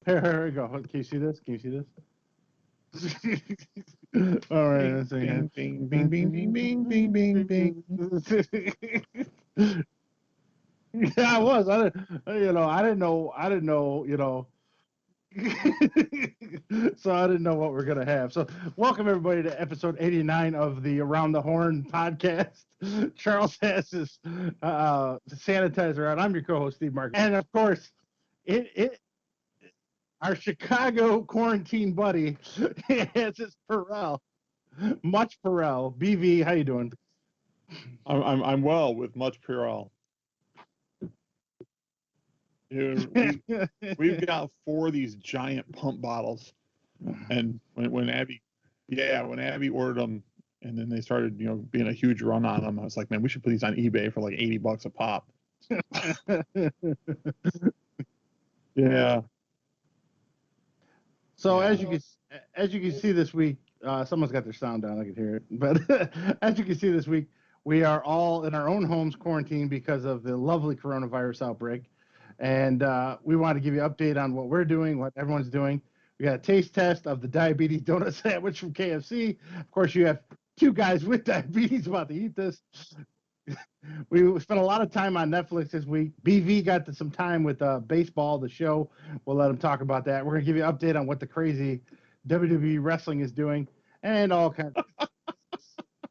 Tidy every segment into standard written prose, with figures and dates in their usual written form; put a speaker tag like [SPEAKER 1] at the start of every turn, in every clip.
[SPEAKER 1] Here we go. Can you see this? Can you see this? All right. Let's see.
[SPEAKER 2] Bing, bing, bing, bing, bing, bing, bing, bing, bing.
[SPEAKER 1] Yeah, I was. I didn't know. So I didn't know what we're gonna have. So welcome everybody to episode 89 of the Around the Horn podcast. Charles has his sanitizer out. I'm your co-host Steve Mark, and of course, it our Chicago quarantine buddy has his Perel, Much Perel. BV, how you doing?
[SPEAKER 2] I'm well with much Purell. We've got 4 of these giant pump bottles, and when Abby ordered them, and then they started being a huge run on them, I was like, man, we should put these on eBay for like $80 a pop. Yeah.
[SPEAKER 1] So
[SPEAKER 2] Yeah.
[SPEAKER 1] as you can see this week, someone's got their sound down. I can hear it. But as you can see this week, we are all in our own homes quarantined because of the lovely coronavirus outbreak, and we want to give you an update on what we're doing, what everyone's doing. We got a taste test of the diabetes donut sandwich from KFC. Of course, you have 2 guys with diabetes about to eat this. We spent a lot of time on Netflix this week. BV got some time with baseball, the show. We'll let him talk about that. We're going to give you an update on what the crazy WWE wrestling is doing and all kinds of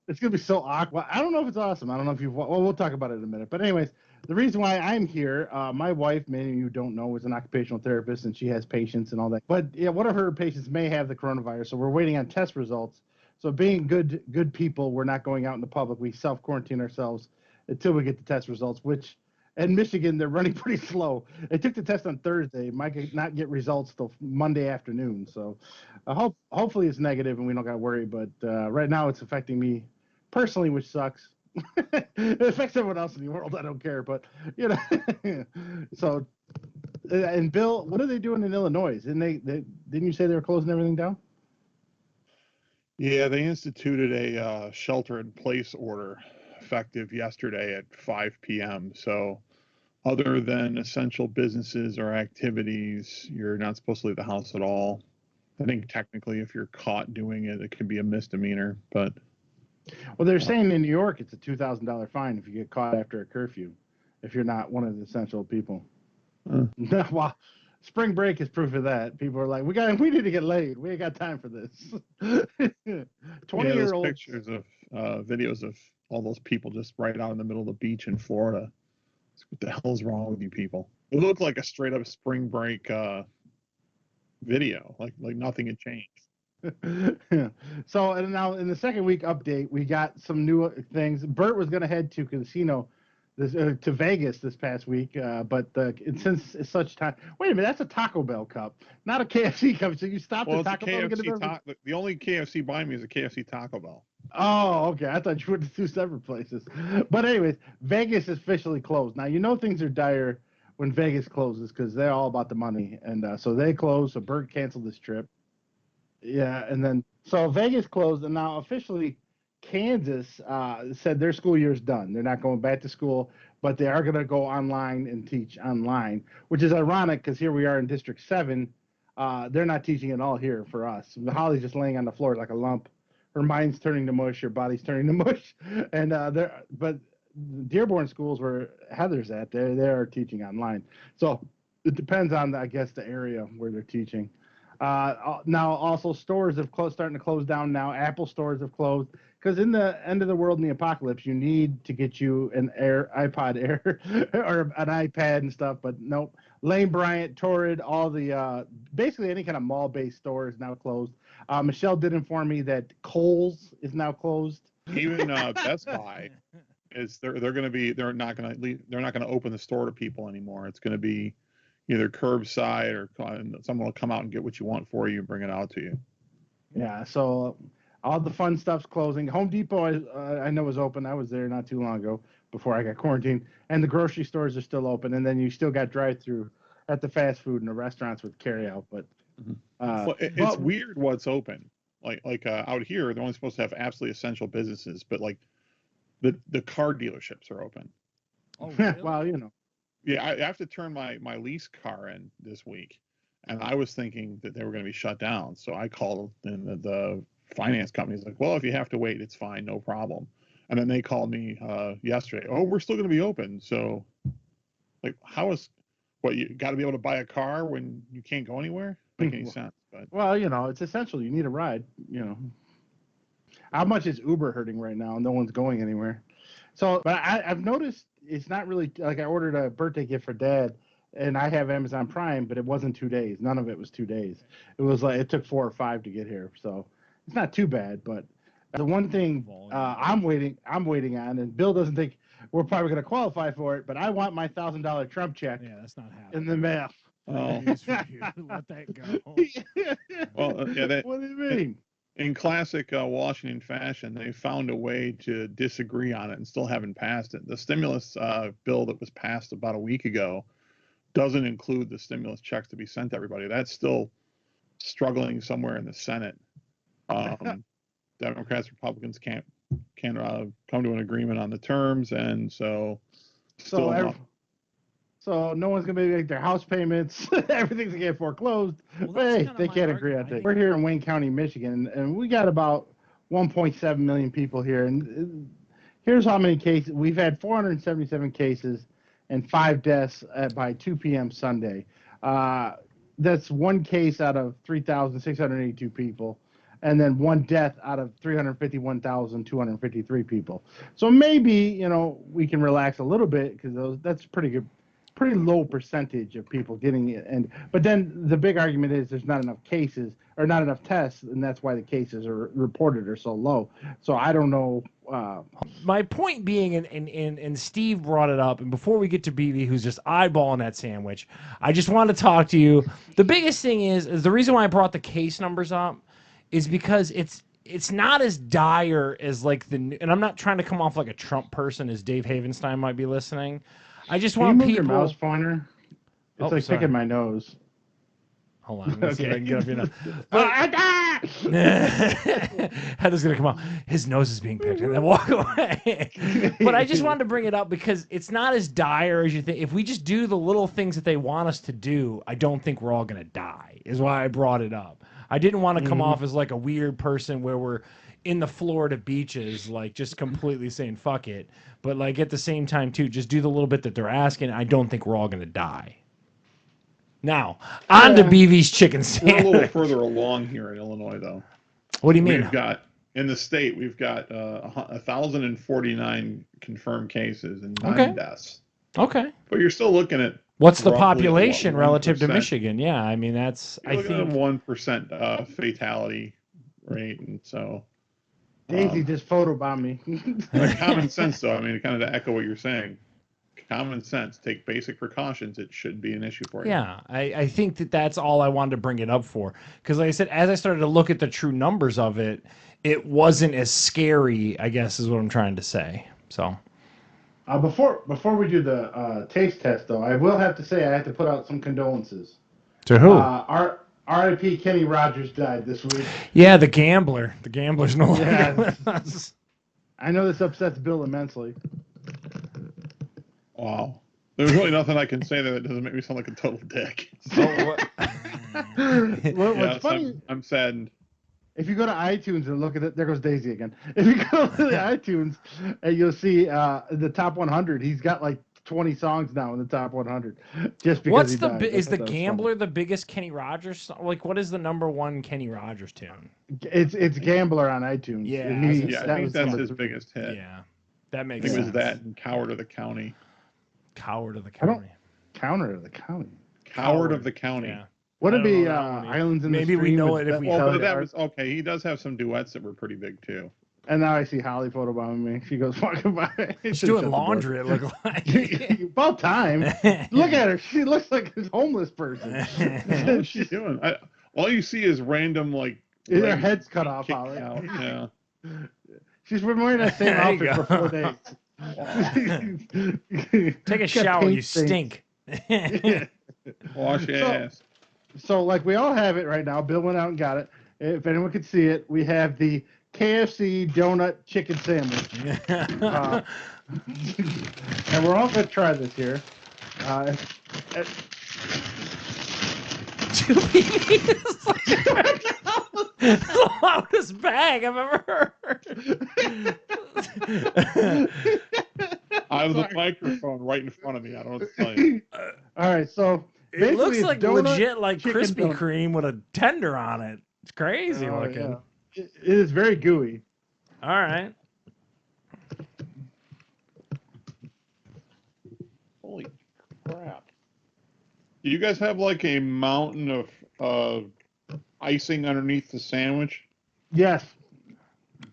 [SPEAKER 1] It's going to be so awkward. I don't know if it's awesome. I don't know if you've... Well, we'll talk about it in a minute. But anyways, the reason why I'm here, my wife, many of you don't know, is an occupational therapist, and she has patients and all that. But yeah, one of her patients may have the coronavirus, so we're waiting on test results. So being good people, we're not going out in the public. We self-quarantine ourselves until we get the test results, which in Michigan, they're running pretty slow. They took the test on Thursday. Might not get results till Monday afternoon. So hopefully it's negative and we don't got to worry. But right now it's affecting me personally, which sucks. It affects everyone else in the world. I don't care. But, so, and Bill, what are they doing in Illinois? Didn't you say they were closing everything down?
[SPEAKER 2] Yeah, they instituted a shelter-in-place order effective yesterday at 5 p.m. So other than essential businesses or activities, you're not supposed to leave the house at all. I think technically if you're caught doing it, it can be a misdemeanor. But
[SPEAKER 1] well, they're saying in New York it's a $2,000 fine if you get caught after a curfew, if you're not one of the essential people. Well, spring break is proof of that. People are like, we need to get laid. We ain't got time for this. 20-year-olds.
[SPEAKER 2] Pictures of videos of all those people just right out in the middle of the beach in Florida. What the hell is wrong with you people? It looked like a straight up spring break video, like nothing had changed.
[SPEAKER 1] So, and now in the second week update, we got some new things. Bert was going to head to casino to Vegas this past week, but since it's such time. Wait a minute, that's a Taco Bell cup, not a KFC cup. So you stopped at Taco Bell to get a
[SPEAKER 2] the only KFC by me is a KFC Taco Bell.
[SPEAKER 1] Oh, okay. I thought you went to 2 separate places. But anyways, Vegas is officially closed. Now, things are dire when Vegas closes because they're all about the money. And so they closed, so Bert canceled this trip. Yeah, and then so Vegas closed, and now officially Kansas said their school year is done. They're not going back to school, but they are going to go online and teach online, which is ironic because here we are in District 7. They're not teaching at all here for us. Holly's just laying on the floor like a lump. Her mind's turning to mush, her body's turning to mush. And but Dearborn schools where Heather's at, they are teaching online. So it depends on, I guess, the area where they're teaching. Now also stores have starting to close down now. Apple stores have closed because in the end of the world in the apocalypse, you need to get you an iPod Air or an iPad and stuff. But nope. Lane Bryant, Torrid, all the basically any kind of mall-based store is now closed. Michelle did inform me that Kohl's is now closed.
[SPEAKER 2] Even Best Buy is they're not going to open the store to people anymore. It's going to be either curbside or someone will come out and get what you want for you and bring it out to you.
[SPEAKER 1] Yeah, so all the fun stuff's closing. Home Depot, I know, is open. I was there not too long ago before I got quarantined. And the grocery stores are still open. And then you still got drive-through at the fast food and the restaurants with carry-out. But
[SPEAKER 2] it's weird what's open. Like out here, they're only supposed to have absolutely essential businesses, but like the car dealerships are open.
[SPEAKER 3] Oh, really?
[SPEAKER 1] Well, you know.
[SPEAKER 2] Yeah, I have to turn my lease car in this week, and I was thinking that they were going to be shut down. So I called, and the finance company's like, "Well, if you have to wait, it's fine, no problem." And then they called me yesterday. Oh, we're still going to be open. So, like, how is what you got to be able to buy a car when you can't go anywhere? Make any sense? But
[SPEAKER 1] Well, you know, it's essential. You need a ride. You know, how much is Uber hurting right now? No one's going anywhere. So, but I've noticed it's not really like I ordered a birthday gift for Dad, and I have Amazon Prime, but it wasn't 2 days. None of it was 2 days. It was like it took 4 or 5 to get here. So it's not too bad. But the one thing I'm waiting on, and Bill doesn't think we're probably going to qualify for it, but I want my $1,000 Trump check
[SPEAKER 3] Yeah, that's not happening.
[SPEAKER 1] in the mail.
[SPEAKER 2] oh,
[SPEAKER 3] Let that go.
[SPEAKER 2] well, yeah,
[SPEAKER 1] What do you mean?
[SPEAKER 2] in classic Washington fashion, they found a way to disagree on it and still haven't passed it. The stimulus bill that was passed about a week ago doesn't include the stimulus checks to be sent to everybody. That's still struggling somewhere in the Senate. Democrats, Republicans can't come to an agreement on the terms, and so
[SPEAKER 1] So no one's gonna be make their house payments. Everything's gonna get foreclosed.
[SPEAKER 3] Well,
[SPEAKER 1] But hey,
[SPEAKER 3] kinda
[SPEAKER 1] they
[SPEAKER 3] my
[SPEAKER 1] can't agree on
[SPEAKER 3] argument. I
[SPEAKER 1] things. We're here in Wayne County, Michigan, and we got about 1.7 million people here. And here's how many cases we've had: 477 cases and 5 deaths by 2 p.m. Sunday. That's 1 case out of 3,682 people, and then 1 death out of 351,253 people. So maybe, you know, we can relax a little bit because that's pretty low percentage of people getting it. But then the big argument is there's not enough cases or not enough tests, and that's why the cases are reported are so low. So I don't know.
[SPEAKER 3] My point being, and Steve brought it up, and before we get to BB, who's just eyeballing that sandwich, I just want to talk to you. The biggest thing is the reason why I brought the case numbers up is because it's not as dire as like and I'm not trying to come off like a Trump person as Dave Havenstein might be listening. I just
[SPEAKER 1] Can you
[SPEAKER 3] want
[SPEAKER 1] move
[SPEAKER 3] people.
[SPEAKER 1] your mouse pointer? It's like
[SPEAKER 3] sorry.
[SPEAKER 1] picking my nose.
[SPEAKER 3] Hold on, I'm gonna see if I can get up your nose. Head is gonna come out. His nose is being picked, and then walk away. But I just wanted to bring it up because it's not as dire as you think. If we just do the little things that they want us to do, I don't think we're all gonna die. Is why I brought it up. I didn't want to come off as like a weird person where we're in the Florida beaches, like just completely saying fuck it. But like at the same time too, just do the little bit that they're asking. I don't think we're all gonna die. Now, on to BV's chicken sandwich.
[SPEAKER 2] we're a little further along here in Illinois, though.
[SPEAKER 3] What do you mean?
[SPEAKER 2] We've got in the state, we've got 1,049 confirmed cases and 9 deaths.
[SPEAKER 3] Okay.
[SPEAKER 2] But you're still looking at
[SPEAKER 3] what's the
[SPEAKER 2] roughly,
[SPEAKER 3] population relative to
[SPEAKER 2] 1%.
[SPEAKER 3] Michigan? Yeah, I mean that's
[SPEAKER 2] You're looking at 1% fatality rate, and so
[SPEAKER 1] Daisy just photobombed me.
[SPEAKER 2] common sense, though. I mean, kind of to echo what you're saying, common sense. Take basic precautions. It shouldn't be an issue for you.
[SPEAKER 3] Yeah, I think that's all I wanted to bring it up for. Because like I said, as I started to look at the true numbers of it, it wasn't as scary, I guess is what I'm trying to say. So
[SPEAKER 1] before we do the taste test, though, I will have to say I have to put out some condolences.
[SPEAKER 3] To who?
[SPEAKER 1] R.I.P. Kenny Rogers died this week.
[SPEAKER 3] Yeah, the gambler. The gambler's no longer with us.
[SPEAKER 1] I know this upsets Bill immensely.
[SPEAKER 2] Wow. There's really nothing I can say that doesn't make me sound like a total dick.
[SPEAKER 1] What's funny?
[SPEAKER 2] I'm saddened.
[SPEAKER 1] If you go to iTunes and look at it, there goes Daisy again. If you go to the iTunes and you'll see the top 100, he's got like 20 songs now in the top 100. Just because he died.
[SPEAKER 3] Is the Gambler the biggest Kenny Rogers song? Like, what is the #1 Kenny Rogers tune?
[SPEAKER 1] It's Gambler on iTunes.
[SPEAKER 3] Yeah,
[SPEAKER 2] I think that's his biggest hit.
[SPEAKER 3] Yeah, that makes
[SPEAKER 2] sense.
[SPEAKER 3] sense.
[SPEAKER 2] It was that and Coward of the County.
[SPEAKER 3] Coward of the County.
[SPEAKER 1] Counter of the County.
[SPEAKER 2] Coward of the County.
[SPEAKER 3] Yeah.
[SPEAKER 1] Would it be Islands in the Stream?
[SPEAKER 3] Maybe we know it if we
[SPEAKER 2] well,
[SPEAKER 3] heard
[SPEAKER 2] but that
[SPEAKER 3] it.
[SPEAKER 2] was okay. He does have some duets that were pretty big too.
[SPEAKER 1] And now I see Holly photobombing me. She goes walking by.
[SPEAKER 3] She's doing laundry, it looked like.
[SPEAKER 1] About time. Look at her. She looks like a homeless person.
[SPEAKER 2] What's she doing? All you see is random, like...
[SPEAKER 1] Her head's cut off, Holly.
[SPEAKER 2] Yeah.
[SPEAKER 1] She's been wearing that same outfit for 4 days.
[SPEAKER 3] Take a shower, you stink.
[SPEAKER 2] Wash your ass.
[SPEAKER 1] So, like, we all have it right now. Bill went out and got it. if anyone could see it, we have the KFC donut chicken sandwich. And we're all going to try this here.
[SPEAKER 3] It's like the loudest bang I've ever heard.
[SPEAKER 2] I have the microphone right in front of me. I don't know what to tell you.
[SPEAKER 1] All right, so
[SPEAKER 3] It looks
[SPEAKER 1] it's
[SPEAKER 3] like
[SPEAKER 1] donut,
[SPEAKER 3] legit like
[SPEAKER 1] chicken
[SPEAKER 3] Krispy
[SPEAKER 1] donut.
[SPEAKER 3] Kreme with a tender on it. It's crazy
[SPEAKER 1] Oh,
[SPEAKER 3] looking.
[SPEAKER 1] yeah. It is very gooey.
[SPEAKER 3] All right.
[SPEAKER 2] Holy crap. Do you guys have like a mountain of icing underneath the sandwich?
[SPEAKER 1] Yes.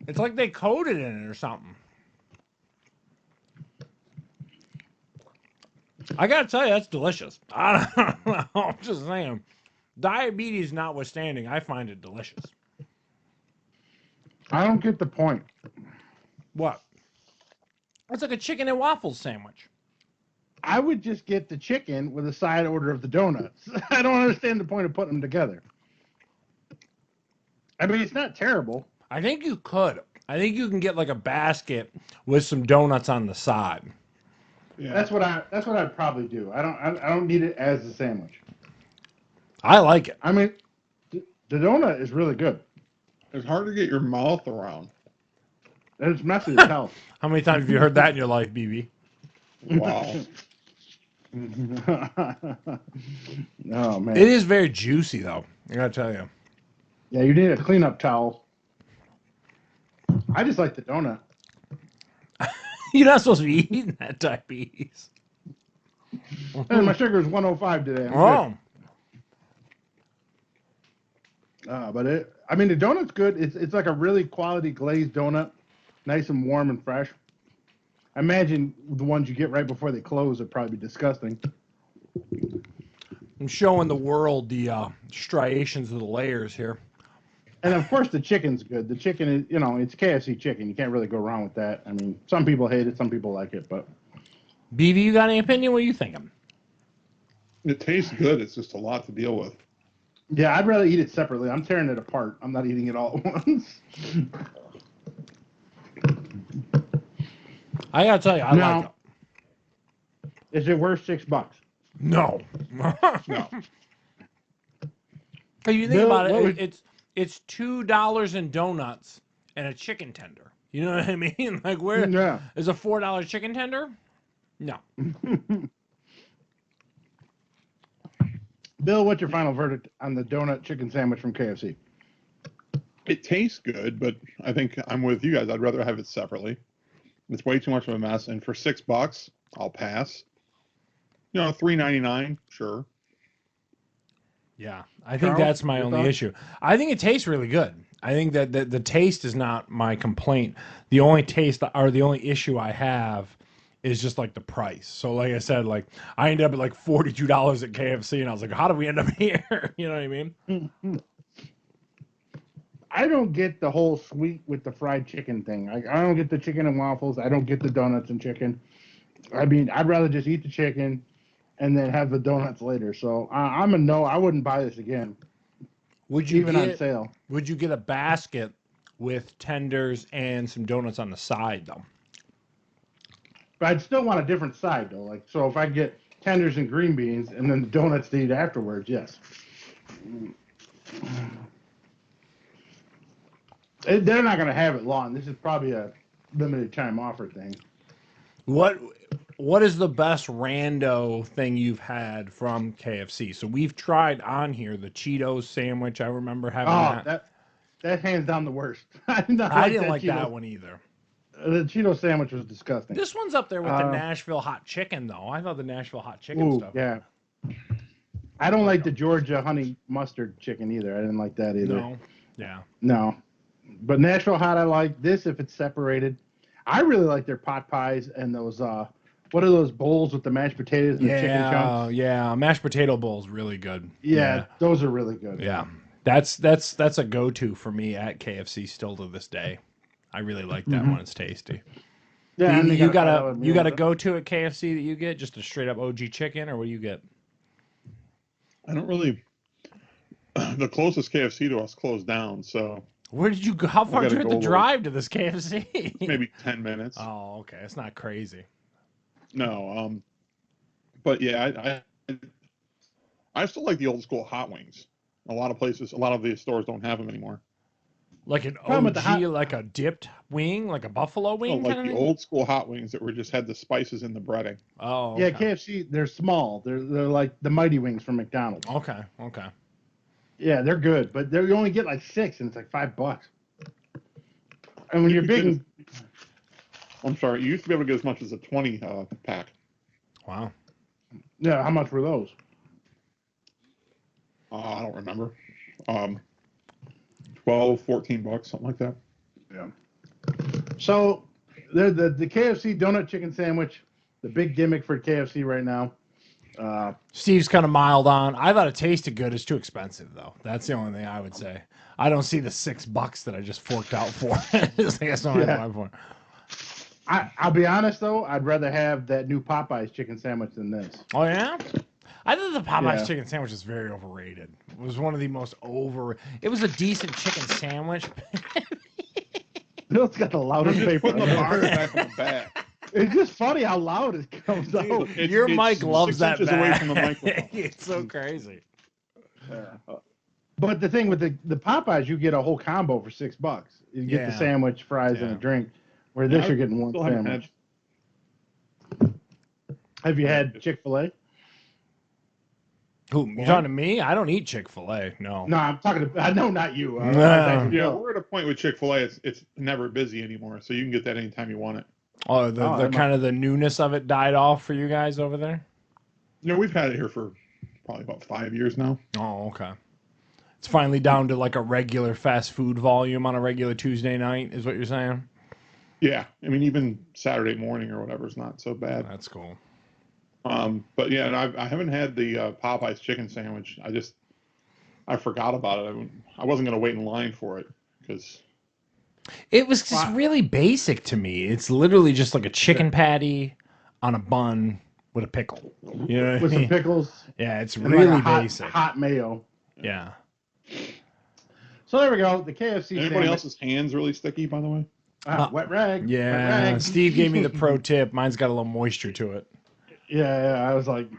[SPEAKER 3] It's like they coated in it or something. I gotta tell you, that's delicious. I don't know. I'm just saying. Diabetes notwithstanding, I find it delicious.
[SPEAKER 1] I don't get the point.
[SPEAKER 3] What? It's like a chicken and waffles sandwich.
[SPEAKER 1] I would just get the chicken with a side order of the donuts. I don't understand the point of putting them together. I mean, it's not terrible.
[SPEAKER 3] I think you could. I think you can get like a basket with some donuts on the side.
[SPEAKER 2] Yeah.
[SPEAKER 1] That's what I'd probably do. I don't need it as a sandwich.
[SPEAKER 3] I like it.
[SPEAKER 1] I mean, the donut is really good.
[SPEAKER 2] It's hard to get your mouth around.
[SPEAKER 1] And it's messy as hell.
[SPEAKER 3] How many times have you heard that in your life, BB?
[SPEAKER 2] Wow.
[SPEAKER 1] Oh man.
[SPEAKER 3] It is very juicy though. I gotta tell you.
[SPEAKER 1] Yeah, you need a cleanup towel. I just like the donut.
[SPEAKER 3] You're not supposed to be eating that diabetes.
[SPEAKER 1] And my sugar is 105 today. I'm
[SPEAKER 3] Oh.
[SPEAKER 1] good. But the donut's good. It's like a really quality glazed donut, nice and warm and fresh. I imagine the ones you get right before they close would probably be disgusting.
[SPEAKER 3] I'm showing the world the striations of the layers here.
[SPEAKER 1] And of course, the chicken's good. The chicken is, it's KFC chicken. You can't really go wrong with that. I mean, some people hate it, some people like it, but
[SPEAKER 3] BB, you got any opinion? What are you thinking?
[SPEAKER 2] It tastes good. It's just a lot to deal with.
[SPEAKER 1] yeah, I'd rather eat it separately. I'm tearing it apart. I'm not eating it all at once.
[SPEAKER 3] I gotta tell you, I like it.
[SPEAKER 1] Is it worth $6?
[SPEAKER 3] No.
[SPEAKER 2] No.
[SPEAKER 3] If you think
[SPEAKER 1] Bill,
[SPEAKER 3] about
[SPEAKER 1] what
[SPEAKER 3] it,
[SPEAKER 1] would-
[SPEAKER 3] it's $2 in donuts and a chicken tender. You know what I mean? Like where
[SPEAKER 1] Yeah.
[SPEAKER 3] is a $4 chicken tender? No.
[SPEAKER 1] Bill, what's your final verdict on the donut chicken sandwich from KFC?
[SPEAKER 2] It tastes good, but I think I'm with you guys. I'd rather have it separately. It's way too much of a mess. And for $6, I'll pass. $3.99, sure.
[SPEAKER 3] Yeah, I think
[SPEAKER 1] Charles,
[SPEAKER 3] that's my
[SPEAKER 1] your
[SPEAKER 3] only
[SPEAKER 1] thoughts?
[SPEAKER 3] issue. I think it tastes really good. I think that the taste is not my complaint. The only taste or the only issue I have is just like the price. So like I said, like I ended up at like $42 at KFC and I was like, how did we end up here? You know what I mean?
[SPEAKER 1] I don't get the whole sweet with the fried chicken thing. I don't get the chicken and waffles. I don't get the donuts and chicken. I mean, I'd rather just eat the chicken and then have the donuts later. So I'm a no. I wouldn't buy this again,
[SPEAKER 3] Would you
[SPEAKER 1] even on sale.
[SPEAKER 3] Would you get a basket with tenders and some donuts on the side though?
[SPEAKER 1] But I'd still want a different side though. Like, so if I get tenders and green beans and then the donuts to eat afterwards, yes. They're not going to have it long. This is probably a limited time offer thing.
[SPEAKER 3] What is the best rando thing you've had from KFC? So we've tried on here the Cheetos sandwich. I remember having
[SPEAKER 1] That hands down the worst. I didn't
[SPEAKER 3] like that one either.
[SPEAKER 1] The Cheeto sandwich was disgusting.
[SPEAKER 3] This one's up there with the Nashville hot chicken, though. I thought the Nashville hot chicken
[SPEAKER 1] Ooh,
[SPEAKER 3] stuff.
[SPEAKER 1] yeah. I don't like the Georgia honey mustard chicken either. I didn't like that either.
[SPEAKER 3] No. Yeah.
[SPEAKER 1] No. But Nashville hot, I like this if it's separated. I really like their pot pies and those, what are those bowls with the mashed potatoes and the chicken chunks?
[SPEAKER 3] Yeah. Mashed potato bowl's really good.
[SPEAKER 1] Yeah, those are really good.
[SPEAKER 3] Yeah. That's a go-to for me at KFC still to this day. I really like that one. It's tasty.
[SPEAKER 1] Yeah, and they
[SPEAKER 3] you got
[SPEAKER 1] a
[SPEAKER 3] a go-to at KFC that you get, just a straight up OG chicken, or what do you get?
[SPEAKER 2] I don't really. the closest KFC to us closed down, so
[SPEAKER 3] Where did you go? How far did you
[SPEAKER 2] gotta
[SPEAKER 3] have to
[SPEAKER 2] go over.
[SPEAKER 3] drive to this KFC?
[SPEAKER 2] it's maybe 10 minutes.
[SPEAKER 3] Oh, okay. It's not crazy.
[SPEAKER 2] No, but yeah, I still like the old school hot wings. A lot of the stores don't have them anymore.
[SPEAKER 3] Like an
[SPEAKER 1] Problem with the
[SPEAKER 3] OG,
[SPEAKER 1] hot-
[SPEAKER 3] like a dipped wing, like a buffalo
[SPEAKER 2] Oh,
[SPEAKER 3] wing
[SPEAKER 2] like
[SPEAKER 3] kind
[SPEAKER 2] the
[SPEAKER 3] of thing?
[SPEAKER 2] old school hot wings that just had the spices in the breading.
[SPEAKER 3] Oh,
[SPEAKER 1] Yeah,
[SPEAKER 3] okay.
[SPEAKER 1] KFC, they're small. They're like the Mighty Wings from McDonald's.
[SPEAKER 3] Okay.
[SPEAKER 1] Yeah, they're good, but you only get like 6, and it's like $5. And when
[SPEAKER 2] You
[SPEAKER 1] you're
[SPEAKER 2] could
[SPEAKER 1] big,
[SPEAKER 2] I'm sorry, you used to be able to get as much as a 20 pack.
[SPEAKER 3] Wow.
[SPEAKER 1] yeah, how much were those?
[SPEAKER 2] I don't remember. 12, $14, something like that.
[SPEAKER 1] Yeah. So the KFC donut chicken sandwich, the big gimmick for KFC right now.
[SPEAKER 3] Steve's kind of mild on. I thought it tasted good. It's too expensive, though. That's the only thing I would say. I don't see the $6 that I just forked out for. It's like that's not what I'm for.
[SPEAKER 1] I'll be honest though, I'd rather have that new Popeyes chicken sandwich than this.
[SPEAKER 3] Oh yeah. I thought the Popeyes
[SPEAKER 1] Yeah.
[SPEAKER 3] chicken sandwich was very overrated. It was one of the most It was a decent chicken sandwich.
[SPEAKER 1] Bill's got the loudest
[SPEAKER 2] Just
[SPEAKER 1] paper.
[SPEAKER 2] putting the bar back in the back.
[SPEAKER 1] It's just funny how loud it comes out.
[SPEAKER 3] Your mic loves
[SPEAKER 2] 6
[SPEAKER 3] that
[SPEAKER 2] inches away
[SPEAKER 3] back.
[SPEAKER 2] from the microphone.
[SPEAKER 3] It's so crazy.
[SPEAKER 1] But the thing with the Popeyes, you get a whole combo for $6. You get the
[SPEAKER 3] Yeah.
[SPEAKER 1] sandwich, fries, and
[SPEAKER 3] Yeah.
[SPEAKER 1] a drink. Where this,
[SPEAKER 2] Yeah,
[SPEAKER 1] you're getting one
[SPEAKER 2] Still haven't
[SPEAKER 1] sandwich.
[SPEAKER 2] had.
[SPEAKER 1] Have you had Chick-fil-A?
[SPEAKER 3] Who, you talking to me? I don't eat Chick-fil-A. No.
[SPEAKER 1] No, I'm talking to. I know, not you.
[SPEAKER 3] No.
[SPEAKER 2] Yeah,
[SPEAKER 1] Bill.
[SPEAKER 2] we're at a point with Chick-fil-A. It's never busy anymore, so you can get that anytime you want it.
[SPEAKER 3] Oh, the
[SPEAKER 1] that
[SPEAKER 3] kind of the newness of it died off for you guys over there?
[SPEAKER 2] We've had it here for probably about 5 years now.
[SPEAKER 3] Oh, okay. It's finally down to like a regular fast food volume on a regular Tuesday night, is what you're saying?
[SPEAKER 2] Yeah, I mean even Saturday morning or whatever is not so bad.
[SPEAKER 3] That's cool.
[SPEAKER 2] But yeah, and I haven't had the Popeyes chicken sandwich. I forgot about it. I wasn't gonna wait in line for it because
[SPEAKER 3] It was just really basic to me. It's literally just like a chicken patty on a bun with a pickle. You know what I
[SPEAKER 1] With some
[SPEAKER 3] mean?
[SPEAKER 1] pickles.
[SPEAKER 3] Yeah, it's
[SPEAKER 1] and
[SPEAKER 3] really
[SPEAKER 1] like a
[SPEAKER 3] basic.
[SPEAKER 1] hot mayo.
[SPEAKER 3] Yeah.
[SPEAKER 1] So there we go. The KFC
[SPEAKER 2] anybody
[SPEAKER 1] sandwich.
[SPEAKER 2] else's hands really sticky, by the way.
[SPEAKER 1] Wet rag.
[SPEAKER 3] Yeah.
[SPEAKER 1] Wet rag.
[SPEAKER 3] Steve gave me the pro tip. Mine's got a little moisture to it.
[SPEAKER 1] Yeah, I was like,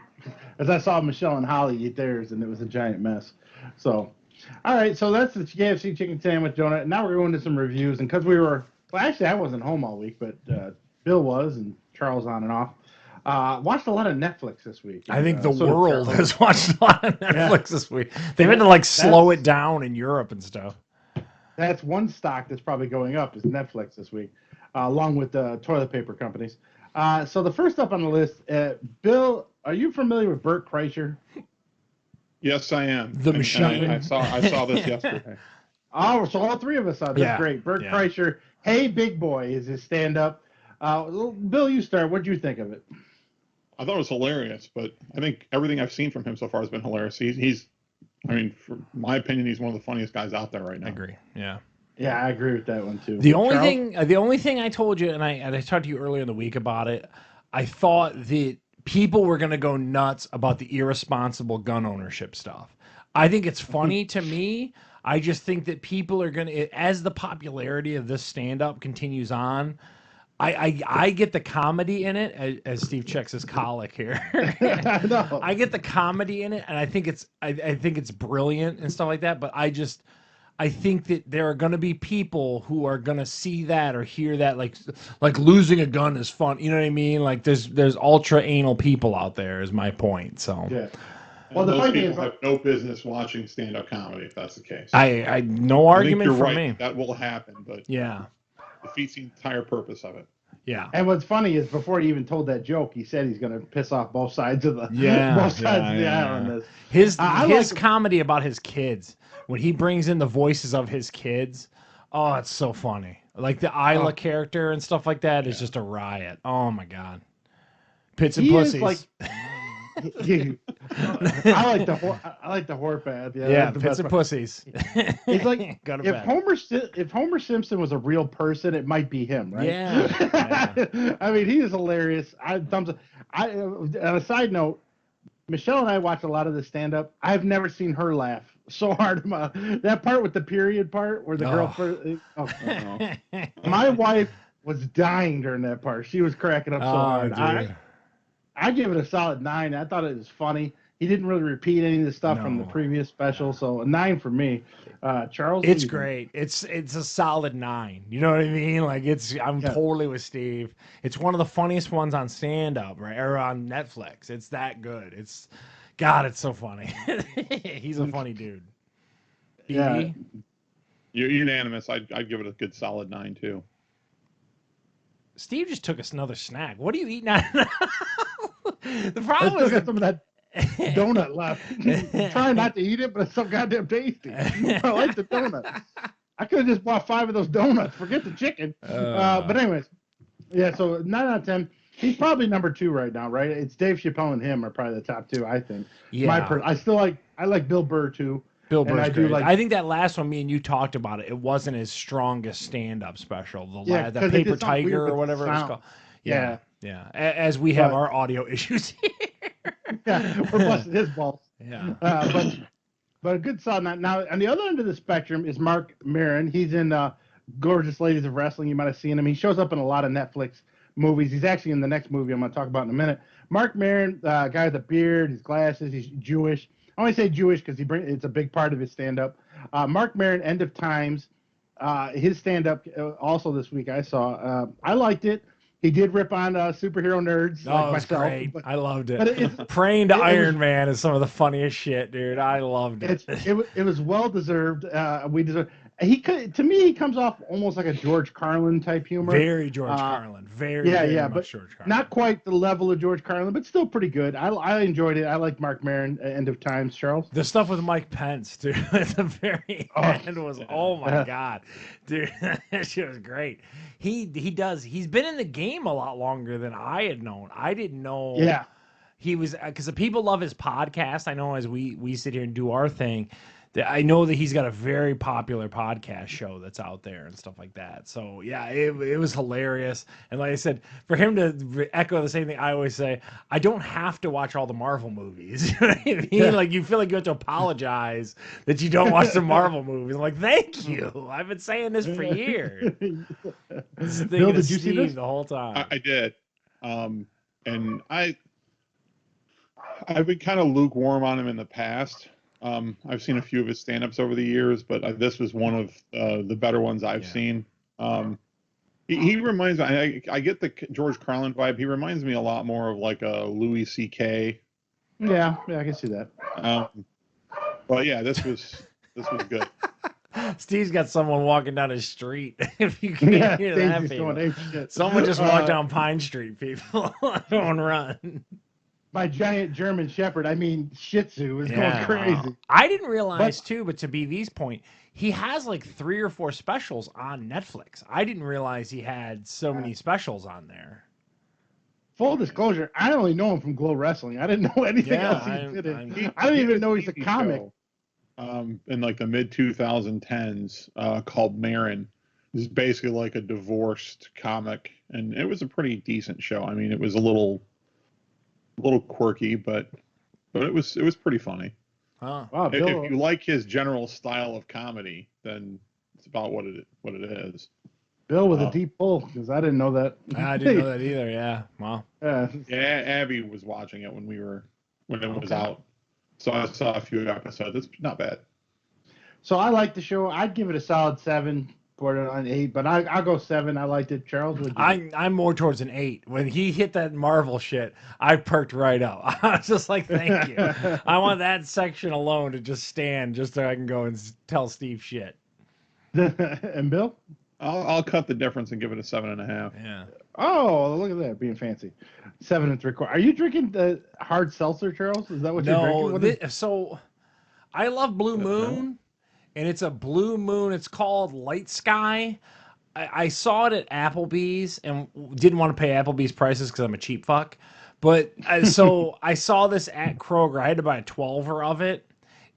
[SPEAKER 1] as I saw Michelle and Holly eat theirs, and it was a giant mess. So, all right, so that's the KFC chicken sandwich donut. Now we're going to some reviews, and because actually I wasn't home all week, but Bill was, and Charles on and off. Watched a lot of Netflix this week.
[SPEAKER 3] I think the
[SPEAKER 1] so did
[SPEAKER 3] world
[SPEAKER 1] Charles.
[SPEAKER 3] has watched a lot of Netflix this week. They've had to like slow it down in Europe and stuff.
[SPEAKER 1] That's one stock that's probably going up is Netflix this week, along with the toilet paper companies. So the first up on the list, Bill, are you familiar with Bert Kreischer?
[SPEAKER 2] Yes, I am.
[SPEAKER 3] The machine.
[SPEAKER 2] I saw this yesterday.
[SPEAKER 1] Oh, so all three of us saw this.
[SPEAKER 3] Yeah.
[SPEAKER 1] Great. Bert
[SPEAKER 3] Yeah.
[SPEAKER 1] Kreischer, Hey Big Boy is his stand-up. Bill, you start. What'd you think of it?
[SPEAKER 2] I thought it was hilarious, but I think everything I've seen from him so far has been hilarious. He's I mean, for my opinion, he's one of the funniest guys out there right now.
[SPEAKER 3] I agree. Yeah.
[SPEAKER 1] Yeah, I agree with that one too.
[SPEAKER 3] The only
[SPEAKER 1] Charles?
[SPEAKER 3] thing I told you, and I talked to you earlier in the week about it, I thought that people were going to go nuts about the irresponsible gun ownership stuff. I think it's funny to me. I just think that people are going to, as the popularity of this stand-up continues on, I get the comedy in it, as Steve checks his colic here.
[SPEAKER 1] I know.
[SPEAKER 3] I get the comedy in it, and I think it's brilliant and stuff like that. But I think that there are going to be people who are going to see that or hear that like losing a gun is fun. You know what I mean? Like there's ultra anal people out there is my point. So
[SPEAKER 1] Yeah.
[SPEAKER 2] Well,
[SPEAKER 1] Well, the
[SPEAKER 2] those
[SPEAKER 1] funny thing
[SPEAKER 2] people
[SPEAKER 1] is,
[SPEAKER 2] have no business watching stand-up comedy if that's the case.
[SPEAKER 3] I no
[SPEAKER 2] I think
[SPEAKER 3] argument
[SPEAKER 2] you're
[SPEAKER 3] for
[SPEAKER 2] right.
[SPEAKER 3] me.
[SPEAKER 2] That will happen, but
[SPEAKER 3] Yeah.
[SPEAKER 2] defeats the entire purpose of it.
[SPEAKER 3] Yeah.
[SPEAKER 1] and what's funny is before he even told that joke, he said he's going to piss off both sides of the
[SPEAKER 3] Yeah,
[SPEAKER 1] both sides of the
[SPEAKER 3] yeah,
[SPEAKER 1] aisle on
[SPEAKER 3] yeah.
[SPEAKER 1] this.
[SPEAKER 3] His
[SPEAKER 1] I
[SPEAKER 3] his
[SPEAKER 1] like-
[SPEAKER 3] comedy about his kids when he brings in the voices of his kids. Oh, it's so funny. Like the Isla character and stuff like that is just a riot. Oh my god. Pits and
[SPEAKER 1] He is
[SPEAKER 3] pussies.
[SPEAKER 1] like. I like the whore path. Yeah,
[SPEAKER 3] yeah,
[SPEAKER 1] that's the
[SPEAKER 3] pits
[SPEAKER 1] best
[SPEAKER 3] and
[SPEAKER 1] part.
[SPEAKER 3] pussies.
[SPEAKER 1] It's like
[SPEAKER 3] Go to
[SPEAKER 1] if
[SPEAKER 3] bed.
[SPEAKER 1] if Homer Simpson was a real person, it might be him, right?
[SPEAKER 3] Yeah,
[SPEAKER 1] I mean, he is hilarious. Thumbs up. On a side note, Michelle and I watch a lot of the stand-up. I've never seen her laugh so hard. That part with the period part where the girl first. My wife was dying during that part. She was cracking up so hard.
[SPEAKER 3] Dude.
[SPEAKER 1] I give it a solid 9. I thought it was funny. He didn't really repeat any of the stuff from the previous special, so a 9 for me. Charles,
[SPEAKER 3] it's great. It's a solid 9. You know what I mean? Like I'm totally with Steve. It's one of the funniest ones on stand up, right? Or on Netflix. It's that good. It's so funny. He's a funny dude.
[SPEAKER 1] Yeah.
[SPEAKER 2] You're unanimous. I'd give it a good solid 9 too.
[SPEAKER 3] Steve just took us another snack. What are you eating now? The problem
[SPEAKER 1] is got some of that donut left. I'm trying not to eat it, but it's so goddamn tasty. I like the donut. I could have just bought 5 of those donuts. Forget the chicken. But anyways, yeah. So 9 out of 10. He's probably number 2 right now, right? It's Dave Chappelle and him are probably the top 2, I think.
[SPEAKER 3] Yeah.
[SPEAKER 1] I like Bill Burr too.
[SPEAKER 3] Bill Burr's great. I think that last one, me and you talked about it. It wasn't his strongest stand-up special. The Paper Tiger or whatever it was called. Yeah. As we have our audio issues here.
[SPEAKER 1] Yeah, we're busting his balls.
[SPEAKER 3] Yeah.
[SPEAKER 1] But a good solid 9. Now, on the other end of the spectrum is Mark Maron. He's in Gorgeous Ladies of Wrestling. You might have seen him. He shows up in a lot of Netflix movies. He's actually in the next movie I'm going to talk about in a minute. Mark Maron, guy with a beard, his glasses, he's Jewish. I only say Jewish because it's a big part of his stand-up. Mark Maron, End of Times, his stand-up also this week I saw. I liked it. He did rip on superhero nerds like myself.
[SPEAKER 3] Great. I loved it. Praying to Iron Man is some of the funniest shit, dude. I loved it.
[SPEAKER 1] It was well deserved. We deserve. To me, he comes off almost like a George Carlin type humor.
[SPEAKER 3] Very George Carlin. Very much George Carlin.
[SPEAKER 1] Not quite the level of George Carlin, but still pretty good. I enjoyed it. I like Mark Maron, End of Times, Charles.
[SPEAKER 3] The stuff with Mike Pence, dude, at the very end was, oh my God. Dude, that shit was great. He's been in the game a lot longer than I had known. I didn't know.
[SPEAKER 1] Yeah.
[SPEAKER 3] He was, because the people love his podcast. I know as we sit here and do our thing, I know that he's got a very popular podcast show that's out there and stuff like that. So yeah, it was hilarious. And like I said, for him to echo the same thing I always say, I don't have to watch all the Marvel movies. You know what I mean? Yeah. Like you feel like you have to apologize that you don't watch the Marvel movies. I'm like, thank you. I've been saying this for years.
[SPEAKER 1] Bill, did you see this
[SPEAKER 3] the whole time?
[SPEAKER 2] I did. And I've been kind of lukewarm on him in the past. I've seen a few of his stand-ups over the years, but this was one of the better ones I've seen. He reminds me, I get the George Carlin vibe. He reminds me a lot more of like a Louis C.K.
[SPEAKER 1] Yeah, I can see that.
[SPEAKER 2] But yeah, this was good.
[SPEAKER 3] Steve's got someone walking down his street. If you can't hear that, people. Someone just walked down Pine Street, people. Don't run.
[SPEAKER 1] My giant German Shepherd, I mean Shih Tzu, is going crazy. Wow.
[SPEAKER 3] I didn't realize too, but to BV's point, he has like 3 or 4 specials on Netflix. I didn't realize he had so many specials on there.
[SPEAKER 1] Full disclosure, I only know him from Glow Wrestling. I didn't know anything else he did. I don't even know he's a comic.
[SPEAKER 2] In like the mid 2010s, called Marin. This is basically like a divorced comic, and it was a pretty decent show. I mean, it was a little quirky, but it was pretty funny.
[SPEAKER 3] Huh.
[SPEAKER 1] Wow,
[SPEAKER 2] if you like his general style of comedy, then it's about what it is.
[SPEAKER 1] Bill with a deep pull, because I didn't know that.
[SPEAKER 3] I didn't know that either. Yeah, wow.
[SPEAKER 2] Yeah, Abby was watching it when it was out, so I saw a few episodes. It's not bad.
[SPEAKER 1] So I like the show. I'd give it a solid 7. On 8, but I'll go 7. I liked it. Charles, would you?
[SPEAKER 3] I'm more towards an 8. When he hit that Marvel shit, I perked right up. I was just like, thank you. I want that section alone to just stand, just so I can go and tell Steve shit.
[SPEAKER 1] And Bill?
[SPEAKER 2] I'll cut the difference and give it a 7.5.
[SPEAKER 3] Yeah.
[SPEAKER 1] Oh, look at that, being fancy. 7 3/4. Are you drinking the hard seltzer, Charles? Is that what you're drinking?
[SPEAKER 3] So I love Blue Moon. And it's a Blue Moon. It's called Light Sky. I saw it at Applebee's and didn't want to pay Applebee's prices because I'm a cheap fuck. But so I saw this at Kroger. I had to buy a 12er of it.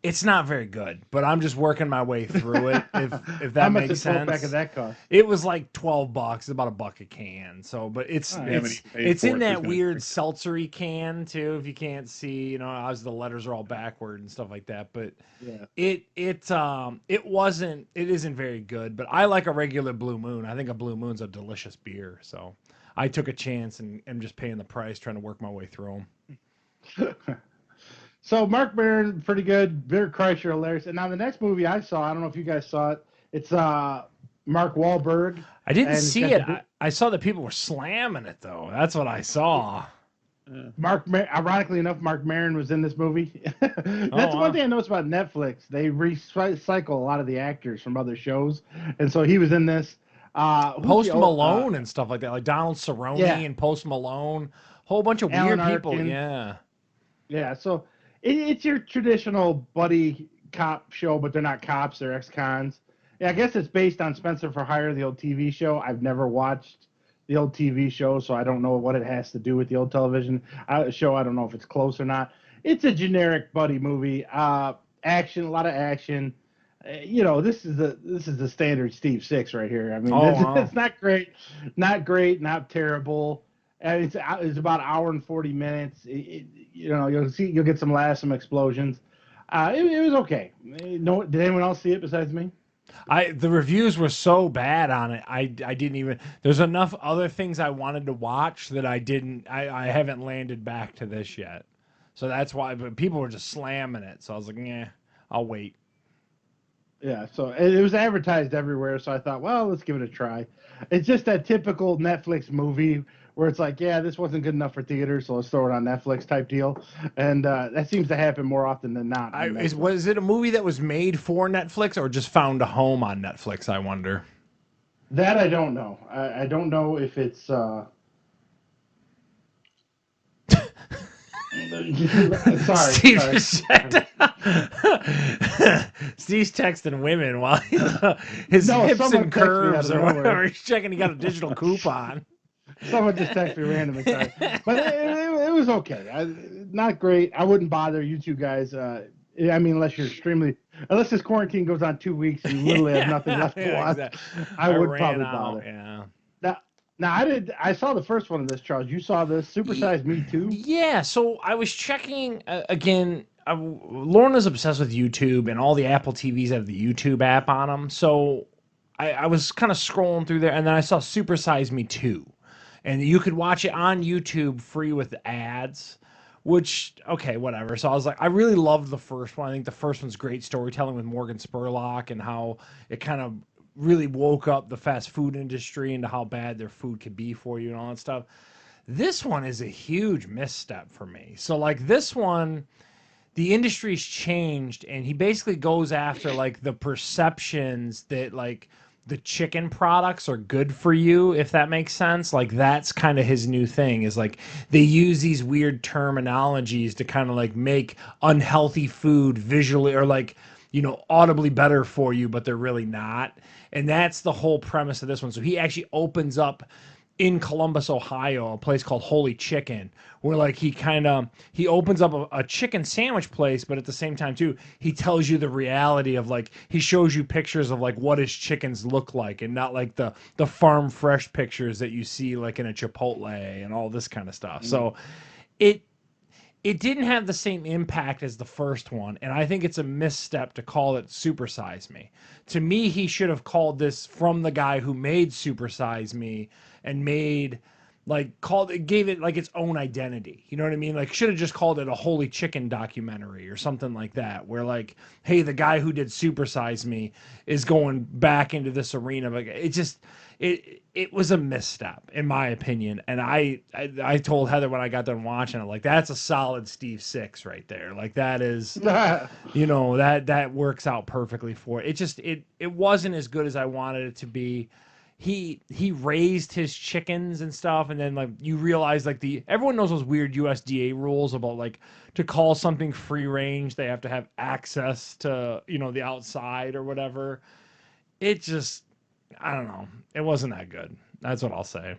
[SPEAKER 3] It's not very good, but I'm just working my way through it. If that
[SPEAKER 1] How much
[SPEAKER 3] makes
[SPEAKER 1] did 12
[SPEAKER 3] sense.
[SPEAKER 1] pack of that cost?
[SPEAKER 3] It was like $12, about $1 a can. So, but it's
[SPEAKER 1] Oh,
[SPEAKER 2] yeah, when
[SPEAKER 3] it's
[SPEAKER 2] he paid
[SPEAKER 3] it's
[SPEAKER 2] for
[SPEAKER 3] in
[SPEAKER 2] it, so he's
[SPEAKER 3] that
[SPEAKER 2] gonna
[SPEAKER 3] weird
[SPEAKER 2] drink it.
[SPEAKER 3] seltzery can too. If you can't see, as the letters are all backward and stuff like that. But
[SPEAKER 1] Yeah.
[SPEAKER 3] it isn't very good. But I like a regular Blue Moon. I think a Blue Moon's a delicious beer. So I took a chance and am just paying the price, trying to work my way through them.
[SPEAKER 1] So Mark Maron, pretty good. Beer Kreischer, hilarious. And now the next movie I saw, I don't know if you guys saw it. It's Mark Wahlberg.
[SPEAKER 3] I didn't
[SPEAKER 1] and it's
[SPEAKER 3] see
[SPEAKER 1] got
[SPEAKER 3] it.
[SPEAKER 1] the
[SPEAKER 3] I saw that people were slamming it though. That's what I saw.
[SPEAKER 1] Ironically enough, Mark Maron was in this movie. That's
[SPEAKER 3] wow.
[SPEAKER 1] one thing I noticed about Netflix. They recycle a lot of the actors from other shows, and so he was in this.
[SPEAKER 3] Post Malone and stuff like that, like Donald Cerrone
[SPEAKER 1] yeah,
[SPEAKER 3] and Post Malone, whole bunch of
[SPEAKER 1] Alan
[SPEAKER 3] weird people.
[SPEAKER 1] Arkin.
[SPEAKER 3] Yeah.
[SPEAKER 1] Yeah, so it's your traditional buddy cop show, but they're not cops; they're ex-cons. Yeah, I guess it's based on Spencer for Hire, the old TV show. I've never watched the old TV show, so I don't know what it has to do with the old television show. I don't know if it's close or not. It's a generic buddy movie. Action, a lot of action. This is the standard Steve Six right here. I mean,
[SPEAKER 3] Wow.
[SPEAKER 1] it's not great, not terrible. And it's about an hour and 40 minutes. You'll get some laughs, some explosions. It was okay. No, did anyone else see it besides me?
[SPEAKER 3] The reviews were so bad on it. I didn't even. There's enough other things I wanted to watch that I didn't. I haven't landed back to this yet. So that's why. But people were just slamming it. So I was like, yeah, I'll wait.
[SPEAKER 1] Yeah, so it was advertised everywhere, so I thought, well, let's give it a try. It's just that typical Netflix movie where it's like, yeah, this wasn't good enough for theaters, so let's throw it on Netflix type deal, and that seems to happen more often than not.
[SPEAKER 3] Was it a movie that was made for Netflix or just found a home on Netflix? I wonder.
[SPEAKER 1] That I don't know. I don't know if it's. Sorry.
[SPEAKER 3] Steve's texting women while his hips and curves or whatever. He's checking he got a digital coupon.
[SPEAKER 1] Someone just texted me randomly, sorry. But it was okay. Not great. I wouldn't bother you two guys. I mean, unless this quarantine goes on 2 weeks and you literally have nothing left to watch,
[SPEAKER 3] Exactly.
[SPEAKER 1] I would probably bother.
[SPEAKER 3] Yeah.
[SPEAKER 1] Now I saw the first one of this, Charles. You saw this Supersize Me Too?
[SPEAKER 3] Yeah. So I was checking again. Lorna's obsessed with YouTube, and all the Apple TVs have the YouTube app on them. So I was kind of scrolling through there, and then I saw Supersize Me 2. And you could watch it on YouTube free with ads, which, okay, whatever. So I was like, I really loved the first one. I think the first one's great storytelling with Morgan Spurlock and how it kind of really woke up the fast food industry into how bad their food could be for you and all that stuff. This one is a huge misstep for me. So, like, this one, the industry's changed, and he basically goes after, like, the perceptions that, like, the chicken products are good for you, if that makes sense. Like, that's kind of his new thing, is like they use these weird terminologies to kind of like make unhealthy food visually or like, audibly better for you, but they're really not. And that's the whole premise of this one. So he actually opens up in Columbus, Ohio, a place called Holy Chicken, where like he opens up a chicken sandwich place, but at the same time too, he tells you the reality of like he shows you pictures of like what his chickens look like, and not like the farm fresh pictures that you see like in a Chipotle and all this kind of stuff. So it didn't have the same impact as the first one, and I think it's a misstep to call it Supersize Me. To me, he should have called this from the guy who made Supersize Me and gave it like its own identity. You know what I mean? Like, should have just called it a Holy Chicken documentary or something like that, where like, hey, the guy who did Supersize Me is going back into this arena. Like, it was a misstep in my opinion. And I told Heather when I got done watching it, like, that's a solid Steve Six right there. Like, that is, that works out perfectly for it. It wasn't as good as I wanted it to be. He raised his chickens and stuff, and then like you realize like everyone knows those weird USDA rules about like to call something free range they have to have access to the outside or whatever. It just, I don't know, it wasn't that good. That's what I'll say.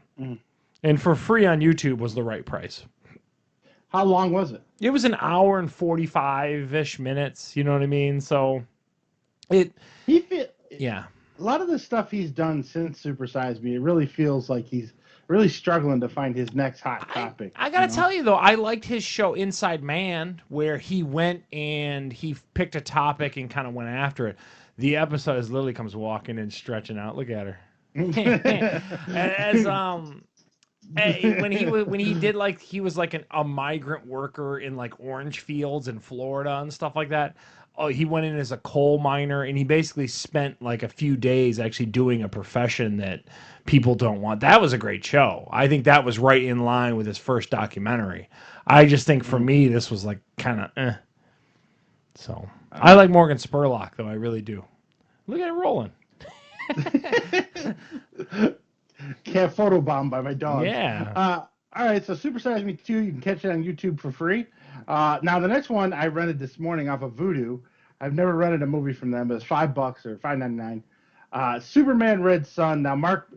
[SPEAKER 3] And for free on YouTube was the right price.
[SPEAKER 1] How long was it?
[SPEAKER 3] It was an hour and 45-ish minutes. You know what I mean? So
[SPEAKER 1] He fit.
[SPEAKER 3] yeah.
[SPEAKER 1] A lot of the stuff he's done since Super Size Me, it really feels like he's really struggling to find his next hot topic.
[SPEAKER 3] I gotta tell you though, I liked his show Inside Man, where he went and he picked a topic and kind of went after it. The episode is Lily comes walking and stretching out. Look at her. As when he did like he was like a migrant worker in like orange fields in Florida and stuff like that. Oh, he went in as a coal miner and he basically spent like a few days actually doing a profession that people don't want. That was a great show. I think that was right in line with his first documentary. I just think for me this was like kind of So I like Morgan Spurlock though. I really do. Look at it rolling.
[SPEAKER 1] Can't photobomb by my dog.
[SPEAKER 3] Yeah.
[SPEAKER 1] All right, so Super Size Me 2, you can catch it on YouTube for free. Now, the next one I rented this morning off of Vudu. I've never rented a movie from them, but it's $5 or $5.99. Superman Red Sun. Now, Mark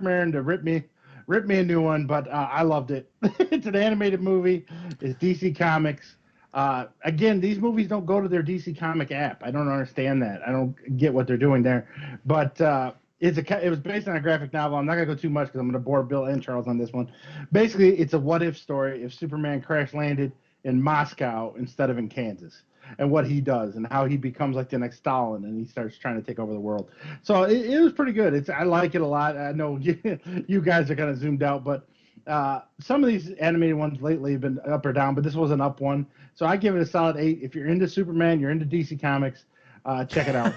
[SPEAKER 1] Maron to rip me a new one, but I loved it. It's an animated movie. It's DC Comics. Again, these movies don't go to their DC Comic app. I don't understand that. I don't get what they're doing there. But it was based on a graphic novel. I'm not going to go too much because I'm going to bore Bill and Charles on this one. Basically, it's a what-if story if Superman crash landed in Moscow instead of in Kansas, and what he does and how he becomes like the next Stalin and he starts trying to take over the world. So it was pretty good. I like it a lot. I know you guys are kind of zoomed out, but some of these animated ones lately have been up or down, but this was an up one. So I give it a solid 8. If you're into Superman, you're into DC Comics, check it out.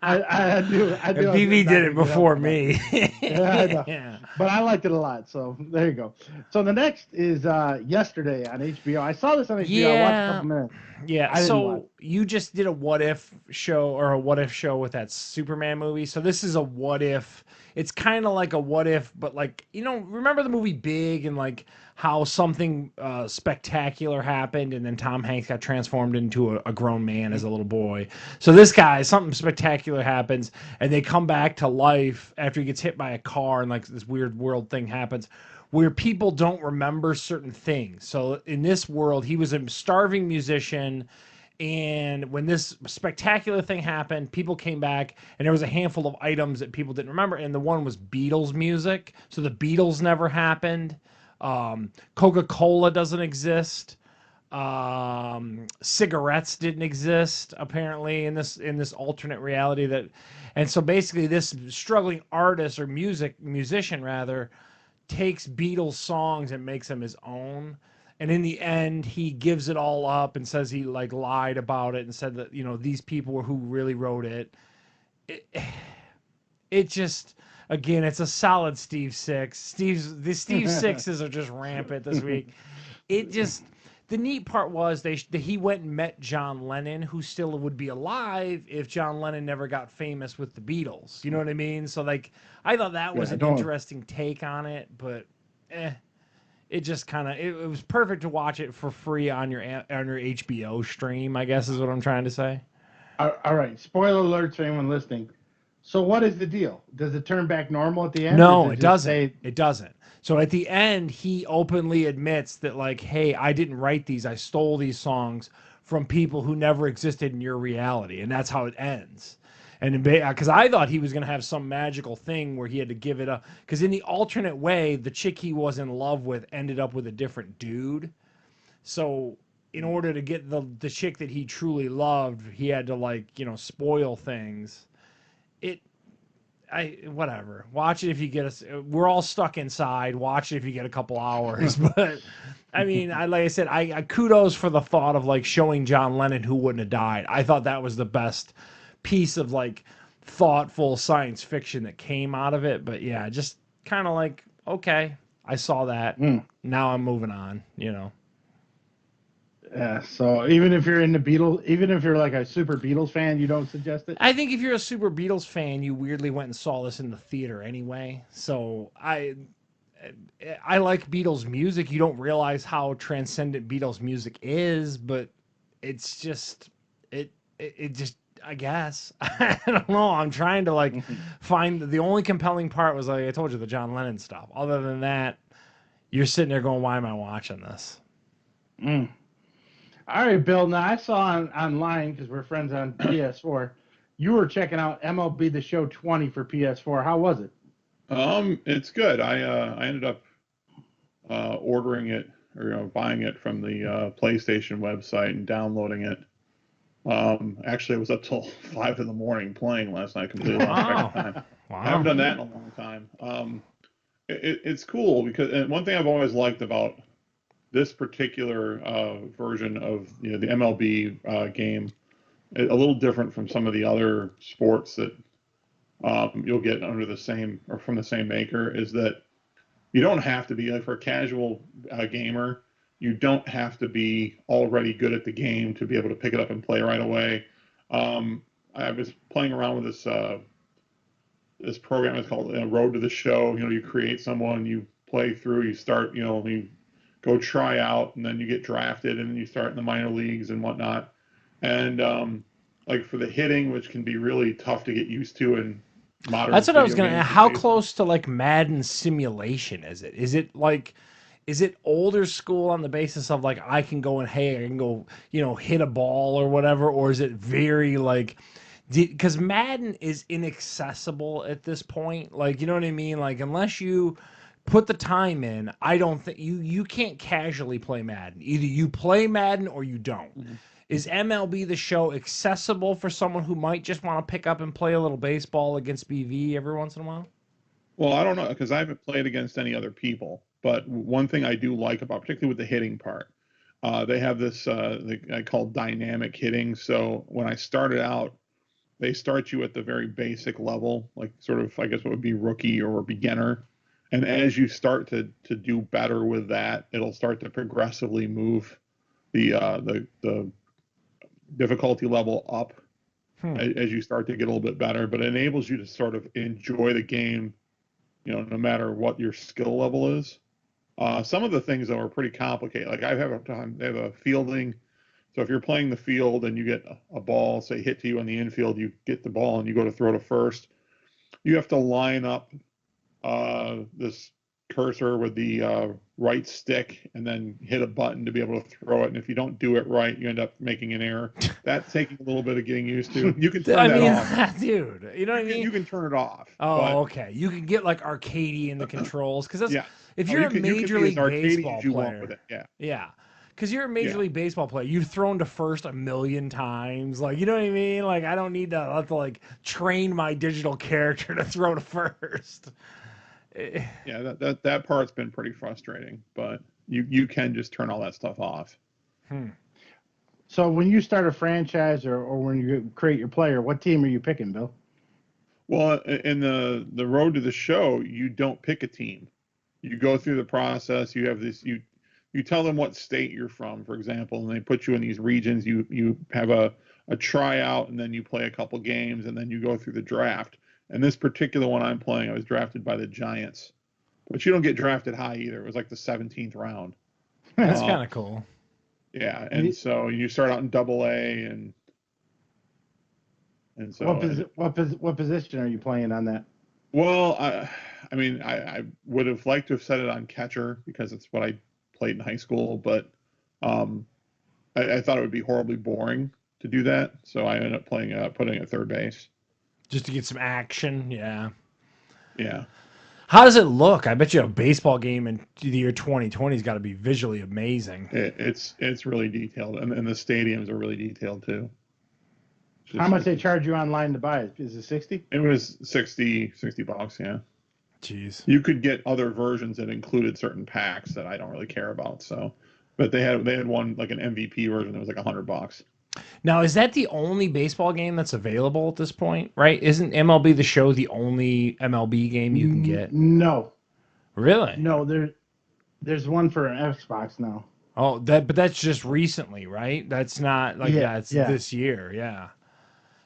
[SPEAKER 1] I do.
[SPEAKER 3] BB did it before me.
[SPEAKER 1] Yeah, I know. Yeah. But I liked it a lot. So there you go. So the next is Yesterday on HBO. I saw this on HBO.
[SPEAKER 3] Yeah.
[SPEAKER 1] I watched a couple minutes.
[SPEAKER 3] Yeah. So you just did a what if show or a what if show with that Superman movie. So this is a what if. It's kind of like a what if, but like, remember the movie Big and like how something spectacular happened and then Tom Hanks got transformed into a grown man as a little boy. So this guy, something spectacular happens and they come back to life after he gets hit by a car and like this weird world thing happens where people don't remember certain things. So in this world, he was a starving musician. And when this spectacular thing happened, people came back and there was a handful of items that people didn't remember. And the one was Beatles music. So the Beatles never happened. Coca-Cola doesn't exist. Cigarettes didn't exist apparently in this alternate reality and so basically this struggling artist or musician rather takes Beatles songs and makes them his own. And in the end, he gives it all up and says he like lied about it and said that, these people were who really wrote it. It just, again, it's a solid Steve Six. The Steve Sixes are just rampant this week. The neat part was he went and met John Lennon, who still would be alive if John Lennon never got famous with the Beatles. You know what I mean? So like, I thought that was an interesting take on it, but it just kind of it was perfect to watch it for free on your HBO stream, I guess is what I'm trying to say.
[SPEAKER 1] All right, spoiler alert to anyone listening. So what is the deal? Does it turn back normal at the end?
[SPEAKER 3] No, it doesn't. It doesn't. So at the end, he openly admits that like, hey, I didn't write these. I stole these songs from people who never existed in your reality, and that's how it ends. And because I thought he was going to have some magical thing where he had to give it up. Because in the alternate way, the chick he was in love with ended up with a different dude. So in order to get the chick that he truly loved, he had to spoil things. Whatever. Watch it if you get us. We're all stuck inside. Watch it if you get a couple hours. But I mean, like I said, I kudos for the thought of showing John Lennon who wouldn't have died. I thought that was the best piece of thoughtful science fiction that came out of it. But yeah, just kind of okay, I saw that. Now I'm moving on,
[SPEAKER 1] Yeah, so even if you're into Beatles, even if you're a super Beatles fan, you don't suggest it?
[SPEAKER 3] I think if you're a super Beatles fan, you weirdly went and saw this in the theater anyway. So I like Beatles music. You don't realize how transcendent Beatles music is, but it's just it just, I guess. I don't know. I'm trying to find the only compelling part was I told you the John Lennon stuff. Other than that, You're sitting there going, "Why am I watching this?"
[SPEAKER 1] Mm. All right, Bill. Now I saw online because we're friends on PS4. You were checking out MLB The Show 20 for PS4. How was it?
[SPEAKER 2] It's good. I ended up ordering it or buying it from the PlayStation website and downloading it. Actually, I was up till 5 in the morning playing last night. Completely lost track of time.
[SPEAKER 3] Wow.
[SPEAKER 2] I haven't done that in a long time. It's cool because and one thing I've always liked about this particular version of the MLB game, a little different from some of the other sports that you'll get under the same or from the same maker, is that you don't have to be like for a casual gamer. You don't have to be already good at the game to be able to pick it up and play right away. I was playing around with this program. It's called Road to the Show. You create someone, you play through, you start, you go try out, and then you get drafted, and then you start in the minor leagues and whatnot. And like for the hitting, which can be really tough to get used to in modern.
[SPEAKER 3] That's what I was
[SPEAKER 2] video
[SPEAKER 3] gonna
[SPEAKER 2] games
[SPEAKER 3] ask. How
[SPEAKER 2] these days.
[SPEAKER 3] close to like Madden simulation is it? Is it older school on the basis of like I can go and hey, I can go, hit a ball or whatever, or is it very like because Madden is inaccessible at this point. Like, you know what I mean? Like, unless you put the time in, I don't think you can't casually play Madden. Either you play Madden or you don't.
[SPEAKER 2] Mhm.
[SPEAKER 3] Is MLB The Show accessible for someone who might just want to pick up and play a little baseball against BV every once in a while?
[SPEAKER 2] Well, I don't know because I haven't played against any other people. But one thing I do like about, particularly with the hitting part, they have this I call dynamic hitting. So when I started out, they start you at the very basic level, like sort of I guess what would be rookie or beginner. And as you start to do better with that, it'll start to progressively move the difficulty level up as you start to get a little bit better. But it enables you to sort of enjoy the game, no matter what your skill level is. Some of the things though are pretty complicated. Like they have a fielding. So if you're playing the field and you get a ball, say hit to you on the infield, you get the ball and you go to throw to first. You have to line up this cursor with the right stick and then hit a button to be able to throw it. And if you don't do it right, you end up making an error. That's taking a little bit of getting used to. You can turn that off.
[SPEAKER 3] Dude, you know what I mean?
[SPEAKER 2] You can turn it off.
[SPEAKER 3] Oh, okay. You can get like arcadey in the controls because that's
[SPEAKER 2] Yeah.
[SPEAKER 3] if you're a Major League Baseball player.
[SPEAKER 2] With it. Yeah.
[SPEAKER 3] Yeah. Because you're a Major League Baseball player. You've thrown to first a million times. Like, you know what I mean? Like, I don't need to have to like train my digital character to throw to first.
[SPEAKER 2] Yeah, that part's been pretty frustrating, but you can just turn all that stuff off.
[SPEAKER 1] So when you start a franchise or when you create your player, what team are you picking, Bill?
[SPEAKER 2] Well, in the Road to the Show, you don't pick a team. You go through the process. You have this. You tell them what state you're from, for example, and they put you in these regions. You have a tryout, and then you play a couple games, and then you go through the draft. And this particular one I'm playing, I was drafted by the Giants, but you don't get drafted high either. It was like the 17th round.
[SPEAKER 3] That's kind of cool.
[SPEAKER 2] Yeah, and so you start out in Double A, and so
[SPEAKER 1] what position are you playing on that?
[SPEAKER 2] Well, I mean, I would have liked to have set it on catcher because it's what I played in high school, but I thought it would be horribly boring to do that, so I ended up putting at third base.
[SPEAKER 3] Just to get some action, yeah.
[SPEAKER 2] Yeah.
[SPEAKER 3] How does it look? I bet you a baseball game in the year 2020 has got to be visually amazing.
[SPEAKER 2] It's really detailed, and the stadiums are really detailed too.
[SPEAKER 1] How much they charge you online to buy it? Is it 60?
[SPEAKER 2] It was $60, yeah.
[SPEAKER 3] Jeez.
[SPEAKER 2] You could get other versions that included certain packs that I don't really care about. So, but they had one like an MVP version that was like $100.
[SPEAKER 3] Now, is that the only baseball game that's available at this point? Right? Isn't MLB The Show the only MLB game you can get?
[SPEAKER 1] No.
[SPEAKER 3] Really?
[SPEAKER 1] No, there's one for Xbox now.
[SPEAKER 3] Oh, but that's just recently, right? That's not like that's this year, yeah.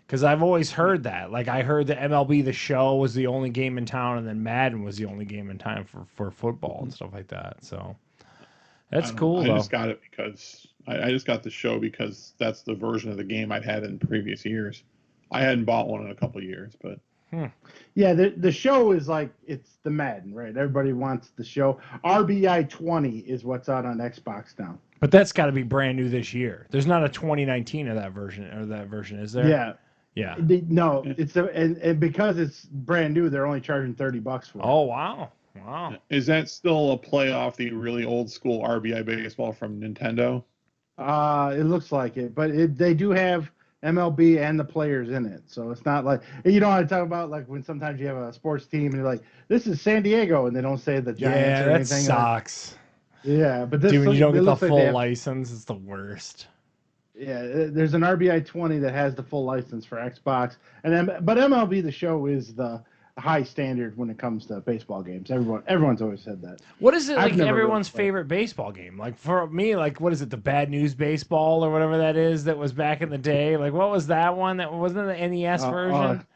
[SPEAKER 3] Because I've always heard that. Like I heard that MLB The Show was the only game in town, and then Madden was the only game in town for football and stuff like that. So that's cool.
[SPEAKER 2] I just got it because I just got the show because that's the version of the game I'd had in previous years. I hadn't bought one in a couple of years, but
[SPEAKER 1] Yeah, the show is like it's the Madden, right? Everybody wants the show. RBI 20 is what's out on Xbox now.
[SPEAKER 3] But that's got to be brand new this year. There's not a 2019 of that version, is there?
[SPEAKER 1] Yeah.
[SPEAKER 3] Yeah.
[SPEAKER 1] No, it's and because it's brand new, they're only charging $30 for it.
[SPEAKER 3] Oh wow. Wow.
[SPEAKER 2] Is that still a play off the really old school RBI baseball from Nintendo?
[SPEAKER 1] It looks like it, but they do have MLB and the players in it, so it's not like you know what I talk about, like when sometimes you have a sports team and you're like, this is San Diego, and they don't say the Giants
[SPEAKER 3] Yeah,
[SPEAKER 1] or
[SPEAKER 3] that
[SPEAKER 1] anything.
[SPEAKER 3] sucks.
[SPEAKER 1] Yeah, but this
[SPEAKER 3] Dude, when you don't get the
[SPEAKER 1] looks like they
[SPEAKER 3] full
[SPEAKER 1] have,
[SPEAKER 3] license, it's the worst.
[SPEAKER 1] yeah, there's an RBI 20 that has the full license for Xbox, and then but MLB the show is the high standard when it comes to baseball games. Everyone's always said that.
[SPEAKER 3] What is it
[SPEAKER 1] I've
[SPEAKER 3] like
[SPEAKER 1] never
[SPEAKER 3] everyone's
[SPEAKER 1] really played.
[SPEAKER 3] favorite baseball game? Like for me, like what is it, the Bad News Baseball or whatever that is that was back in the day? Like what was that one that wasn't the NES version?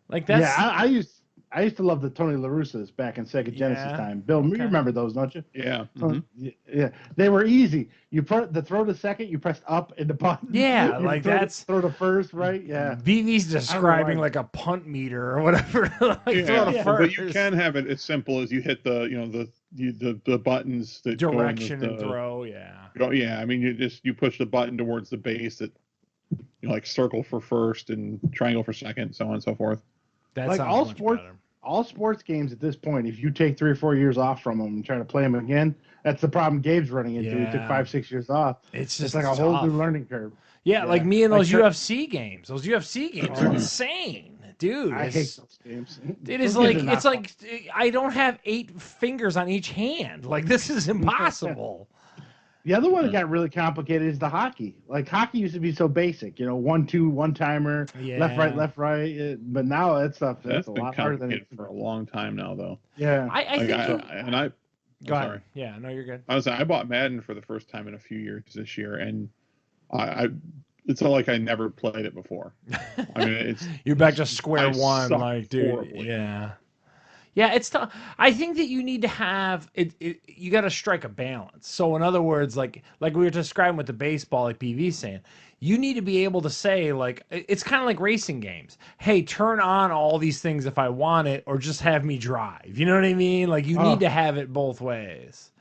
[SPEAKER 3] Like that's
[SPEAKER 1] Yeah, I used to love the Tony La Russas back in Sega Genesis
[SPEAKER 3] Yeah,
[SPEAKER 1] time. Bill,
[SPEAKER 3] okay.
[SPEAKER 1] you remember those, don't you?
[SPEAKER 2] Yeah.
[SPEAKER 1] Yeah, they were easy. You put the throw to second, you pressed up in the button.
[SPEAKER 3] Yeah,
[SPEAKER 1] You
[SPEAKER 3] like
[SPEAKER 1] throw
[SPEAKER 3] that's
[SPEAKER 1] throw to first, right? Yeah.
[SPEAKER 3] BB's describing
[SPEAKER 1] why.
[SPEAKER 3] like a punt meter or whatever. Like throw to
[SPEAKER 2] Yeah,
[SPEAKER 3] first.
[SPEAKER 2] but you can have it as simple as you hit the buttons that
[SPEAKER 3] Direction
[SPEAKER 2] go in
[SPEAKER 3] and throw, yeah.
[SPEAKER 2] Yeah, I mean you push the button towards the base that like circle for first and triangle for second, so on and so forth.
[SPEAKER 3] That
[SPEAKER 1] Like
[SPEAKER 3] sounds much better.
[SPEAKER 1] all sports games at this point, if you take 3 or 4 years off from them and try to play them again, that's the problem Gabe's running into. He took
[SPEAKER 3] Yeah.
[SPEAKER 1] 5-6 years off.
[SPEAKER 3] It's just
[SPEAKER 1] like a whole new
[SPEAKER 3] tough.
[SPEAKER 1] learning curve.
[SPEAKER 3] Yeah, like me and
[SPEAKER 1] Like
[SPEAKER 3] those
[SPEAKER 1] Kurt-
[SPEAKER 3] UFC games. Those UFC games are insane, dude.
[SPEAKER 1] I hate
[SPEAKER 3] It's,
[SPEAKER 1] those games.
[SPEAKER 3] it is
[SPEAKER 1] Those
[SPEAKER 3] like
[SPEAKER 1] games are
[SPEAKER 3] it's
[SPEAKER 1] not
[SPEAKER 3] like I don't have 8 fingers on each hand. Like this is impossible.
[SPEAKER 1] The other one that got really complicated is the hockey. Like hockey used to be so basic, 1-2, one timer, left, right. But now that stuff that's a
[SPEAKER 2] been
[SPEAKER 1] lot harder than
[SPEAKER 2] complicated
[SPEAKER 1] it.
[SPEAKER 2] for a long time now, though.
[SPEAKER 1] Yeah,
[SPEAKER 3] I think so.
[SPEAKER 2] Go
[SPEAKER 3] Go ahead.
[SPEAKER 2] sorry.
[SPEAKER 3] Yeah, no, you're good.
[SPEAKER 2] I bought Madden for the first time in a few years this year, and it's not like I never played it before. I mean,
[SPEAKER 3] You're back to square
[SPEAKER 2] I
[SPEAKER 3] one,
[SPEAKER 2] suck
[SPEAKER 3] like dude.
[SPEAKER 2] horribly.
[SPEAKER 3] Yeah. Yeah, it's tough. I think that you need to have it. You got to strike a balance. So, in other words, like we were describing with the baseball, like BV's saying, you need to be able to say, like, it's kind of like racing games. Hey, turn on all these things if I want it, or just have me drive. You know what I mean? Like, you need to have it both ways.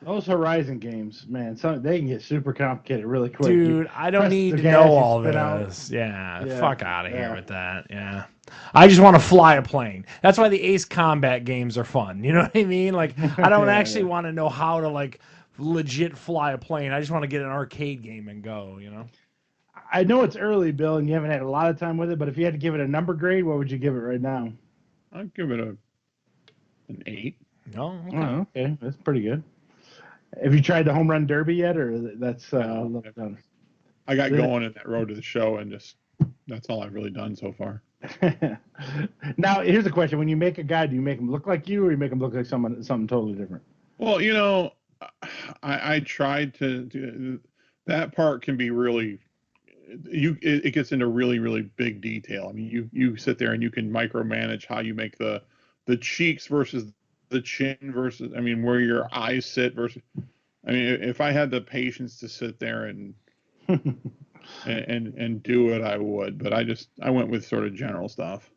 [SPEAKER 1] those Horizon games, man, they can get super complicated really quick.
[SPEAKER 3] Dude, I don't
[SPEAKER 1] press
[SPEAKER 3] need
[SPEAKER 1] the
[SPEAKER 3] to
[SPEAKER 1] gas,
[SPEAKER 3] know
[SPEAKER 1] you
[SPEAKER 3] all
[SPEAKER 1] spin out.
[SPEAKER 3] this. Yeah,
[SPEAKER 1] Yeah,
[SPEAKER 3] fuck out of here
[SPEAKER 1] yeah.
[SPEAKER 3] with that. Yeah. I just want to fly a plane. That's why the Ace Combat games are fun. You know what I mean? Like, I don't actually want to know how to, like, legit fly a plane. I just want to get an arcade game and go,
[SPEAKER 1] I know it's early, Bill, and you haven't had a lot of time with it, but if you had to give it a number grade, what would you give it right now?
[SPEAKER 2] I'd give it an 8.
[SPEAKER 3] No? Okay.
[SPEAKER 1] Oh, okay, that's pretty good. Have you tried the home run derby yet, or that's left done?
[SPEAKER 2] I got going in that road to the show, and that's all I've really done so far.
[SPEAKER 1] Now, here's a question: when you make a guy, do you make him look like you, or you make him look like something totally different?
[SPEAKER 2] Well, I tried to do that part can be really it gets into really, really big detail. I mean, you sit there and you can micromanage how you make the cheeks versus the chin versus, I mean, where your eyes sit versus, I mean, if I had the patience to sit there and do it, I would, but I went with sort of general stuff.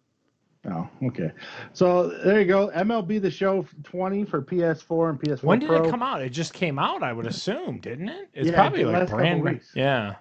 [SPEAKER 1] Oh, okay. So there you go. MLB The Show 20 for PS4 and PS4
[SPEAKER 3] When did
[SPEAKER 1] Pro.
[SPEAKER 3] it come out? It just came out, I would assume, didn't it? It's
[SPEAKER 1] Yeah,
[SPEAKER 3] probably
[SPEAKER 1] the
[SPEAKER 3] like
[SPEAKER 1] last couple
[SPEAKER 3] brand new.
[SPEAKER 1] weeks.
[SPEAKER 3] Yeah.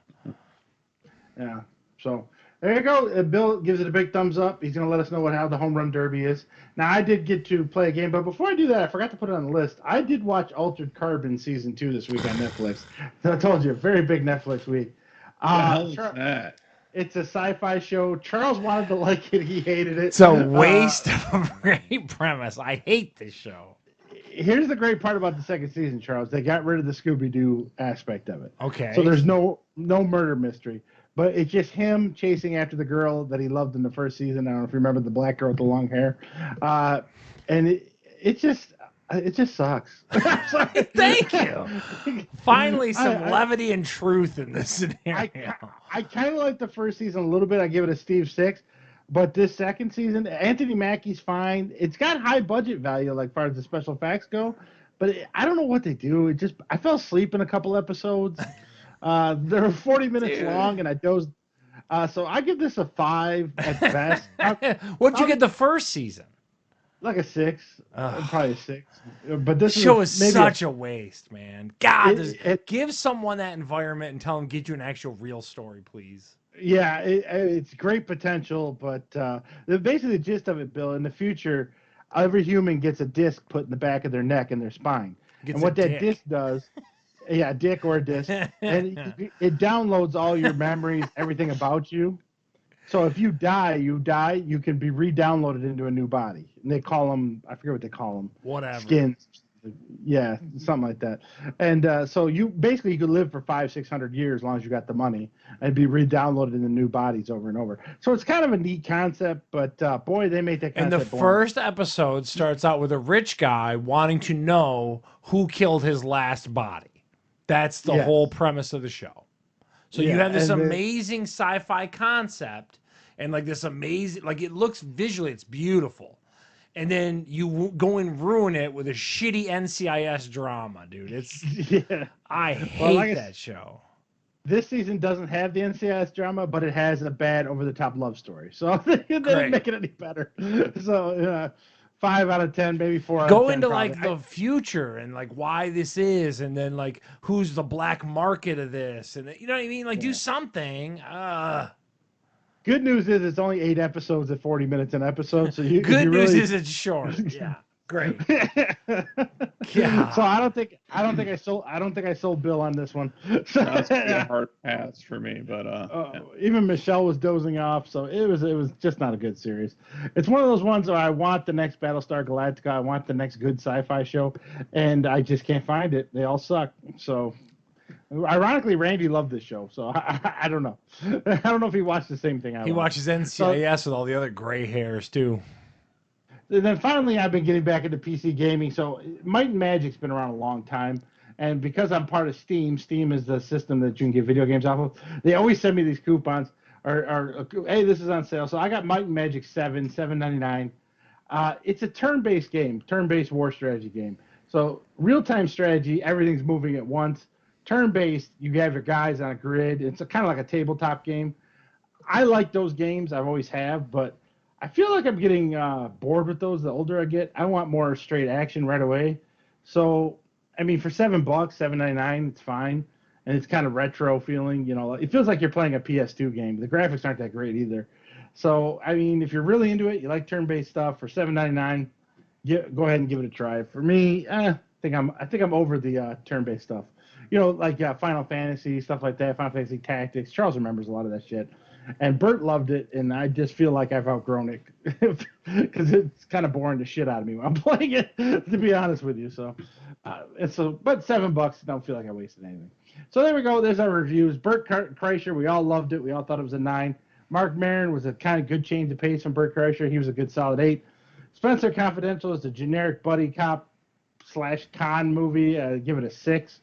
[SPEAKER 1] Yeah. So there you go. Bill gives it a big thumbs up. He's going to let us know how the home run derby is. Now, I did get to play a game, but before I do that, I forgot to put it on the list. I did watch Altered Carbon Season 2 this week on Netflix. I told you, very big Netflix week.
[SPEAKER 2] What the hell is that?
[SPEAKER 1] It's a sci-fi show. Charles wanted to like it. He hated it.
[SPEAKER 3] It's a waste of a great premise. I hate this show.
[SPEAKER 1] Here's the great part about the second season, Charles. They got rid of the Scooby-Doo aspect of it.
[SPEAKER 3] Okay.
[SPEAKER 1] So there's no murder mystery. But it's just him chasing after the girl that he loved in the first season. I don't know if you remember the black girl with the long hair. And it just sucks. I'm sorry.
[SPEAKER 3] Thank you. Finally, some levity and truth in this scenario.
[SPEAKER 1] I kind of like the first season a little bit. I give it a Steve 6. But this second season, Anthony Mackie's fine. It's got high budget value, like far as the special effects go. But I don't know what they do. I fell asleep in a couple episodes. They were 40 minutes long, and I So I give this a 5 at best.
[SPEAKER 3] What'd you get the first season?
[SPEAKER 1] Like a 6,
[SPEAKER 3] Ugh.
[SPEAKER 1] probably a 6. But
[SPEAKER 3] This
[SPEAKER 1] this
[SPEAKER 3] show is
[SPEAKER 1] maybe
[SPEAKER 3] such a waste, man. God,
[SPEAKER 1] it,
[SPEAKER 3] give someone that environment and tell them get you an actual real story, please.
[SPEAKER 1] yeah, it's great potential, but basically the gist of it, Bill, in the future, every human gets a disc put in the back of their neck and their spine.
[SPEAKER 3] Gets
[SPEAKER 1] And what
[SPEAKER 3] a
[SPEAKER 1] that
[SPEAKER 3] dick.
[SPEAKER 1] disc does, yeah, a dick or a disc, and it downloads all your memories, everything about you. So if you die, you can be re-downloaded into a new body. And they call them, I forget what they call them.
[SPEAKER 3] Whatever.
[SPEAKER 1] Skins. Yeah, something like that. And so you could live for 500-600 years as long as you got the money and be re-downloaded into new bodies over and over. So it's kind of a neat concept, but boy, they made that concept
[SPEAKER 3] And the
[SPEAKER 1] boring.
[SPEAKER 3] first episode starts out with a rich guy wanting to know who killed his last body. That's the whole premise of the show. So you have this amazing sci-fi concept and like this amazing, like it looks visually, it's beautiful. And then you go and ruin it with a shitty NCIS drama, dude. It's I hate that show.
[SPEAKER 1] This season doesn't have the NCIS drama, but it has a bad over-the-top love story. So they didn't make it any better. So 5 out of 10, maybe 4 out of 10.
[SPEAKER 3] Go into like the future and like why this is, and then like who's the black market of this, and you know what I mean? Like do something.
[SPEAKER 1] Good news is it's only 8 episodes at 40 minutes an episode. So
[SPEAKER 3] good news is it's short. Yeah, great.
[SPEAKER 1] Yeah. So I don't think I sold Bill on this one.
[SPEAKER 2] That's a hard pass for me, but
[SPEAKER 1] even Michelle was dozing off, so it was just not a good series. It's one of those ones where I want the next Battlestar Galactica, I want the next good sci-fi show, and I just can't find it. They all suck. So ironically, Randy loved this show, so I don't know. I don't know if he watched the same thing I watched.
[SPEAKER 3] He watches NCIS with all the other gray hairs too.
[SPEAKER 1] And then finally, I've been getting back into PC gaming. So Might and Magic's been around a long time, and because I'm part of Steam, Steam is the system that you can get video games off of. They always send me these coupons, or hey, this is on sale. So I got Might and Magic 7, $7.99. It's a turn-based game, turn-based war strategy game. So real-time strategy, everything's moving at once. Turn-based, you have your guys on a grid. It's kind of like a tabletop game. I like those games. I've always have, but I feel like I'm getting bored with those the older I get. I want more straight action right away. So, I mean, for $7, $7.99, it's fine. And it's kind of retro feeling. You know, it feels like you're playing a PS2 game. The graphics aren't that great either. So, I mean, if you're really into it, you like turn-based stuff, for $7.99, go ahead and give it a try. For me, I think I'm over the turn-based stuff. You know, like Final Fantasy, stuff like that, Final Fantasy Tactics. Charles remembers a lot of that shit. And Bert loved it, and I just feel like I've outgrown it because it's kind of boring the shit out of me when I'm playing it, to be honest with you. So, but $7, don't feel like I wasted anything. So there we go. There's our reviews. Bert Kreischer, we all loved it. We all thought it was a 9. Mark Maron was a kind of good change of pace from Bert Kreischer. He was a good solid 8. Spencer Confidential is a generic buddy cop / con movie. Give it a 6.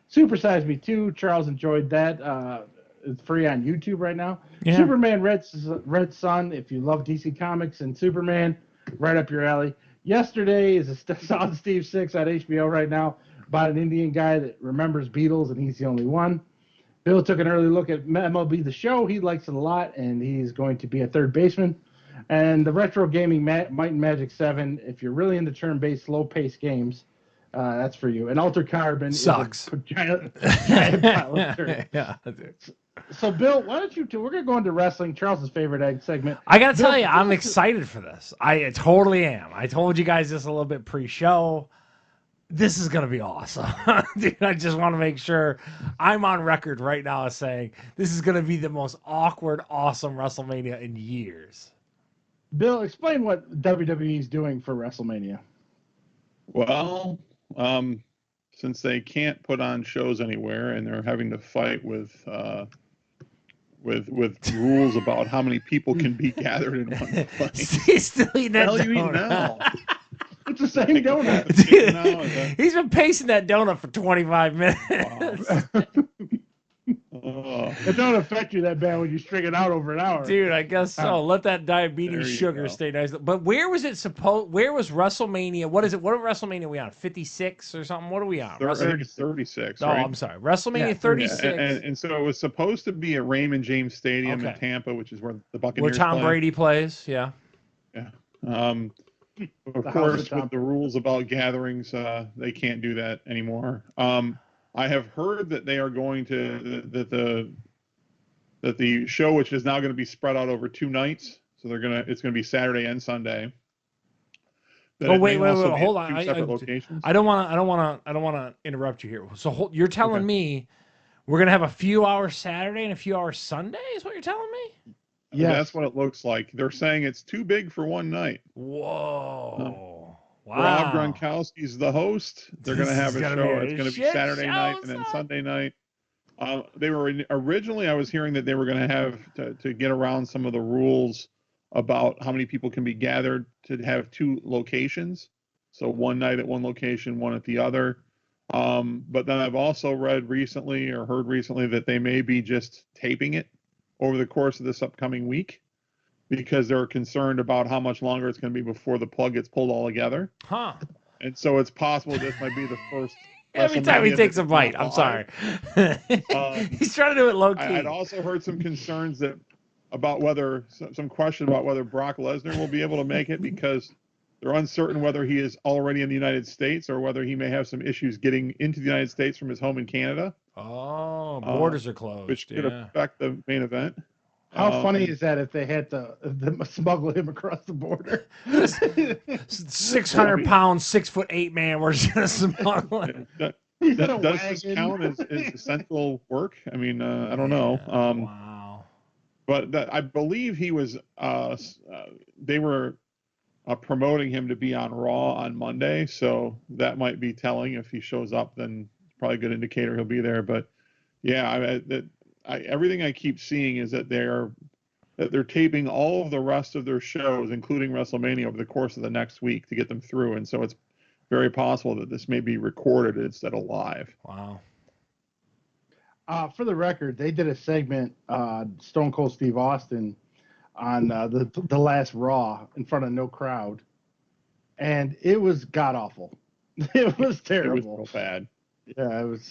[SPEAKER 1] Super Size Me 2. Charles enjoyed that. It's free on YouTube right now. Yeah. Superman Red Sun, if you love DC Comics and Superman, right up your alley. Yesterday is a solid Steve 6 on HBO right now about an Indian guy that remembers Beatles, and he's the only one. Bill took an early look at MLB The Show. He likes it a lot, and he's going to be a third baseman. And the Retro Gaming Might and Magic 7, if you're really into turn-based, slow-paced games, that's for you. And Altered Carbon
[SPEAKER 3] sucks.
[SPEAKER 1] Is a giant pile of dirt.
[SPEAKER 3] Yeah.
[SPEAKER 1] So, Bill, why don't you two? We're going to go into wrestling, Charles's favorite egg segment.
[SPEAKER 3] I got to tell you, I'm excited for this. I totally am. I told you guys this a little bit pre-show. This is going to be awesome. Dude, I just want to make sure I'm on record right now as saying this is going to be the most awkward, awesome WrestleMania in years.
[SPEAKER 1] Bill, explain what WWE is doing for WrestleMania.
[SPEAKER 2] Well, since they can't put on shows anywhere and they're having to fight with rules about how many people can be gathered in one place.
[SPEAKER 3] He's still eating that donut.
[SPEAKER 2] You eat now?
[SPEAKER 1] It's the same donut.
[SPEAKER 3] Dude, he's been pacing that donut for 25 minutes.
[SPEAKER 2] Wow.
[SPEAKER 1] It don't affect you that bad when you string it out over an hour.
[SPEAKER 3] Dude, I guess so. Let that diabetes
[SPEAKER 2] There you
[SPEAKER 3] sugar
[SPEAKER 2] go.
[SPEAKER 3] stay nice. But where was it supposed? Where was WrestleMania? What is it? What WrestleMania are we on? 56 or something? What are we on?
[SPEAKER 2] I think it's 36,
[SPEAKER 3] Oh,
[SPEAKER 2] right?
[SPEAKER 3] I'm sorry. WrestleMania
[SPEAKER 1] Yeah.
[SPEAKER 3] 36.
[SPEAKER 2] Yeah, and so it was supposed to be at Raymond James Stadium in
[SPEAKER 3] Okay.
[SPEAKER 2] Tampa, which is where the
[SPEAKER 3] Where
[SPEAKER 2] Buccaneers
[SPEAKER 3] Tom
[SPEAKER 2] play.
[SPEAKER 3] Brady plays. Yeah.
[SPEAKER 2] Yeah. Of
[SPEAKER 1] The house
[SPEAKER 2] course,
[SPEAKER 1] of Tom
[SPEAKER 2] with the rules about gatherings, they can't do that anymore. I have heard that they are going to that the show, which is now going to be spread out over 2 nights, so it's going to be Saturday and Sunday. That
[SPEAKER 3] Oh
[SPEAKER 2] it
[SPEAKER 3] wait,
[SPEAKER 2] may also be
[SPEAKER 3] hold
[SPEAKER 2] at
[SPEAKER 3] on.
[SPEAKER 2] 2 separate locations.
[SPEAKER 3] I don't want to interrupt you here. So you're telling
[SPEAKER 2] Okay.
[SPEAKER 3] me we're gonna have a few hours Saturday and a few hours Sunday? Is what you're telling me?
[SPEAKER 1] Yes.
[SPEAKER 2] That's what it looks like. They're saying it's too big for one night.
[SPEAKER 3] Whoa!
[SPEAKER 2] Rob
[SPEAKER 3] Wow.
[SPEAKER 2] Gronkowski's the host. They're going to
[SPEAKER 3] This
[SPEAKER 2] have
[SPEAKER 3] is
[SPEAKER 2] a
[SPEAKER 3] gonna
[SPEAKER 2] show.
[SPEAKER 3] be a
[SPEAKER 2] It's going to be
[SPEAKER 3] shit
[SPEAKER 2] Saturday night
[SPEAKER 3] show,
[SPEAKER 2] and then
[SPEAKER 3] son.
[SPEAKER 2] Sunday night. They were originally. I was hearing that they were going to have to get around some of the rules about how many people can be gathered to have 2 locations. So one night at one location, one at the other. But then I've also read recently or heard recently that they may be just taping it over the course of this upcoming week because they're concerned about how much longer it's going to be before the plug gets pulled all together.
[SPEAKER 3] Huh?
[SPEAKER 2] And so it's possible this might be the first.
[SPEAKER 3] Every time he
[SPEAKER 2] WrestleMania
[SPEAKER 3] takes
[SPEAKER 2] that
[SPEAKER 3] a
[SPEAKER 2] is
[SPEAKER 3] bite,
[SPEAKER 2] not
[SPEAKER 3] I'm
[SPEAKER 2] live.
[SPEAKER 3] sorry. He's trying to do it low key.
[SPEAKER 2] I'd also heard some concerns about whether some question about whether Brock Lesnar will be able to make it because they're uncertain whether he is already in the United States or whether he may have some issues getting into the United States from his home in Canada.
[SPEAKER 3] Oh, borders are closed.
[SPEAKER 2] Which could affect the main event.
[SPEAKER 1] How funny is that if they had to smuggle him across the border?
[SPEAKER 3] 600-pound, 6'8" man. We're just gonna smuggle him.
[SPEAKER 2] Does
[SPEAKER 1] a
[SPEAKER 2] this
[SPEAKER 1] wagon.
[SPEAKER 2] count as essential work? I mean, I don't know.
[SPEAKER 3] Wow.
[SPEAKER 2] But I believe he was. They were promoting him to be on Raw on Monday, so that might be telling. If he shows up, then it's probably a good indicator he'll be there. But yeah, everything I keep seeing is that they're taping all of the rest of their shows, including WrestleMania, over the course of the next week to get them through, and so it's very possible that this may be recorded instead of live.
[SPEAKER 3] Wow.
[SPEAKER 1] For the record, they did a segment, Stone Cold Steve Austin, on the last Raw in front of no crowd, and it was god awful. It was terrible.
[SPEAKER 2] It was real bad.
[SPEAKER 1] Yeah, it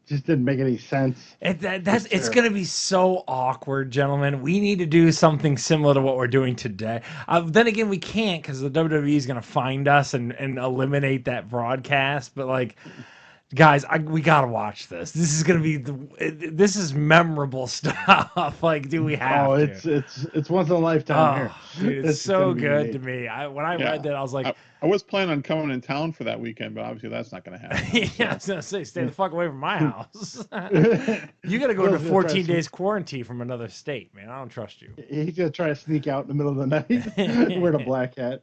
[SPEAKER 1] just didn't make any sense.
[SPEAKER 3] It's going to be so awkward, gentlemen. We need to do something similar to what we're doing today. Then again, we can't because the WWE is going to find us and eliminate that broadcast. But like, guys, we got to watch this. This is going to be this is memorable stuff. Like, do we have
[SPEAKER 1] to? It's once in a lifetime here.
[SPEAKER 3] Dude, it's so good to me. When I read that, I was like,
[SPEAKER 2] I was planning on coming in town for that weekend, but obviously that's not going to happen.
[SPEAKER 3] yeah, I was gonna say, stay the fuck away from my house. You got to go into 14 days quarantine from another state, man. I don't trust you.
[SPEAKER 1] He's gonna try to sneak out in the middle of the night, wearing a black hat.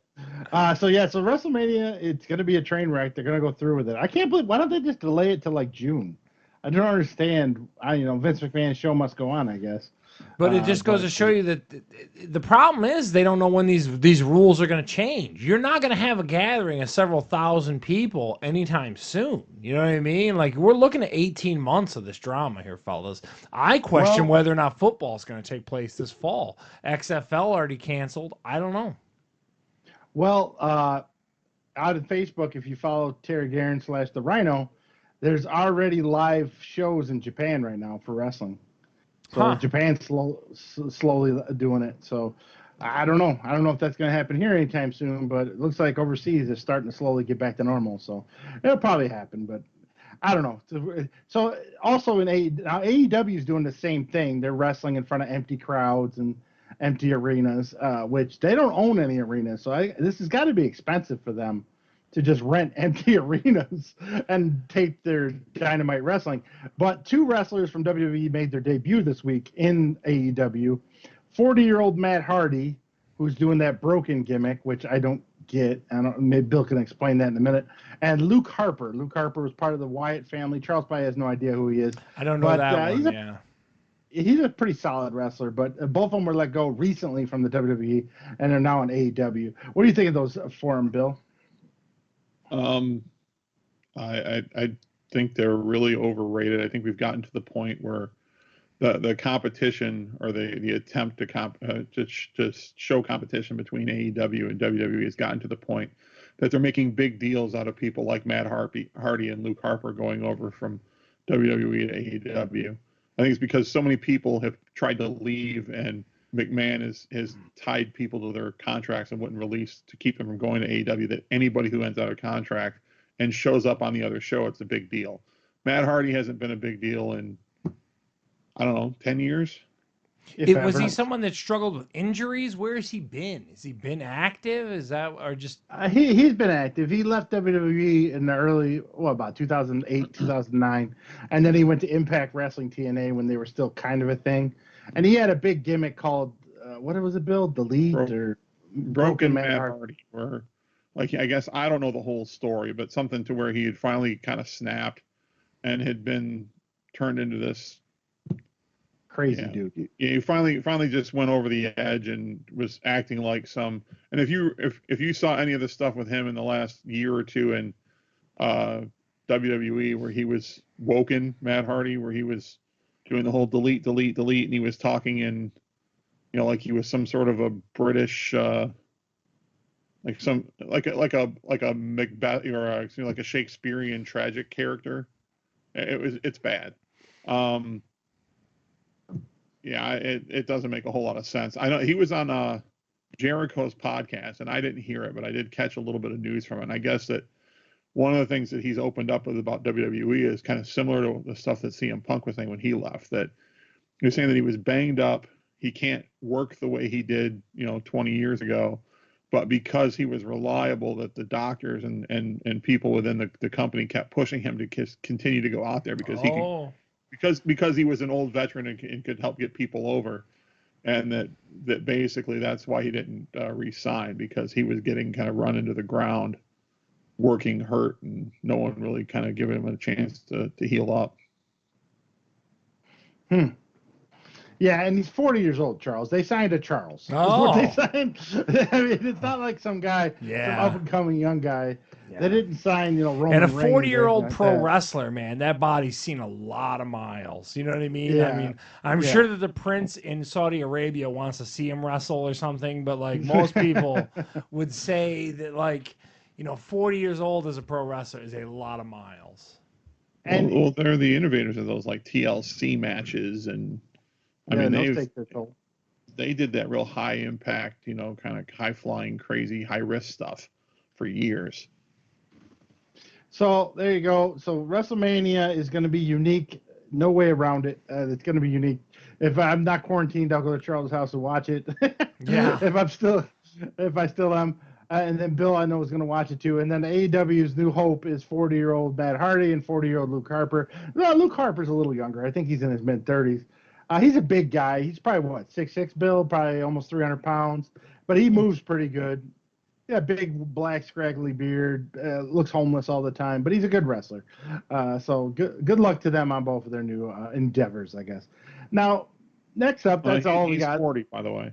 [SPEAKER 1] So WrestleMania, it's gonna be a train wreck. They're gonna go through with it. I can't believe. Why don't they just delay it to like June? I don't understand. Vince McMahon's show must go on, I guess.
[SPEAKER 3] But it just goes to show you that the problem is they don't know when these rules are going to change. You're not going to have a gathering of several thousand people anytime soon. You know what I mean? Like, we're looking at 18 months of this drama here, fellas. I question whether or not football is going to take place this fall. XFL already canceled. I don't know.
[SPEAKER 1] Well, out on Facebook, if you follow Terry Guerin / the Rhino, there's already live shows in Japan right now for wrestling. So Japan's slowly doing it. So I don't know. I don't know if that's going to happen here anytime soon, but it looks like overseas it's starting to slowly get back to normal. So it'll probably happen, but I don't know. So also AEW is doing the same thing. They're wrestling in front of empty crowds and empty arenas, which they don't own any arenas. So this has got to be expensive for them to just rent empty arenas and tape their Dynamite Wrestling. But 2 wrestlers from WWE made their debut this week in AEW. 40-year-old Matt Hardy, who's doing that broken gimmick, which I don't get. Maybe Bill can explain that in a minute. And Luke Harper. Luke Harper was part of the Wyatt family. Charles probably has no idea who he is.
[SPEAKER 3] I don't know that one,
[SPEAKER 1] He's a pretty solid wrestler, but both of them were let go recently from the WWE, and they're now in AEW. What do you think of those for them, Bill?
[SPEAKER 2] I think they're really overrated. I think we've gotten to the point where the competition or the attempt to show competition between AEW and WWE has gotten to the point that they're making big deals out of people like Matt Hardy and Luke Harper going over from WWE to AEW. I think it's because so many people have tried to leave, and McMahon has tied people to their contracts and wouldn't release to keep them from going to AEW, that anybody who ends out a contract and shows up on the other show, it's a big deal. Matt Hardy hasn't been a big deal in, I don't know, 10 years?
[SPEAKER 3] Was he someone that struggled with injuries? Where has he been? Has he been active? Is that, or just...
[SPEAKER 1] He's been active. He left WWE in the early, about 2008, 2009. And then he went to Impact Wrestling TNA when they were still kind of a thing. And he had a big gimmick called, what was it, Bill? Delete or
[SPEAKER 2] Broken Matt Hardy. Where, like, I guess, I don't know the whole story, but something to where he had finally kind of snapped and had been turned into this
[SPEAKER 1] crazy dude.
[SPEAKER 2] Yeah, he finally just went over the edge and was acting like some. And if you saw any of the stuff with him in the last year or two in WWE, where he was woken, Matt Hardy, where he was doing the whole delete, and he was talking in, like he was some sort of a British, like a Macbeth or like a Shakespearean tragic character. It's bad. Yeah, it doesn't make a whole lot of sense. I know he was on Jericho's podcast, and I didn't hear it, but I did catch a little bit of news from it. And I guess that one of the things that he's opened up with about WWE is kind of similar to the stuff that CM Punk was saying when he left, that he was saying that he was banged up. He can't work the way he did, 20 years ago, but because he was reliable, that the doctors and people within the company kept pushing him to continue to go out there because he could. Because he was an old veteran and could help get people over, and that basically that's why he didn't re-sign, because he was getting kind of run into the ground, working hurt, and no one really kind of giving him a chance to heal up.
[SPEAKER 1] Yeah, and he's 40 years old, Charles. They signed a Charles.
[SPEAKER 3] Oh.
[SPEAKER 1] They signed. I mean, it's not like some guy, some up-and-coming young guy. Yeah. They didn't sign, Roman
[SPEAKER 3] Reigns. And a 40-year-old pro
[SPEAKER 1] like
[SPEAKER 3] wrestler, man, that body's seen a lot of miles. You know what I mean?
[SPEAKER 1] Yeah.
[SPEAKER 3] I mean, I'm sure that the prince in Saudi Arabia wants to see him wrestle or something, but, like, most people would say that, like, 40 years old as a pro wrestler is a lot of miles.
[SPEAKER 2] And well, they're the innovators of those, like, TLC matches, and I mean, they did that real high impact, kind of high flying, crazy, high risk stuff for years.
[SPEAKER 1] So there you go. So WrestleMania is going to be unique. No way around it. It's going to be unique. If I'm not quarantined, I'll go to Charles' house and watch it.
[SPEAKER 3] Yeah.
[SPEAKER 1] If I still am. And then Bill, I know, is going to watch it too. And then AEW's new hope is 40-year-old Matt Hardy and 40-year-old Luke Harper. No, Luke Harper's a little younger. I think he's in his mid-30s. He's a big guy. He's probably, 6'6", Bill? Probably almost 300 pounds. But he moves pretty good. Yeah, big, black, scraggly beard. Looks homeless all the time. But he's a good wrestler. So good luck to them on both of their new endeavors, I guess. Now, next up, that's all we got.
[SPEAKER 2] He's 40, by the way.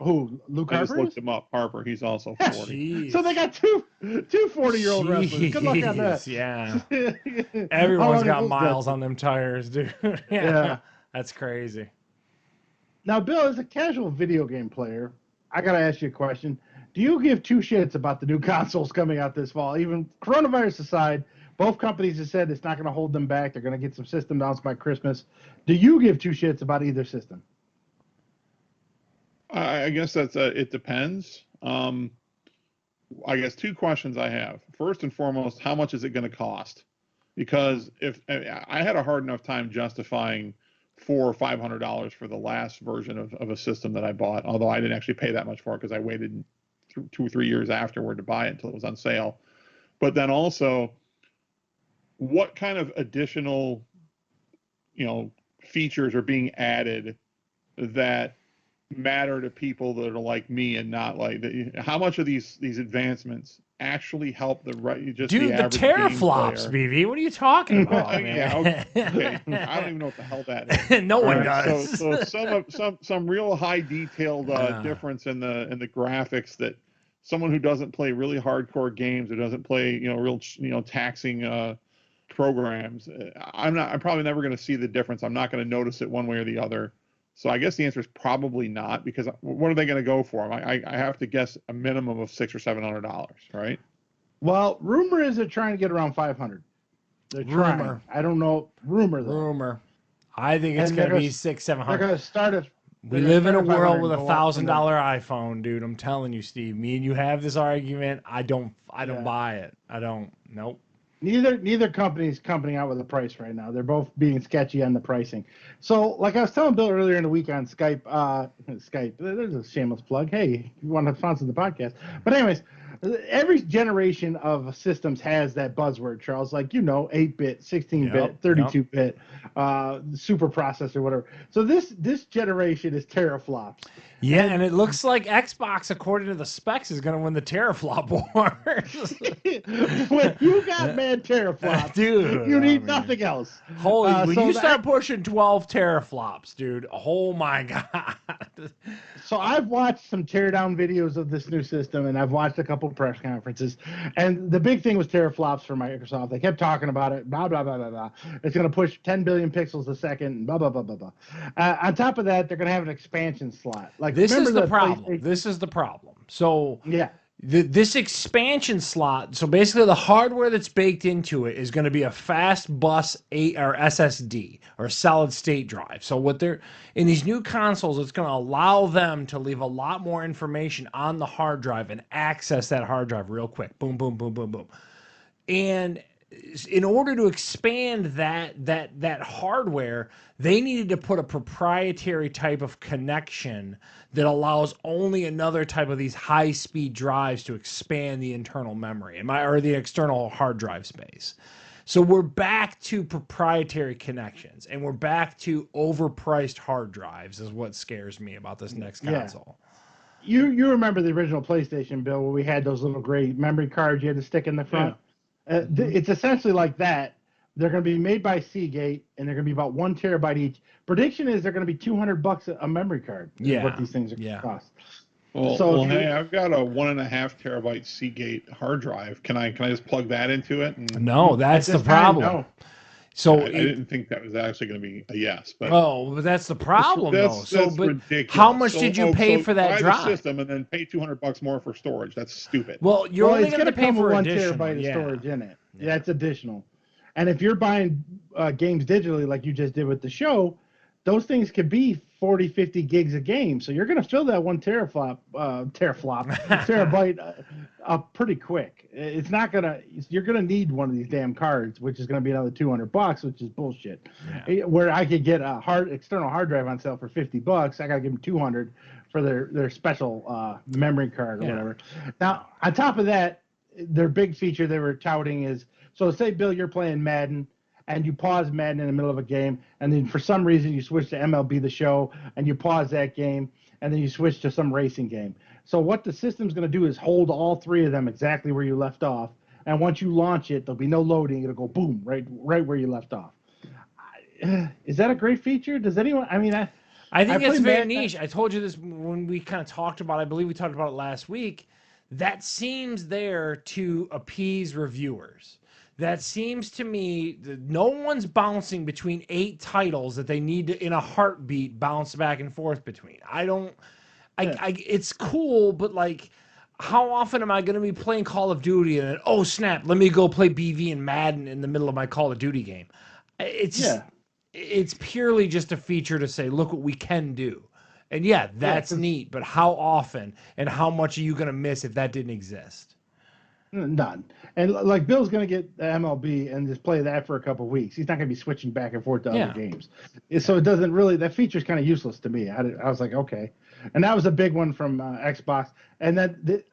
[SPEAKER 1] Who, Luke Harper?
[SPEAKER 2] I just looked him up. Harper, he's also 40.
[SPEAKER 1] So they got two 40-year-old wrestlers. Good luck on that.
[SPEAKER 3] Yeah. Everyone's got miles on them tires, dude.
[SPEAKER 1] Yeah.
[SPEAKER 3] That's crazy.
[SPEAKER 1] Now, Bill, as a casual video game player, I got to ask you a question. Do you give two shits about the new consoles coming out this fall? Even coronavirus aside, both companies have said it's not going to hold them back. They're going to get some system announced by Christmas. Do you give two shits about either system?
[SPEAKER 2] I guess that's it depends. I guess two questions I have. First and foremost, how much is it going to cost? Because if I had a hard enough time justifying $400 or $500 for the last version of a system that I bought, although I didn't actually pay that much for it because I waited 2 or 3 years afterward to buy it until it was on sale. But then also, what kind of additional, features are being added that matter to people that are like me and not like how much of these advancements actually help the
[SPEAKER 3] teraflops, BB. What are you talking about?
[SPEAKER 2] Yeah, okay. I don't even know what the hell that is.
[SPEAKER 3] No one does.
[SPEAKER 2] So some real high detailed difference in the graphics that someone who doesn't play really hardcore games or doesn't play real taxing programs. I'm probably never going to see the difference. I'm not going to notice it one way or the other. So I guess the answer is probably not, because what are they going to go for? I have to guess a minimum of $600 or $700, right?
[SPEAKER 1] Well, rumor is they're trying to get around 500. They're trying.
[SPEAKER 3] Rumor.
[SPEAKER 1] I don't know. Rumor though.
[SPEAKER 3] Rumor. I think it's
[SPEAKER 1] And
[SPEAKER 3] going to
[SPEAKER 1] they're
[SPEAKER 3] be
[SPEAKER 1] gonna-
[SPEAKER 3] 600,
[SPEAKER 1] They're
[SPEAKER 3] 700.
[SPEAKER 1] going to start at.
[SPEAKER 3] We live in a world with $1,000 iPhone, dude. I'm telling you, Steve. Me and you have this argument. I don't
[SPEAKER 1] Yeah.
[SPEAKER 3] buy it. Nope.
[SPEAKER 1] Neither company's coming out with a price right now. They're both being sketchy on the pricing. So, like I was telling Bill earlier in the week on Skype, there's a shameless plug. Hey, you want to sponsor the podcast? But anyways, every generation of systems has that buzzword, Charles. Like 8-bit, 16-bit, 32-bit, super processor, whatever. So this generation is teraflops.
[SPEAKER 3] Yeah, and it looks like Xbox, according to the specs, is going to win the teraflop wars.
[SPEAKER 1] When you got mad teraflops,
[SPEAKER 3] dude,
[SPEAKER 1] you need nothing else.
[SPEAKER 3] Holy, when
[SPEAKER 1] so
[SPEAKER 3] you start pushing 12 teraflops, dude, oh my God.
[SPEAKER 1] So I've watched some teardown videos of this new system, and I've watched a couple press conferences, and the big thing was teraflops for Microsoft. They kept talking about it, blah, blah, blah, blah, blah. It's going to push 10 billion pixels a second, blah, blah, blah, blah, blah. On top of that, they're going to have an expansion slot. Like,
[SPEAKER 3] this is the
[SPEAKER 1] problem.
[SPEAKER 3] This is the problem. So
[SPEAKER 1] yeah.
[SPEAKER 3] This expansion slot, so basically the hardware that's baked into it is going to be a fast bus 8 or SSD or solid state drive. So what they're in these new consoles, it's going to allow them to leave a lot more information on the hard drive and access that hard drive real quick. Boom, boom, boom, boom, boom. And in order to expand that hardware, they needed to put a proprietary type of connection that allows only another type of these high-speed drives to expand the internal memory, or the external hard drive space. So we're back to proprietary connections, and we're back to overpriced hard drives is what scares me about this next console.
[SPEAKER 1] You remember the original PlayStation, Bill, where we had those little gray memory cards you had to stick in the front? Yeah. It's essentially like that. They're going to be made by Seagate, and they're going to be about 1 terabyte each. Prediction is they're going to be $200 a memory card.
[SPEAKER 3] Yeah,
[SPEAKER 1] what these things are going to cost.
[SPEAKER 2] Well, hey, I've got a 1.5 terabyte Seagate hard drive. Can I just plug that into it?
[SPEAKER 3] No, that's the problem.
[SPEAKER 1] No.
[SPEAKER 2] So I didn't think that was actually going to be a yes. But
[SPEAKER 3] but that's the problem,
[SPEAKER 2] that's ridiculous.
[SPEAKER 3] How much did you pay for that
[SPEAKER 2] buy
[SPEAKER 3] drive?
[SPEAKER 2] The system and then pay $200 more for storage. That's stupid.
[SPEAKER 3] Well, you're only going to pay for
[SPEAKER 1] 1
[SPEAKER 3] additional.
[SPEAKER 1] terabyte of storage in it. Yeah, it's additional. And if you're buying games digitally like you just did with the show, those things could be 40, 50 gigs a game. So you're going to fill that 1 terabyte up pretty quick. It's not going to, you're going to need one of these damn cards, which is going to be another $200, which is bullshit. Yeah. Where I could get a external hard drive on sale for $50, I got to give them $200 for their special memory card or whatever. Now, on top of that, their big feature they were touting is, so say, Bill, you're playing Madden, and you pause Madden in the middle of a game, and then for some reason you switch to MLB The Show, and you pause that game, and then you switch to some racing game. So what the system's going to do is hold all 3 of them exactly where you left off, and once you launch it, there'll be no loading. It'll go boom, right where you left off. Is that a great feature? Does anyone? I mean,
[SPEAKER 3] I think it's very niche. I told you this when we kind of talked about it. I believe we talked about it last week. That seems there to appease reviewers. That seems to me that no one's bouncing between 8 titles that they need to, in a heartbeat, bounce back and forth between. It's cool, but like, how often am I going to be playing Call of Duty and then, oh snap, let me go play BV and Madden in the middle of my Call of Duty game? It's purely just a feature to say, look what we can do. And that's neat, but how often and how much are you going to miss if that didn't exist?
[SPEAKER 1] None. And like Bill's going to get MLB and just play that for a couple of weeks. He's not going to be switching back and forth to other games. So it doesn't really, that feature's kind of useless to me. I was like, okay. And that was a big one from Xbox. And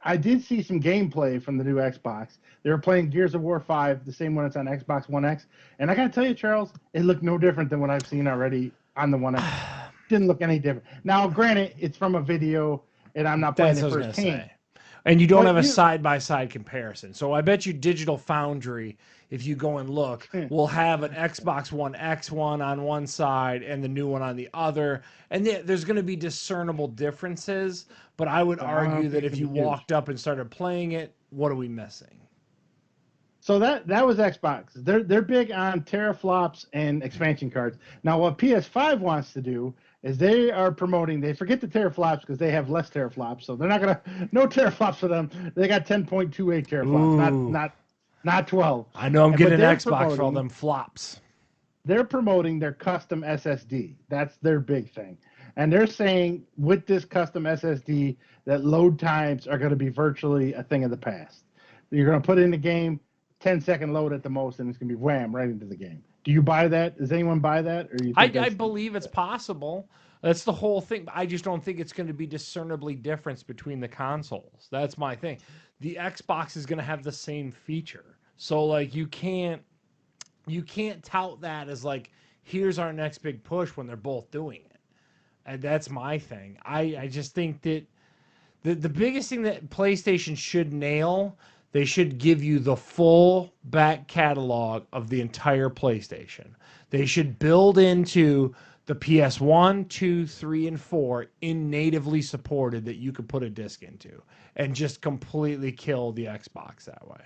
[SPEAKER 1] I did see some gameplay from the new Xbox. They were playing Gears of War 5, the same one that's on Xbox One X. And I got to tell you, Charles, it looked no different than what I've seen already on the One X. Didn't look any different. Now, granted, it's from a video, and I'm not playing it firsthand.
[SPEAKER 3] And you don't have a side-by-side comparison. So I bet you Digital Foundry, if you go and look, will have an Xbox One X one on one side and the new one on the other. And there's going to be discernible differences. But I would argue that if you walked up and started playing it, what are we missing?
[SPEAKER 1] So that was Xbox. They're big on teraflops and expansion cards. Now what PS5 wants to do is they are promoting. They forget the teraflops because they have less teraflops, so they're not gonna no teraflops for them. They got 10.28 teraflops,
[SPEAKER 3] Ooh.
[SPEAKER 1] not 12.
[SPEAKER 3] I know I'm
[SPEAKER 1] But
[SPEAKER 3] getting an
[SPEAKER 1] they're
[SPEAKER 3] Xbox for all
[SPEAKER 1] promoting-
[SPEAKER 3] them flops.
[SPEAKER 1] They're promoting their custom SSD. That's their big thing. And they're saying with this custom SSD that load times are going to be virtually a thing of the past. You're going to put in the game, 10-second load at the most, and it's going to be wham right into the game. Do you buy that? Does anyone buy that? Or you think
[SPEAKER 3] I believe it's possible. That's the whole thing. I just don't think it's going to be discernibly different between the consoles. That's my thing. The Xbox is going to have the same feature. So like you can't tout that as like here's our next big push when they're both doing it. And that's my thing. I just think that the biggest thing that PlayStation should nail, they should give you the full back catalog of the entire PlayStation. They should build into the PS1, 2, 3, and 4 in natively supported that you could put a disc into and just completely kill the Xbox that way.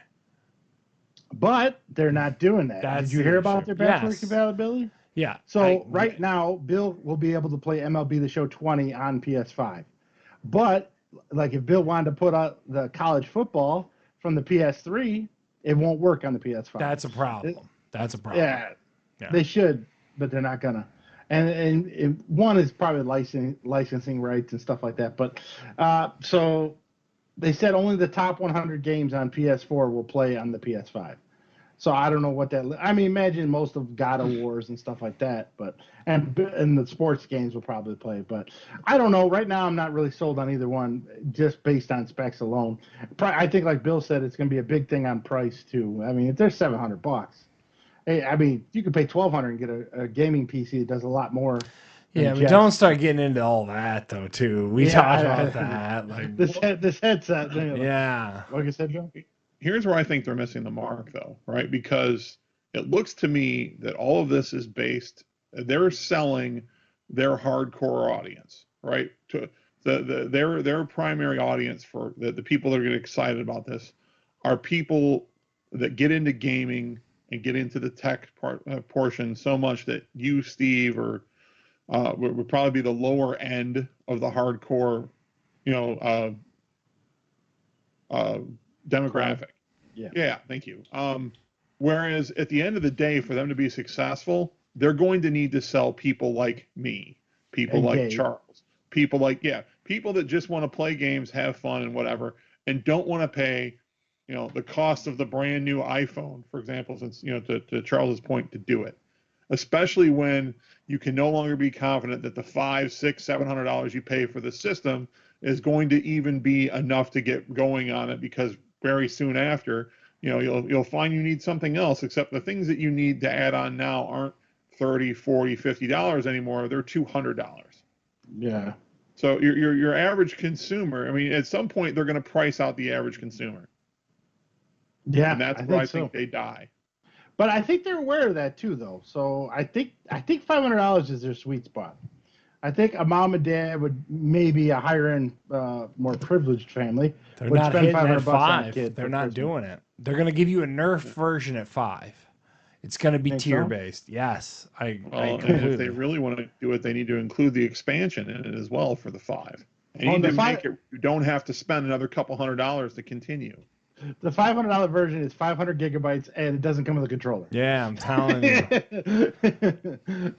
[SPEAKER 1] But they're not doing that.
[SPEAKER 3] That's
[SPEAKER 1] Did you
[SPEAKER 3] the
[SPEAKER 1] hear
[SPEAKER 3] issue.
[SPEAKER 1] about their backward
[SPEAKER 3] Yes.
[SPEAKER 1] compatibility?
[SPEAKER 3] Yeah.
[SPEAKER 1] So right now, Bill will be able to play MLB The Show 20 on PS5. But like if Bill wanted to put out the college football from the PS3, it won't work on the PS5.
[SPEAKER 3] That's a problem. That's a problem.
[SPEAKER 1] Yeah, they should, but they're not gonna. And one is probably licensing rights and stuff like that. But so they said only the top 100 games on PS4 will play on the PS5. So I don't know what that. I mean, imagine most of God of Wars and stuff like that, but and the sports games will probably play. But I don't know. Right now, I'm not really sold on either one, just based on specs alone. I think, like Bill said, it's going to be a big thing on price too. I mean, if they're $700, hey, I mean, you could pay $1,200 and get a gaming PC that does a lot more.
[SPEAKER 3] Yeah, we don't start getting into all that though. Too, we talked about that. Like
[SPEAKER 1] this headset.
[SPEAKER 3] Yeah,
[SPEAKER 1] like I said, Joe.
[SPEAKER 2] Here's where I think they're missing the mark, though, right? Because it looks to me that all of this is based. They're selling their hardcore audience, right? To their primary audience for the people that are getting excited about this are people that get into gaming and get into the tech portion so much that you, Steve, or would probably be the lower end of the hardcore, demographic. Yeah, thank you. Whereas at the end of the day, for them to be successful, they're going to need to sell people like me, people like Charles, people that just want to play games, have fun, and whatever, and don't want to pay, the cost of the brand new iPhone, for example, since to Charles's point, to do it. Especially when you can no longer be confident that the $500, $600, $700 you pay for the system is going to even be enough to get going on it, because very soon after, you'll find you need something else, except the things that you need to add on now aren't $30, $40, $50 anymore. They're $200.
[SPEAKER 1] Yeah.
[SPEAKER 2] So your average consumer, I mean, at some point they're going to price out the average consumer.
[SPEAKER 1] Yeah.
[SPEAKER 2] And that's where I think they die.
[SPEAKER 1] But I think they're aware of that too, though. So I think $500 is their sweet spot. I think a mom and dad would maybe a higher end, more privileged family
[SPEAKER 3] they're
[SPEAKER 1] would
[SPEAKER 3] not
[SPEAKER 1] spend
[SPEAKER 3] hitting
[SPEAKER 1] $500
[SPEAKER 3] at
[SPEAKER 1] on a
[SPEAKER 3] $5.
[SPEAKER 1] kid.
[SPEAKER 3] They're not doing it. They're going to give you a nerfed version at $5. It's going to be tier based. Yes, I
[SPEAKER 2] and if they really want to do it, they need to include the expansion in it as well for the $5. And you need to make it. You don't have to spend another couple $100 to continue.
[SPEAKER 1] The $500 version is 500 gigabytes, and it doesn't come with a controller.
[SPEAKER 3] Yeah, I'm telling you.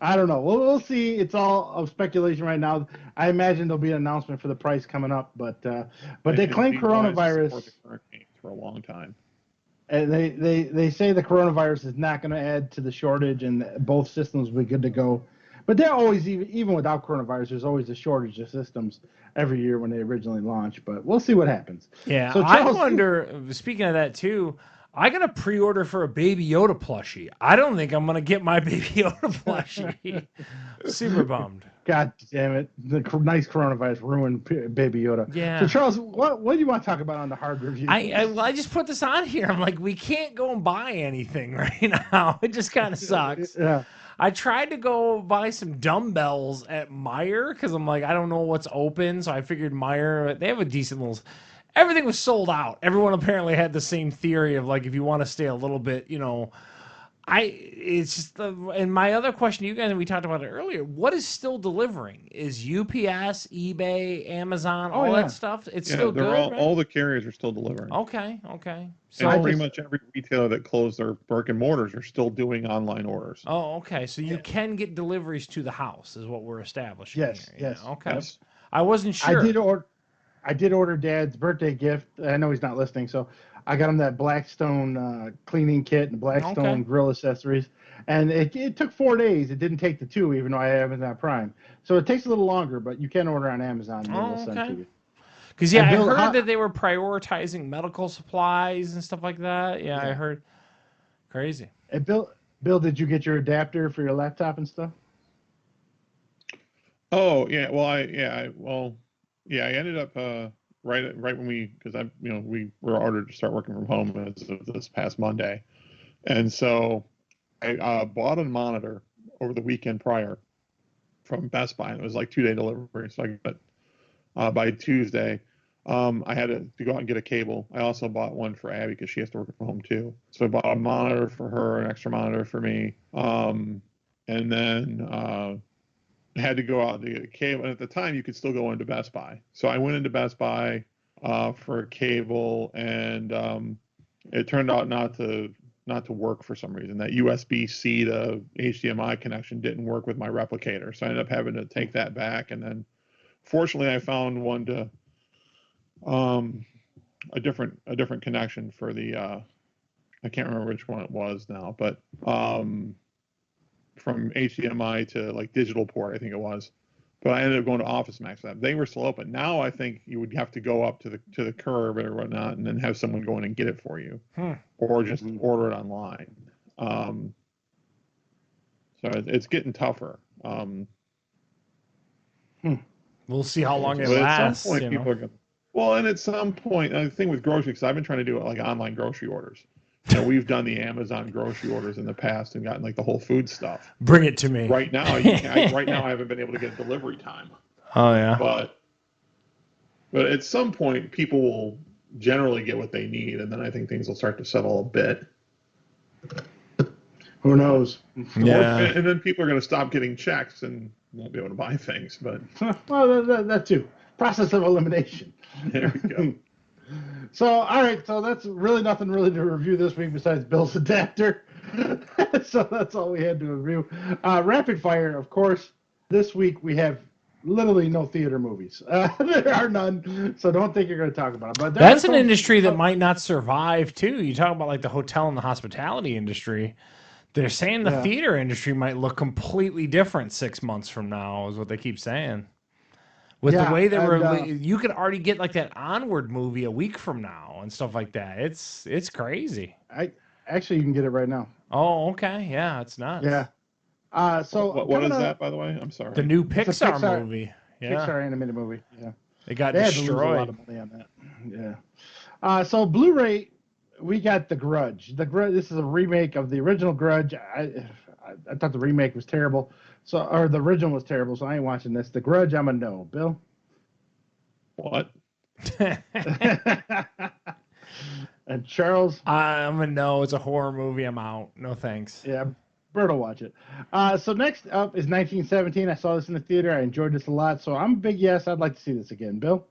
[SPEAKER 1] I don't know. We'll see. It's all of speculation right now. I imagine there'll be an announcement for the price coming up, but they claim coronavirus
[SPEAKER 2] for a long time.
[SPEAKER 1] And they say the coronavirus is not going to add to the shortage, and both systems will be good to go. But they're always, even without coronavirus, there's always a shortage of systems every year when they originally launch. But we'll see what happens.
[SPEAKER 3] Yeah, so Charles, I wonder, speaking of that too, I got a pre-order for a Baby Yoda plushie. I don't think I'm going to get my Baby Yoda plushie. Super bummed.
[SPEAKER 1] God damn it. The nice coronavirus ruined Baby Yoda.
[SPEAKER 3] Yeah.
[SPEAKER 1] So, Charles, what do you want to talk about on the hard review?
[SPEAKER 3] I just put this on here. I'm like, we can't go and buy anything right now. It just kind of sucks.
[SPEAKER 1] Yeah.
[SPEAKER 3] I tried to go buy some dumbbells at Meijer because I'm like, I don't know what's open. So I figured Meijer, they have a decent little... everything was sold out. Everyone apparently had the same theory of like, if you want to stay a little bit, it's just and my other question to you guys, and we talked about it earlier, what is still delivering? Is UPS, eBay, Amazon, all
[SPEAKER 1] yeah.
[SPEAKER 3] that stuff? It's
[SPEAKER 2] Yeah,
[SPEAKER 3] still
[SPEAKER 2] they're
[SPEAKER 3] good, right?
[SPEAKER 2] all the carriers are still delivering.
[SPEAKER 3] Okay.
[SPEAKER 2] And
[SPEAKER 3] So
[SPEAKER 2] pretty much every retailer that closed their brick and mortars are still doing online orders.
[SPEAKER 3] oh, okay. So you can get deliveries to the house, is what we're establishing.
[SPEAKER 1] Yes,
[SPEAKER 3] here.
[SPEAKER 1] yes.
[SPEAKER 3] Yeah, okay.
[SPEAKER 2] Yes.
[SPEAKER 3] I wasn't sure.
[SPEAKER 1] I did order Dad's birthday gift. I know he's not listening, so I got him that Blackstone cleaning kit and Blackstone grill accessories. And it took 4 days. It didn't take the 2, even though I have Amazon Prime. So it takes a little longer, but you can order on Amazon and they'll send to you.
[SPEAKER 3] Because I heard that they were prioritizing medical supplies and stuff like that. Yeah, I heard. Crazy.
[SPEAKER 1] And Bill, did you get your adapter for your laptop and stuff?
[SPEAKER 2] Oh yeah, well I ended up right when we were ordered to start working from home as of this past Monday, and so I bought a monitor over the weekend prior from Best Buy, and it was like 2-day delivery, so I got it by Tuesday. I had to go out and get a cable. I also bought one for Abby because she has to work from home too. So I bought a monitor for her, an extra monitor for me, and then had to go out to get a cable. And at the time, you could still go into Best Buy. So I went into Best Buy for a cable, and it turned out not to work for some reason. That USB-C to HDMI connection didn't work with my replicator. So I ended up having to take that back. And then fortunately, I found one to a different connection for the I can't remember which one it was now, but from HDMI to like digital port, I think it was. But I ended up going to Office Max for that. They were still open. Now I think you would have to go up to the curb or whatnot, and then have someone go in and get it for you, or just order it online. So it's getting tougher.
[SPEAKER 3] We'll see how long it
[SPEAKER 2] but
[SPEAKER 3] lasts.
[SPEAKER 2] At some point, people are going. Well, and at some point, the thing with groceries, because I've been trying to do like online grocery orders. We've done the Amazon grocery orders in the past and gotten like the Whole Food stuff.
[SPEAKER 3] Bring it to me.
[SPEAKER 2] Right now, right now I haven't been able to get delivery time.
[SPEAKER 3] Oh yeah.
[SPEAKER 2] But at some point, people will generally get what they need, and then I think things will start to settle a bit.
[SPEAKER 1] Who knows?
[SPEAKER 3] Yeah.
[SPEAKER 2] And then people are going to stop getting checks and won't be able to buy things. But
[SPEAKER 1] well, that too. Process of elimination.
[SPEAKER 2] There we go.
[SPEAKER 1] So, all right. So that's really nothing really to review this week besides Bill's adapter. So that's all we had to review. Rapid fire, of course. This week we have literally no theater movies. There are none. So don't think you're going to talk about them. But
[SPEAKER 3] that's an industry that might not survive too. You talk about like the hotel and the hospitality industry. They're saying the theater industry might look completely different 6 months from now, is what they keep saying. With the way they were, you could already get like that Onward movie a week from now and stuff like that. It's crazy.
[SPEAKER 1] Actually, you can get it right now.
[SPEAKER 3] Oh, okay. Yeah, it's nuts.
[SPEAKER 1] Yeah. So
[SPEAKER 2] what is that, by the way? I'm sorry.
[SPEAKER 3] The new Pixar movie. Yeah.
[SPEAKER 1] Pixar animated movie. Yeah.
[SPEAKER 3] It got
[SPEAKER 1] they
[SPEAKER 3] destroyed.
[SPEAKER 1] Had to lose a lot of money on that. Yeah. So Blu-ray, we got The Grudge. This is a remake of the original Grudge. I thought the remake was terrible. Or the original was terrible, so I ain't watching this. The Grudge, I'm a no. Bill?
[SPEAKER 2] What?
[SPEAKER 1] And Charles?
[SPEAKER 3] I'm a no. It's a horror movie. I'm out. No thanks.
[SPEAKER 1] Yeah, Bert will watch it. So next up is 1917. I saw this in the theater. I enjoyed this a lot, so I'm a big yes. I'd like to see this again. Bill?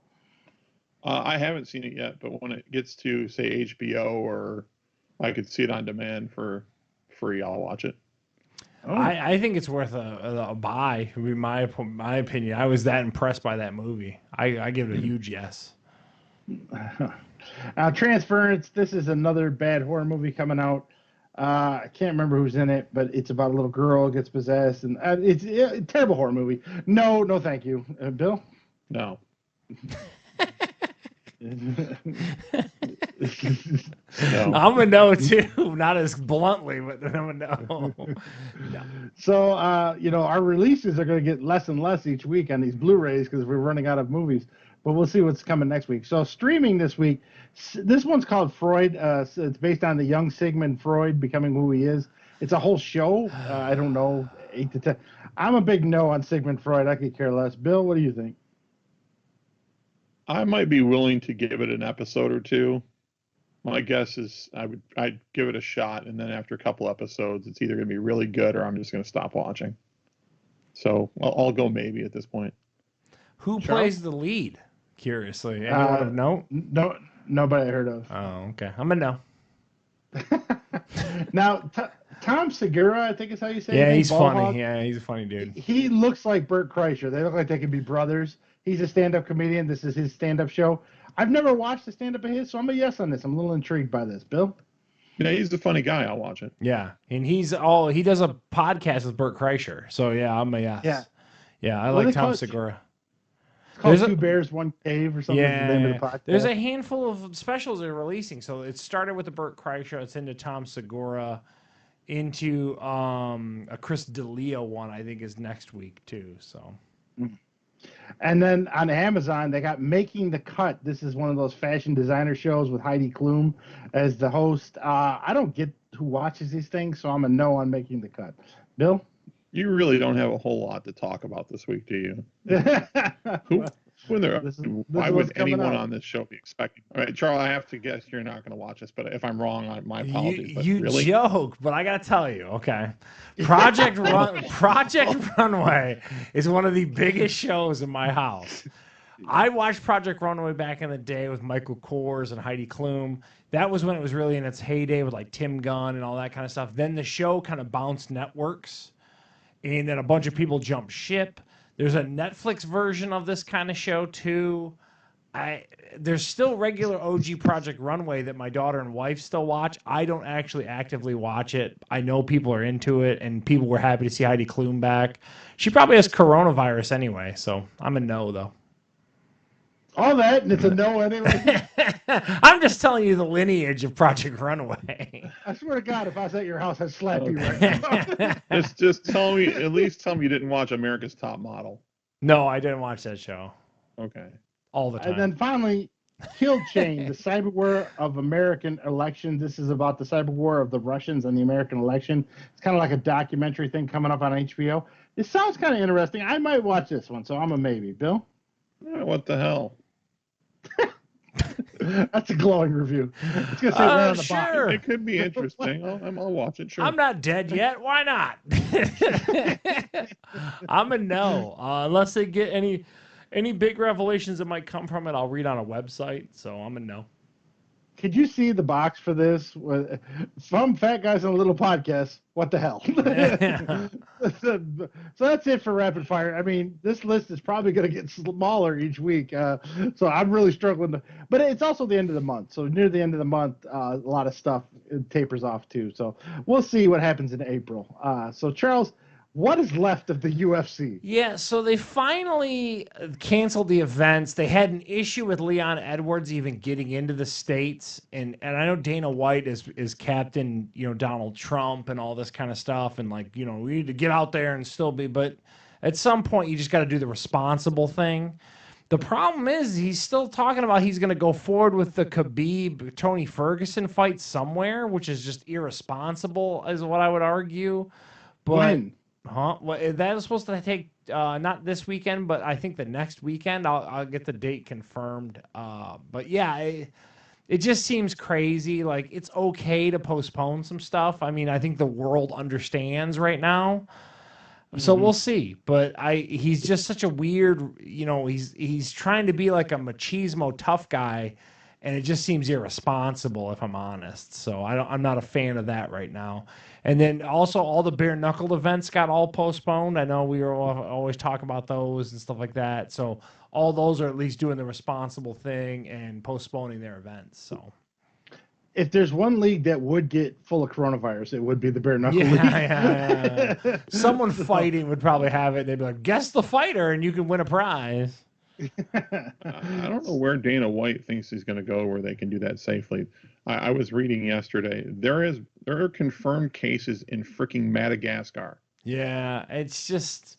[SPEAKER 2] I haven't seen it yet, but when it gets to, say, HBO or I could see it on demand for free, I'll watch it.
[SPEAKER 3] Oh. I think it's worth a buy, would be my opinion. I was that impressed by that movie. I give it a huge yes.
[SPEAKER 1] Transference. This is another bad horror movie coming out. I can't remember who's in it, but it's about a little girl who gets possessed, and it's a terrible horror movie. No, thank you. Bill?
[SPEAKER 2] No.
[SPEAKER 3] No. I'm a no too, not as bluntly, but I'm a no. No.
[SPEAKER 1] So, our releases are going to get less and less each week on these Blu-rays because we're running out of movies. But we'll see what's coming next week. So, streaming this week, this one's called Freud. So it's based on the young Sigmund Freud becoming who he is. It's a whole show. I don't know, 8 to 10. I'm a big no on Sigmund Freud. I could care less. Bill, what do you think?
[SPEAKER 2] I might be willing to give it an episode or two. My guess is I'd give it a shot, and then after a couple episodes, it's either going to be really good or I'm just going to stop watching. So I'll go maybe at this point.
[SPEAKER 3] Who
[SPEAKER 1] Charles?
[SPEAKER 3] plays the lead? Curiously, anyone of note?
[SPEAKER 1] No, nobody I heard of.
[SPEAKER 3] Oh, okay. I'm gonna know.
[SPEAKER 1] Now, Tom Segura, I think is how you say.
[SPEAKER 3] Yeah,
[SPEAKER 1] his name,
[SPEAKER 3] he's
[SPEAKER 1] Ball
[SPEAKER 3] funny.
[SPEAKER 1] Hog.
[SPEAKER 3] Yeah, he's a funny dude.
[SPEAKER 1] He looks like Bert Kreischer. They look like they could be brothers. He's a stand-up comedian. This is his stand-up show. I've never watched a stand-up of his, so I'm a yes on this. I'm a little intrigued by this. Bill?
[SPEAKER 2] Yeah, he's a funny guy. I'll watch it.
[SPEAKER 3] Yeah, and he does a podcast with Bert Kreischer. So yeah, I'm a yes. Yeah, I like Tom Segura.
[SPEAKER 1] It's called Two Bears, One Cave or something.
[SPEAKER 3] Yeah,
[SPEAKER 1] the name of the podcast.
[SPEAKER 3] There's a handful of specials they're releasing. So it started with the Bert Kreischer. It's into Tom Segura, into a Chris D'Elia one. I think is next week too. So.
[SPEAKER 1] And then on Amazon, they got Making the Cut. This is one of those fashion designer shows with Heidi Klum as the host. I don't get who watches these things, so I'm a no on Making the Cut. Bill?
[SPEAKER 2] You really don't have a whole lot to talk about this week, do you? Why would anyone on this show be expecting? All right, Charles, I have to guess you're not going to watch this, but if I'm wrong, my apologies.
[SPEAKER 3] You
[SPEAKER 2] really?
[SPEAKER 3] joke, but I got to tell you, okay. Project Runway is one of the biggest shows in my house. I watched Project Runway back in the day with Michael Kors and Heidi Klum. That was when it was really in its heyday with like Tim Gunn and all that kind of stuff. Then the show kind of bounced networks, and then a bunch of people jumped ship. There's a Netflix version of this kind of show too. There's still regular OG Project Runway that my daughter and wife still watch. I don't actually actively watch it. I know people are into it, and people were happy to see Heidi Klum back. She probably has coronavirus anyway, so I'm a no though.
[SPEAKER 1] All that, and it's a no anyway.
[SPEAKER 3] I'm just telling you the lineage of Project Runway.
[SPEAKER 1] I swear to God, if I was at your house, I'd slap you right now.
[SPEAKER 2] Just tell me, at least tell me you didn't watch America's Top Model.
[SPEAKER 3] No, I didn't watch that show.
[SPEAKER 2] Okay.
[SPEAKER 3] All the time.
[SPEAKER 1] And then finally, Kill Chain, the cyber war of American elections. This is about the cyber war of the Russians and the American election. It's kind of like a documentary thing coming up on HBO. It sounds kind of interesting. I might watch this one, so I'm a maybe. Bill?
[SPEAKER 2] What the hell?
[SPEAKER 1] That's a glowing review. It's gonna say right on the
[SPEAKER 3] sure.
[SPEAKER 1] bottom.
[SPEAKER 2] It could be interesting. I'll watch it. Sure.
[SPEAKER 3] I'm not dead yet. Why not? I'm a no. Unless they get any big revelations that might come from it, I'll read on a website. So I'm a no.
[SPEAKER 1] Could you see the box for this? From Fat Guys on a Little Podcast. What the hell? So that's it for Rapid Fire. I mean, this list is probably going to get smaller each week. So I'm really struggling to. But it's also the end of the month. So near the end of the month, a lot of stuff tapers off too. So we'll see what happens in April. So Charles, what is left of the UFC?
[SPEAKER 3] Yeah, so they finally canceled the events. They had an issue with Leon Edwards even getting into the States. And I know Dana White is Captain, Donald Trump and all this kind of stuff. And we need to get out there and still be. But at some point, you just got to do the responsible thing. The problem is he's still talking about he's going to go forward with the Khabib-Tony Ferguson fight somewhere, which is just irresponsible, is what I would argue. But
[SPEAKER 1] When?
[SPEAKER 3] Well, that is supposed to take not this weekend, but I think the next weekend. I'll get the date confirmed. But yeah, it just seems crazy. Like, it's okay to postpone some stuff. I mean, I think the world understands right now. So we'll see. But he's just such a weird. He's trying to be like a machismo tough guy, and it just seems irresponsible, if I'm honest. So I'm not a fan of that right now. And then also all the bare knuckle events got all postponed. I know we were always talking about those and stuff like that. So all those are at least doing the responsible thing and postponing their events. So
[SPEAKER 1] if there's one league that would get full of coronavirus, it would be the bare knuckle league.
[SPEAKER 3] Yeah. Someone fighting would probably have it. They'd be like, guess the fighter and you can win a prize.
[SPEAKER 2] I don't know where Dana White thinks he's going to go where they can do that safely. I was reading yesterday. There are confirmed cases in freaking Madagascar.
[SPEAKER 3] Yeah, it's just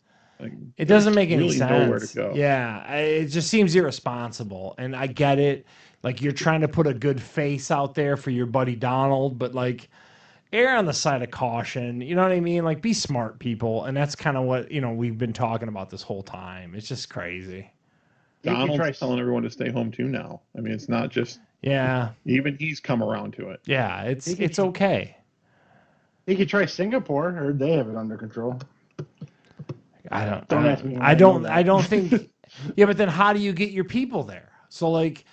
[SPEAKER 3] it doesn't make any sense.
[SPEAKER 2] Nowhere to go.
[SPEAKER 3] Yeah, it just seems irresponsible, and I get it. Like, you're trying to put a good face out there for your buddy Donald, but err on the side of caution. You know what I mean? Like, be smart, people, and that's kind of what we've been talking about this whole time. It's just crazy.
[SPEAKER 2] Donald's telling everyone to stay home too now. I mean, it's not just even he's come around to it.
[SPEAKER 3] Yeah, it's okay.
[SPEAKER 1] He could try Singapore, or they have it under control.
[SPEAKER 3] I don't think. Yeah, but then how do you get your people there? So like,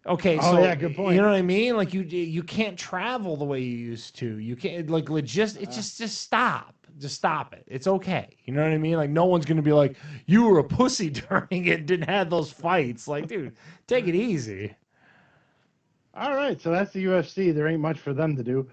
[SPEAKER 3] okay, so
[SPEAKER 1] yeah, good point.
[SPEAKER 3] You know what I mean? Like you can't travel the way you used to. You can't like just stop. Just stop it. It's okay. You know what I mean? Like no one's gonna be like, you were a pussy during it, didn't have those fights. Like, dude, take it easy.
[SPEAKER 1] All right, so that's the UFC. There ain't much for them to do.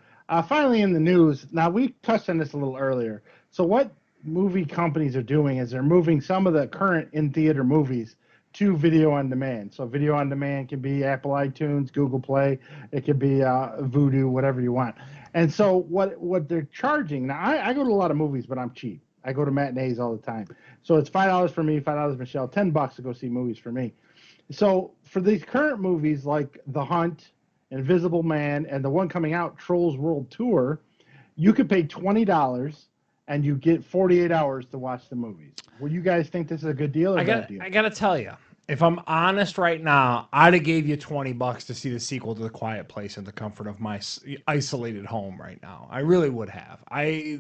[SPEAKER 1] Finally, in the news, now we touched on this a little earlier. So what movie companies are doing is they're moving some of the current in-theater movies to video on demand. So video on demand can be Apple iTunes, Google Play, it could be Vudu, whatever you want. And so what they're charging, now I go to a lot of movies, but I'm cheap. I go to matinees all the time. So it's $5 for me, $5 Michelle, $10 to go see movies for me. So for these current movies like The Hunt, Invisible Man, and the one coming out, Trolls World Tour, you could pay $20 and you get 48 hours to watch the movies. Would you guys think this is a good deal or bad deal?
[SPEAKER 3] I gotta tell you, if I'm honest right now, I'd have gave you $20 to see the sequel to The Quiet Place in the comfort of my isolated home right now. I really would have.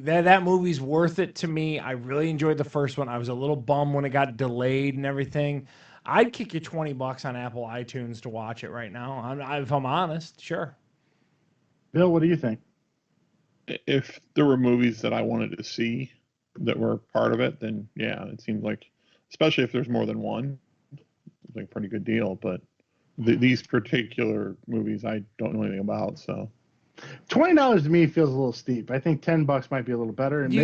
[SPEAKER 3] That movie's worth it to me. I really enjoyed the first one. I was a little bummed when it got delayed and everything. I'd kick you $20 on Apple iTunes to watch it right now. If I'm honest, sure.
[SPEAKER 1] Bill, what do you think?
[SPEAKER 2] If there were movies that I wanted to see that were part of it, then yeah, it seems like, especially if there's more than one, it's like a pretty good deal. But these particular movies, I don't know anything about, so.
[SPEAKER 1] $20 to me feels a little steep. I think $10 might be a little better. And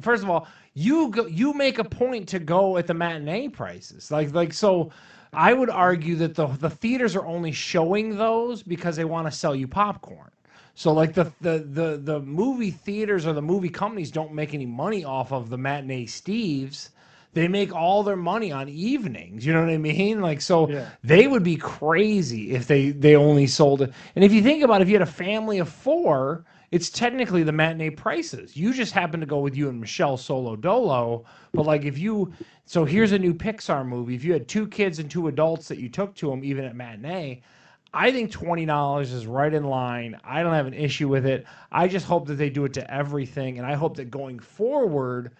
[SPEAKER 3] First of all, you make a point to go at the matinee prices. So I would argue that the theaters are only showing those because they want to sell you popcorn. So like the movie theaters or the movie companies don't make any money off of the matinee Steves. They make all their money on evenings. You know what I mean? Like, so they would be crazy if they only sold it. And if you think about it, if you had a family of 4, it's technically the matinee prices. You just happen to go with you and Michelle solo dolo. But like so here's a new Pixar movie. If you had 2 kids and 2 adults that you took to them, even at matinee, I think $20 is right in line. I don't have an issue with it. I just hope that they do it to everything. And I hope that going forward,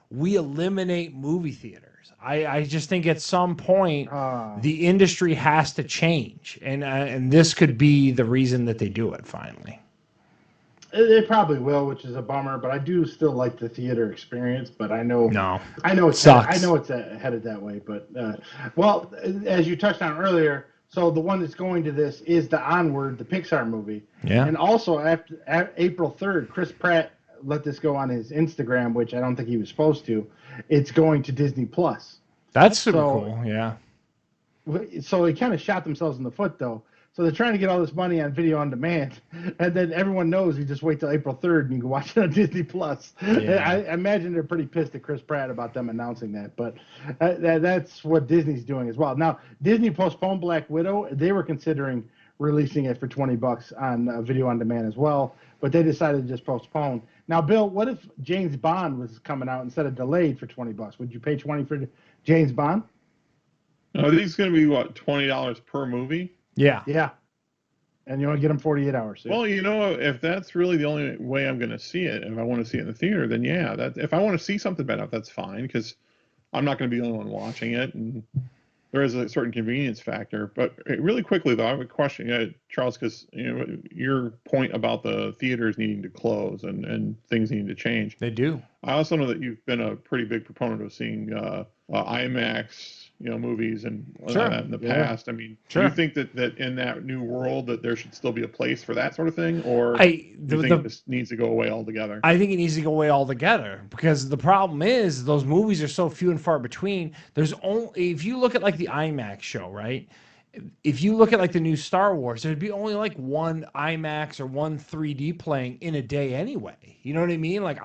[SPEAKER 3] we eliminate movie theaters. I just think at some point the industry has to change, and this could be the reason that they do it finally.
[SPEAKER 1] They probably will, which is a bummer. But I do still like the theater experience. But I know it sucks. I know it's headed that way. But well, as you touched on earlier, so the one that's going to this is the Onward, the Pixar movie. Yeah. And also after April 3rd, Chris Pratt let this go on his Instagram, which I don't think he was supposed to. It's going to Disney Plus.
[SPEAKER 3] That's super cool. Yeah.
[SPEAKER 1] So they kind of shot themselves in the foot, though. So they're trying to get all this money on video on demand, and then everyone knows you just wait till April 3rd and you can watch it on Disney Plus. Yeah. I imagine they're pretty pissed at Chris Pratt about them announcing that, but that's what Disney's doing as well. Now, Disney postponed Black Widow. They were considering releasing it for $20 on video on demand as well, but they decided to just postpone. Now, Bill, what if James Bond was coming out instead of delayed for $20? Would you pay $20 for James Bond?
[SPEAKER 2] No, I think it's going to be, what, $20 per movie?
[SPEAKER 3] Yeah.
[SPEAKER 1] Yeah. And you want to get them 48 hours. So.
[SPEAKER 2] Well, if that's really the only way I'm going to see it, if I want to see it in the theater, then yeah. If I want to see something bad enough, that's fine, because I'm not going to be the only one watching it, and there is a certain convenience factor. But really quickly, though, I have a question, Charles, because your point about the theaters needing to close and things needing to change.
[SPEAKER 3] They do.
[SPEAKER 2] I also know that you've been a pretty big proponent of seeing IMAX, movies and that in the past. I mean, do you think that in that new world that there should still be a place for that sort of thing, or do you think this needs to go away altogether?
[SPEAKER 3] I think it needs to go away altogether, because the problem is those movies are so few and far between. There's only, if you look at like the IMAX show, right? If you look at like the new Star Wars, there'd be only like one IMAX or one 3D playing in a day anyway. You know what I mean? Like,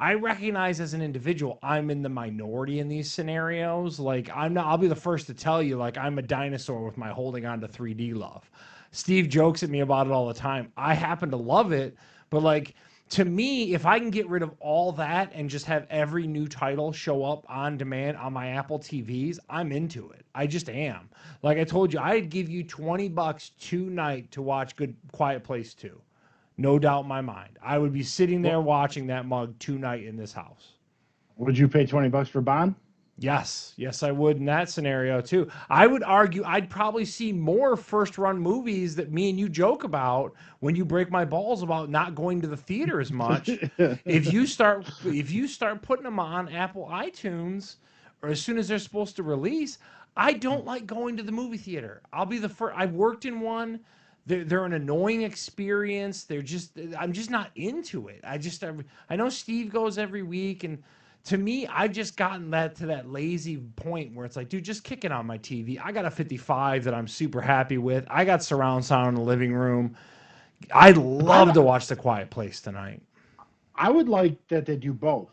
[SPEAKER 3] I recognize as an individual, I'm in the minority in these scenarios. Like, I'll be the first to tell you, like, I'm a dinosaur with my holding on to 3D love. Steve jokes at me about it all the time. I happen to love it, but like, to me, if I can get rid of all that and just have every new title show up on demand on my Apple TVs, I'm into it. I just am. Like I told you, I'd give you $20 tonight to watch Good Quiet Place 2. No doubt in my mind. I would be sitting there watching that mug tonight in this house.
[SPEAKER 1] Would you pay $20 for Bond?
[SPEAKER 3] Yes, I would in that scenario too. I would argue I'd probably see more first run movies that me and you joke about when you break my balls about not going to the theater as much. If you start putting them on Apple iTunes or as soon as they're supposed to release, I don't like going to the movie theater. I'll be the first. I've worked in one. They're an annoying experience. I'm just not into it. I know Steve goes every week, and to me, I've just gotten to that lazy point where it's like, dude, just kick it on my TV. I got a 55 that I'm super happy with. I got surround sound in the living room. I'd love to watch The Quiet Place tonight.
[SPEAKER 1] I would like that they do both.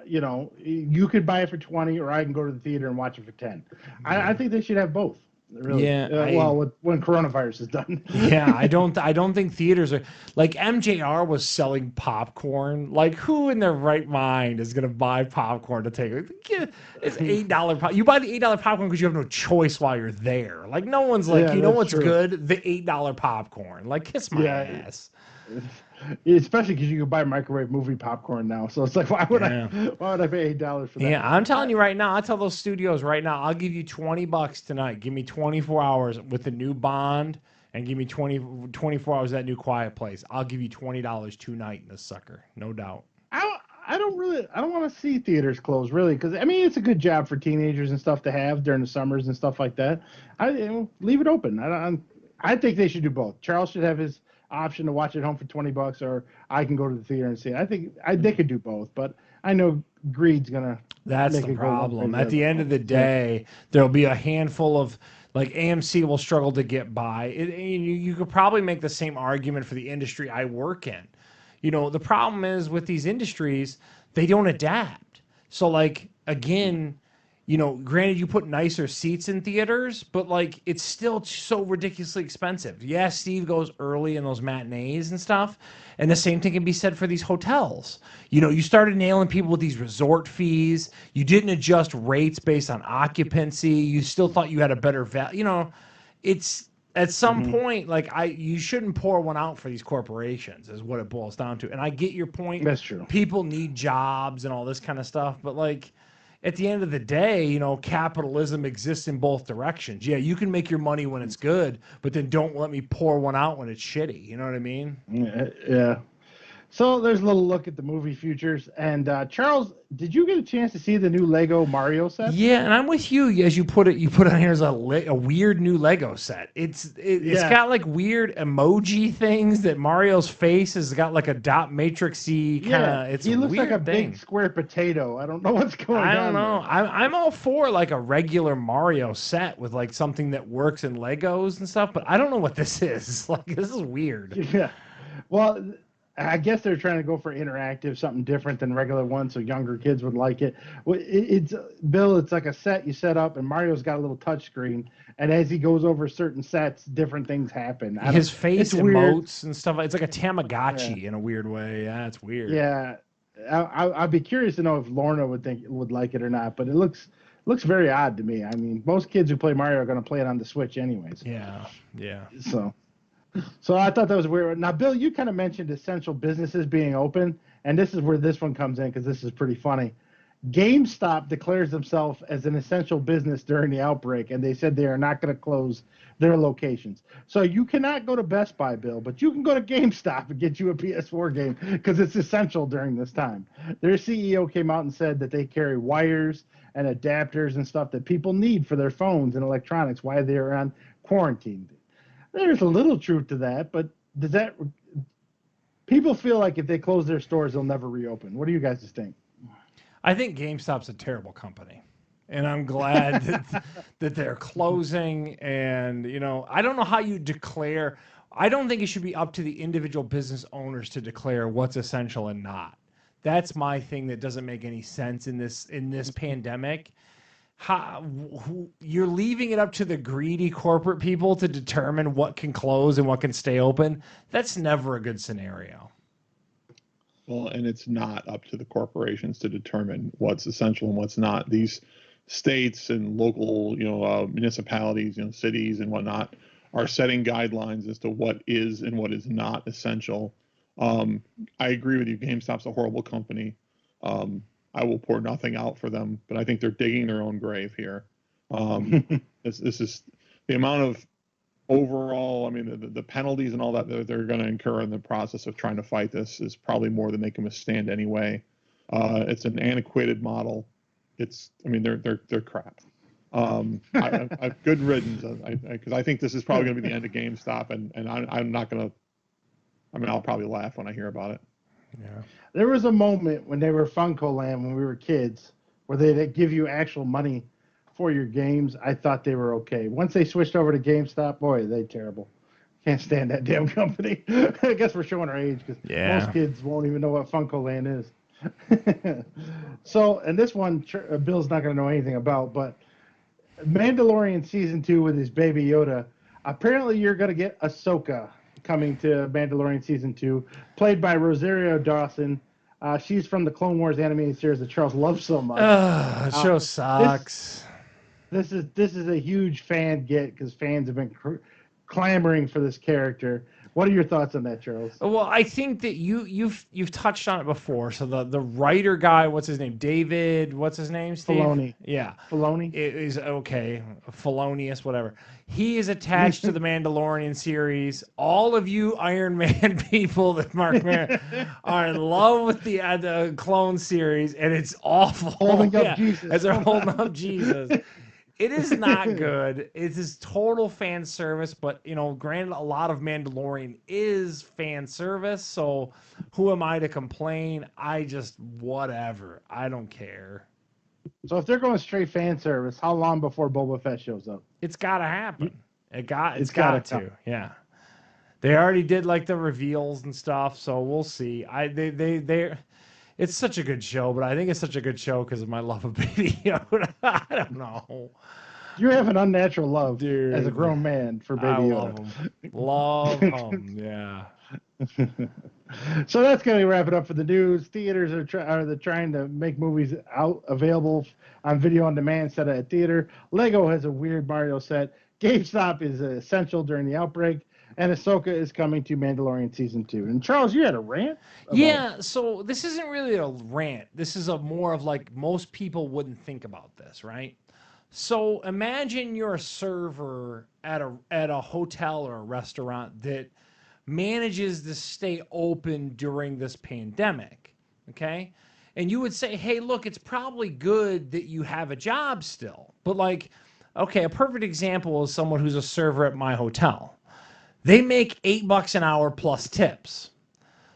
[SPEAKER 1] You could buy it for 20, or I can go to the theater and watch it for 10. I think they should have both. Really.
[SPEAKER 3] Yeah.
[SPEAKER 1] When coronavirus is done.
[SPEAKER 3] Yeah, I don't think theaters are like MJR was selling popcorn. Like, who in their right mind is gonna buy popcorn to take? It's $8 pop. You buy the $8 popcorn because you have no choice while you're there. Like, no one's like, you know what's
[SPEAKER 1] true.
[SPEAKER 3] good? The $8 popcorn. Like, kiss my ass.
[SPEAKER 1] Especially because you can buy microwave movie popcorn now, so it's like, why would I pay $8 for that?
[SPEAKER 3] Yeah, I'm telling you right now. I tell those studios right now, I'll give you $20 tonight. Give me 24 hours with the new Bond, and give me 24 hours of that new Quiet Place. I'll give you $20 tonight in this sucker, no doubt.
[SPEAKER 1] I don't want to see theaters close, really, because I mean it's a good job for teenagers and stuff to have during the summers and stuff like that. Leave it open. I think they should do both. Charles should have his option to watch at home for $20, or I can go to the theater and see it. I think they could do both, but I know greed's gonna.
[SPEAKER 3] That's the problem. At the end of the day, there'll be a handful of, like, AMC will struggle to get by. You could probably make the same argument for the industry I work in. The problem is with these industries, they don't adapt. So, like, again, granted, you put nicer seats in theaters, but like it's still so ridiculously expensive. Yeah, Steve goes early in those matinees and stuff, and the same thing can be said for these hotels. You started nailing people with these resort fees. You didn't adjust rates based on occupancy. You still thought you had a better value. It's at some point, like, you shouldn't pour one out for these corporations is what it boils down to. And I get your point.
[SPEAKER 1] That's true.
[SPEAKER 3] People need jobs and all this kind of stuff, but like, at the end of the day, capitalism exists in both directions. Yeah, you can make your money when it's good, but then don't let me pour one out when it's shitty. You know what I mean?
[SPEAKER 1] Yeah. So there's a little look at the movie futures. And Charles, did you get a chance to see the new Lego Mario set?
[SPEAKER 3] Yeah, and I'm with you. As you put it on here as a weird new Lego set. It's got like weird emoji things that Mario's face has got like a dot matrixy kind of. Yeah,
[SPEAKER 1] he looks like a big square potato. I don't know what's going on.
[SPEAKER 3] I don't know. I'm all for like a regular Mario set with like something that works in Legos and stuff, but I don't know what this is. Like, this is weird.
[SPEAKER 1] Yeah. Well, I guess they're trying to go for interactive, something different than regular ones, so younger kids would like it. It's Bill. It's like a set you set up, and Mario's got a little touch screen, and as he goes over certain sets, different things happen.
[SPEAKER 3] His face emotes and stuff. It's like a Tamagotchi in a weird way. Yeah, it's weird.
[SPEAKER 1] Yeah, I'd be curious to know if Lorna would like it or not, but it looks very odd to me. I mean, most kids who play Mario are going to play it on the Switch anyways.
[SPEAKER 3] Yeah.
[SPEAKER 1] So I thought that was weird. Now, Bill, you kind of mentioned essential businesses being open, and this is where this one comes in because this is pretty funny. GameStop declares themselves as an essential business during the outbreak, and they said they are not going to close their locations. So you cannot go to Best Buy, Bill, but you can go to GameStop and get you a PS4 game because it's essential during this time. Their CEO came out and said that they carry wires and adapters and stuff that people need for their phones and electronics while they're on quarantine. There's a little truth to that, but does that people feel like if they close their stores, they'll never reopen? What do you guys think?
[SPEAKER 3] I think GameStop's a terrible company, and I'm glad that they're closing. And I don't know how you declare. I don't think it should be up to the individual business owners to declare what's essential and not. That's my thing that doesn't make any sense in this pandemic. You're leaving it up to the greedy corporate people to determine what can close and what can stay open. That's never a good scenario.
[SPEAKER 2] Well, and it's not up to the corporations to determine what's essential and what's not. These states and local, municipalities, cities and whatnot are setting guidelines as to what is and what is not essential. I agree with you. GameStop's a horrible company. I will pour nothing out for them, but I think they're digging their own grave here. This is the amount of overall, I mean, the penalties and all that they're going to incur in the process of trying to fight this is probably more than they can withstand anyway. It's an antiquated model. They're crap. I good riddance, because I think this is probably going to be the end of GameStop, and I'm not going to. I'll probably laugh when I hear about it.
[SPEAKER 3] Yeah.
[SPEAKER 1] There was a moment when they were Funko Land when we were kids, where they'd give you actual money for your games. I thought they were okay. Once they switched over to GameStop, boy, they terrible. Can't stand that damn company. I guess we're showing our age because most kids won't even know what Funko Land is. So, and this one, Bill's not going to know anything about, but Mandalorian Season 2 with his Baby Yoda. Apparently, you're going to get Ahsoka coming to Mandalorian Season 2, played by Rosario Dawson. She's from the Clone Wars animated series that Charles loves so much.
[SPEAKER 3] The show sucks.
[SPEAKER 1] This is a huge fan get because fans have been clamoring for this character. What are your thoughts on that, Charles?
[SPEAKER 3] Well, I think that you've touched on it before. So the writer guy, what's his name? David, what's his name? Steve?
[SPEAKER 1] Filoni.
[SPEAKER 3] Yeah.
[SPEAKER 1] Filoni?
[SPEAKER 3] It is okay. Felonious, whatever. He is attached to the Mandalorian series. All of you Iron Man people that Mark Maron are in love with the clone series, and it's awful.
[SPEAKER 1] Holding up Jesus.
[SPEAKER 3] As they're holding up Jesus. It is not good. It is total fan service, but granted, a lot of Mandalorian is fan service. So, who am I to complain? Whatever. I don't care.
[SPEAKER 1] So, if they're going straight fan service, how long before Boba Fett shows up?
[SPEAKER 3] It's got to happen. It's got to. Yeah. They already did like the reveals and stuff, so we'll see. It's such a good show, but I think it's such a good show because of my love of Baby Yoda. I don't know.
[SPEAKER 1] You have an unnatural love,
[SPEAKER 3] dude,
[SPEAKER 1] as a grown man for Baby Yoda.
[SPEAKER 3] Love him. Yeah.
[SPEAKER 1] So that's going to wrap it up for the news. Theaters are trying to make movies available on video on demand instead of at theater. Lego has a weird Mario set. GameStop is essential during the outbreak. And Ahsoka is coming to Mandalorian Season 2. And Charles, you had a rant?
[SPEAKER 3] Yeah, so this isn't really a rant. This is more of like most people wouldn't think about this, right? So imagine you're a server at a hotel or a restaurant that manages to stay open during this pandemic, okay? And you would say, hey, look, it's probably good that you have a job still. But okay, a perfect example is someone who's a server at my hotel. They make $8 an hour plus tips.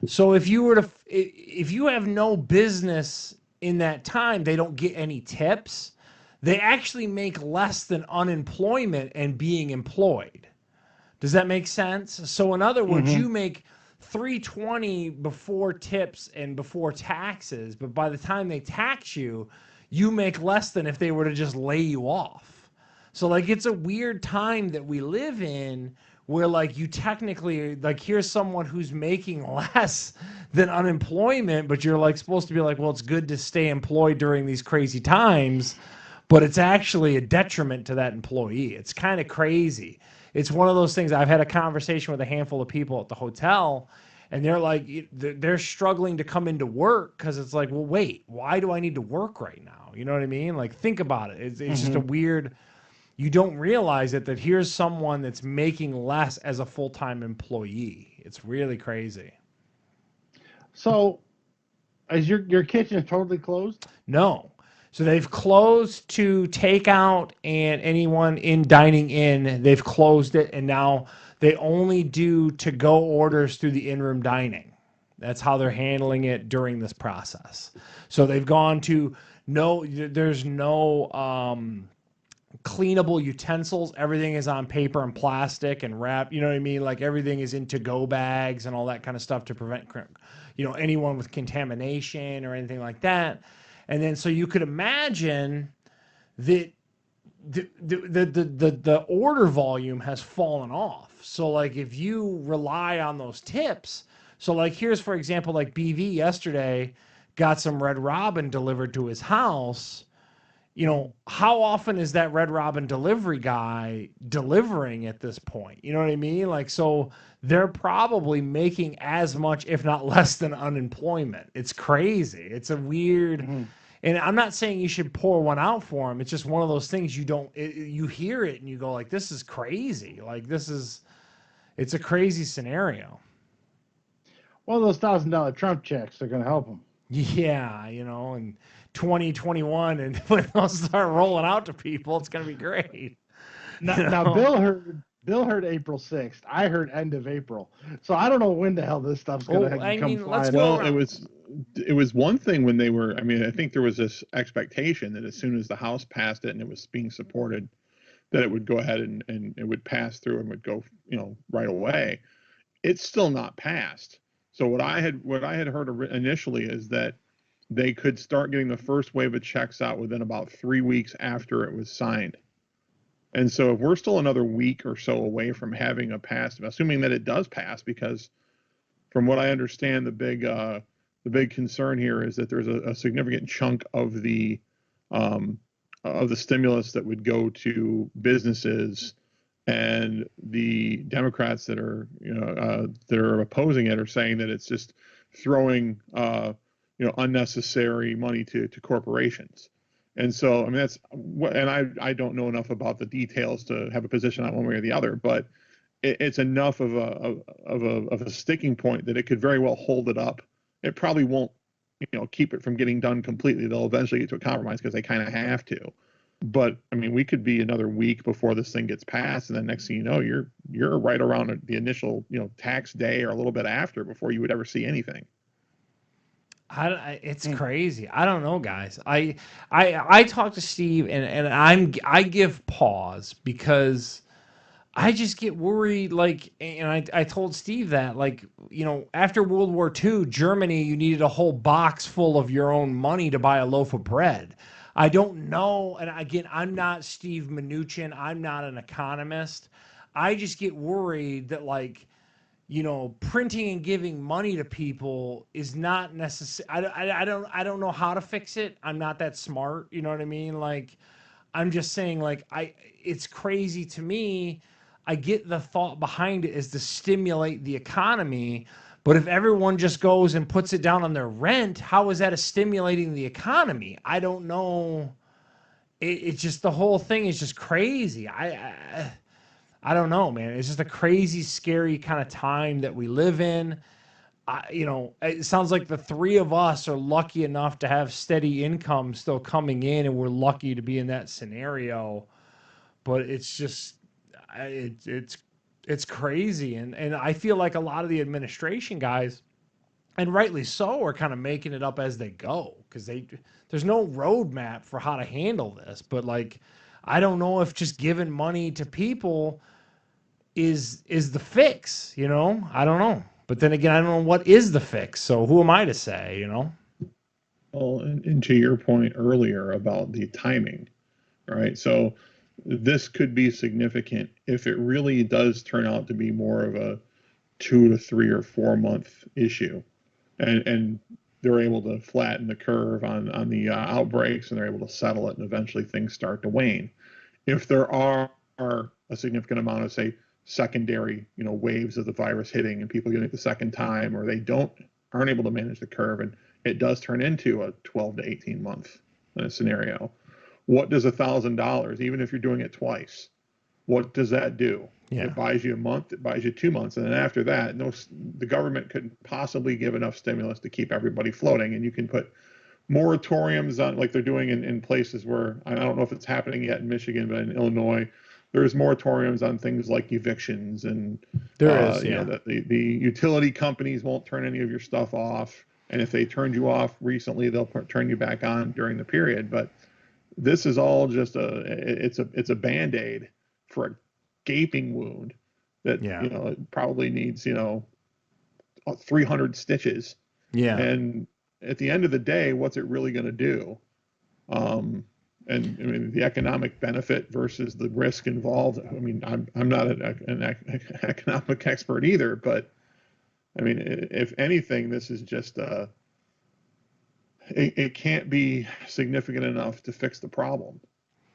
[SPEAKER 3] So if you have no business in that time, they don't get any tips. They actually make less than unemployment and being employed. Does that make sense? So in other words, you make $320 before tips and before taxes, but by the time they tax you, you make less than if they were to just lay you off. So it's a weird time that we live in, where you technically here's someone who's making less than unemployment, but you're supposed to be well, it's good to stay employed during these crazy times, but it's actually a detriment to that employee. It's kind of crazy. It's one of those things. I've had a conversation with a handful of people at the hotel, and they're struggling to come into work because it's well, wait, why do I need to work right now? You know what I mean? Think about it. It's just a weird. You don't realize it, that here's someone that's making less as a full-time employee. It's really crazy.
[SPEAKER 1] So, is your kitchen totally closed?
[SPEAKER 3] No. So they've closed to takeout and anyone in dining in, they've closed it, and now they only do to-go orders through the in-room dining. That's how they're handling it during this process. So they've gone to there's no cleanable utensils. Everything is on paper and plastic and wrap. You know what I mean? Everything is in to-go bags and all that kind of stuff to prevent, anyone with contamination or anything like that. And then so you could imagine that the order volume has fallen off. So if you rely on those tips, So like here's for example, like BV yesterday got some Red Robin delivered to his house. You know, how often is that Red Robin delivery guy delivering at this point? You know what I mean? Like, so they're probably making as much, if not less than unemployment. It's crazy. It's a weird, and I'm not saying you should pour one out for them. It's just one of those things you don't, you hear it and you go like, this is crazy. Like it's a crazy scenario.
[SPEAKER 1] Well, those $1,000 Trump checks are going to help them.
[SPEAKER 3] Yeah, you know, and 2021, and when those start rolling out to people, it's gonna be great.
[SPEAKER 1] Now Bill heard April 6th. I heard end of April. So I don't know when the hell this stuff's going to come flying.
[SPEAKER 3] go
[SPEAKER 2] Well, it was one thing when they were. I mean, I think there was this expectation that as soon as the House passed it and it was being supported, that it would go ahead and it would pass through and would go, right away. It's still not passed. So what I had heard initially is that they could start getting the first wave of checks out within about 3 weeks after it was signed. And so if we're still another week or so away from having a pass, assuming that it does pass, because from what I understand, the big concern here is that there's a significant chunk of the stimulus that would go to businesses, and the Democrats that are opposing it are saying that it's just throwing unnecessary money to corporations. And so, I mean, that's what, and I don't know enough about the details to have a position on one way or the other, but it's enough of a sticking point that it could very well hold it up. It probably won't, keep it from getting done completely. They'll eventually get to a compromise because they kind of have to. But I mean, we could be another week before this thing gets passed, and then next thing you know, you're right around the initial tax day or a little bit after before you would ever see anything.
[SPEAKER 3] It's crazy. I don't know, guys. I talk to Steve and I give pause because I just get worried. Like, and I told Steve that, like, after World War II, Germany, you needed a whole box full of your own money to buy a loaf of bread. I don't know. And again, I'm not Steve Mnuchin. I'm not an economist. I just get worried that, like, printing and giving money to people is not necessary. I don't know how to fix it. I'm not that smart. You know what I mean? Like, I'm just saying, like, it's crazy to me. I get the thought behind it is to stimulate the economy, but if everyone just goes and puts it down on their rent, how is that a stimulating the economy? I don't know. It's just the whole thing is just crazy. I don't know, man. It's just a crazy, scary kind of time that we live in. It sounds like the three of us are lucky enough to have steady income still coming in, and we're lucky to be in that scenario. But it's just, it's crazy, and I feel like a lot of the administration guys, and rightly so, are kind of making it up as they go because there's no roadmap for how to handle this. But like, I don't know if just giving money to people is the fix. I don't know. But then again, I don't know what is the fix. So who am I to say?
[SPEAKER 2] Well, and to your point earlier about the timing, right? So this could be significant if it really does turn out to be more of a 2 to 3 or 4 month issue, and they're able to flatten the curve on the outbreaks, and they're able to settle it, and eventually things start to wane. If there are a significant amount of, say, secondary waves of the virus hitting and people getting it the second time, or they aren't able to manage the curve, and it does turn into a 12 to 18 month scenario, what does $1,000, even if you're doing it twice, what does that do?
[SPEAKER 3] Yeah.
[SPEAKER 2] It buys you a month, it buys you 2 months, and then after that, the government couldn't possibly give enough stimulus to keep everybody floating. And you can put moratoriums on, like they're doing in places where, I don't know if it's happening yet in Michigan, but in Illinois, there's moratoriums on things like evictions, and that the utility companies won't turn any of your stuff off, and if they turned you off recently, they'll turn you back on during the period. But this is all just it's a Band-Aid for a gaping wound that it probably needs 300 stitches.
[SPEAKER 3] Yeah.
[SPEAKER 2] And at the end of the day, what's it really going to do? And I mean, the economic benefit versus the risk involved. I mean, I'm not an economic expert either, but I mean, if anything, this is just it can't be significant enough to fix the problem.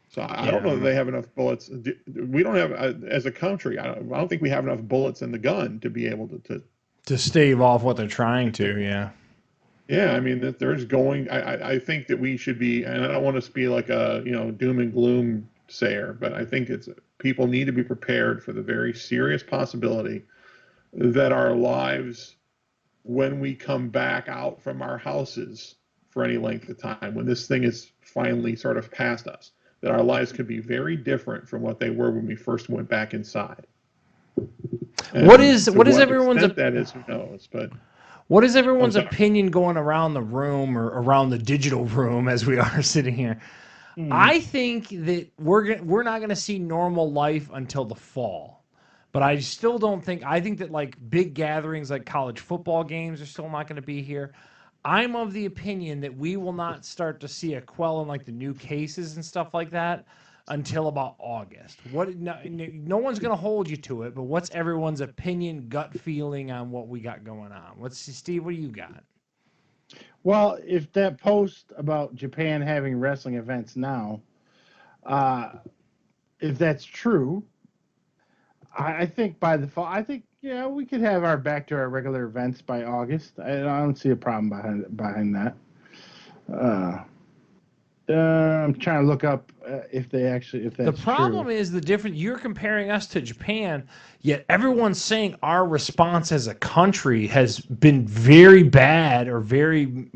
[SPEAKER 2] So I don't know that they have enough bullets. We don't have, as a country, I don't think we have enough bullets in the gun to be able
[SPEAKER 3] to stave off what they're trying to. Yeah.
[SPEAKER 2] Yeah, I mean that there's going. I think that we should be, and I don't want to be like a doom and gloom sayer, but I think people need to be prepared for the very serious possibility that our lives, when we come back out from our houses for any length of time, when this thing is finally sort of past us, that our lives could be very different from what they were when we first went back inside. And
[SPEAKER 3] what is everyone's
[SPEAKER 2] that is, who knows? But
[SPEAKER 3] what is everyone's opinion going around the room or around the digital room as we are sitting here? I think that we're not going to see normal life until the fall. But I still don't think, I think that like big gatherings like college football games are still not going to be here. I'm of the opinion that we will not start to see a quell in like the new cases and stuff like that until about August. No one's going to hold you to it, but what's everyone's opinion, gut feeling on what we got going on? Steve, what do you got?
[SPEAKER 1] Well, if that post about Japan having wrestling events now, if that's true, I think by the fall, we could have our back to our regular events by August. I don't see a problem behind that. I'm trying to look up if that's
[SPEAKER 3] the problem
[SPEAKER 1] true.
[SPEAKER 3] is the difference. You're comparing us to Japan, yet everyone's saying our response as a country has been very bad or very,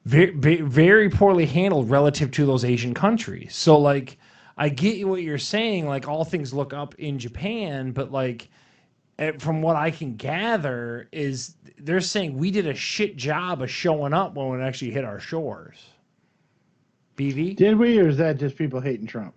[SPEAKER 3] very, very poorly handled relative to those Asian countries. So like, I get what you're saying. Like all things look up in Japan, but like from what I can gather is they're saying we did a shit job of showing up when it actually hit our shores. BV?
[SPEAKER 1] Did we, or is that just people hating Trump?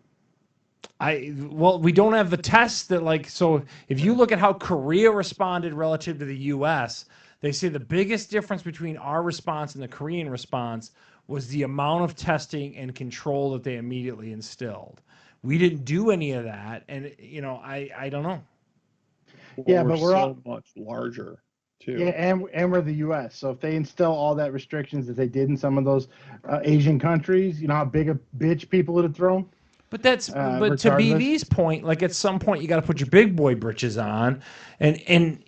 [SPEAKER 3] Well, we don't have the tests that like, so if you look at how Korea responded relative to the US, they say the biggest difference between our response and the Korean response was the amount of testing and control that they immediately instilled. We didn't do any of that, and I don't know.
[SPEAKER 1] Yeah,
[SPEAKER 2] but
[SPEAKER 1] we're
[SPEAKER 2] so much larger too.
[SPEAKER 1] Yeah, and we're the U.S. So if they instill all that restrictions that they did in some of those Asian countries, you know how big a bitch people would have thrown.
[SPEAKER 3] But but to BV's point, like at some point you got to put your big boy britches on, and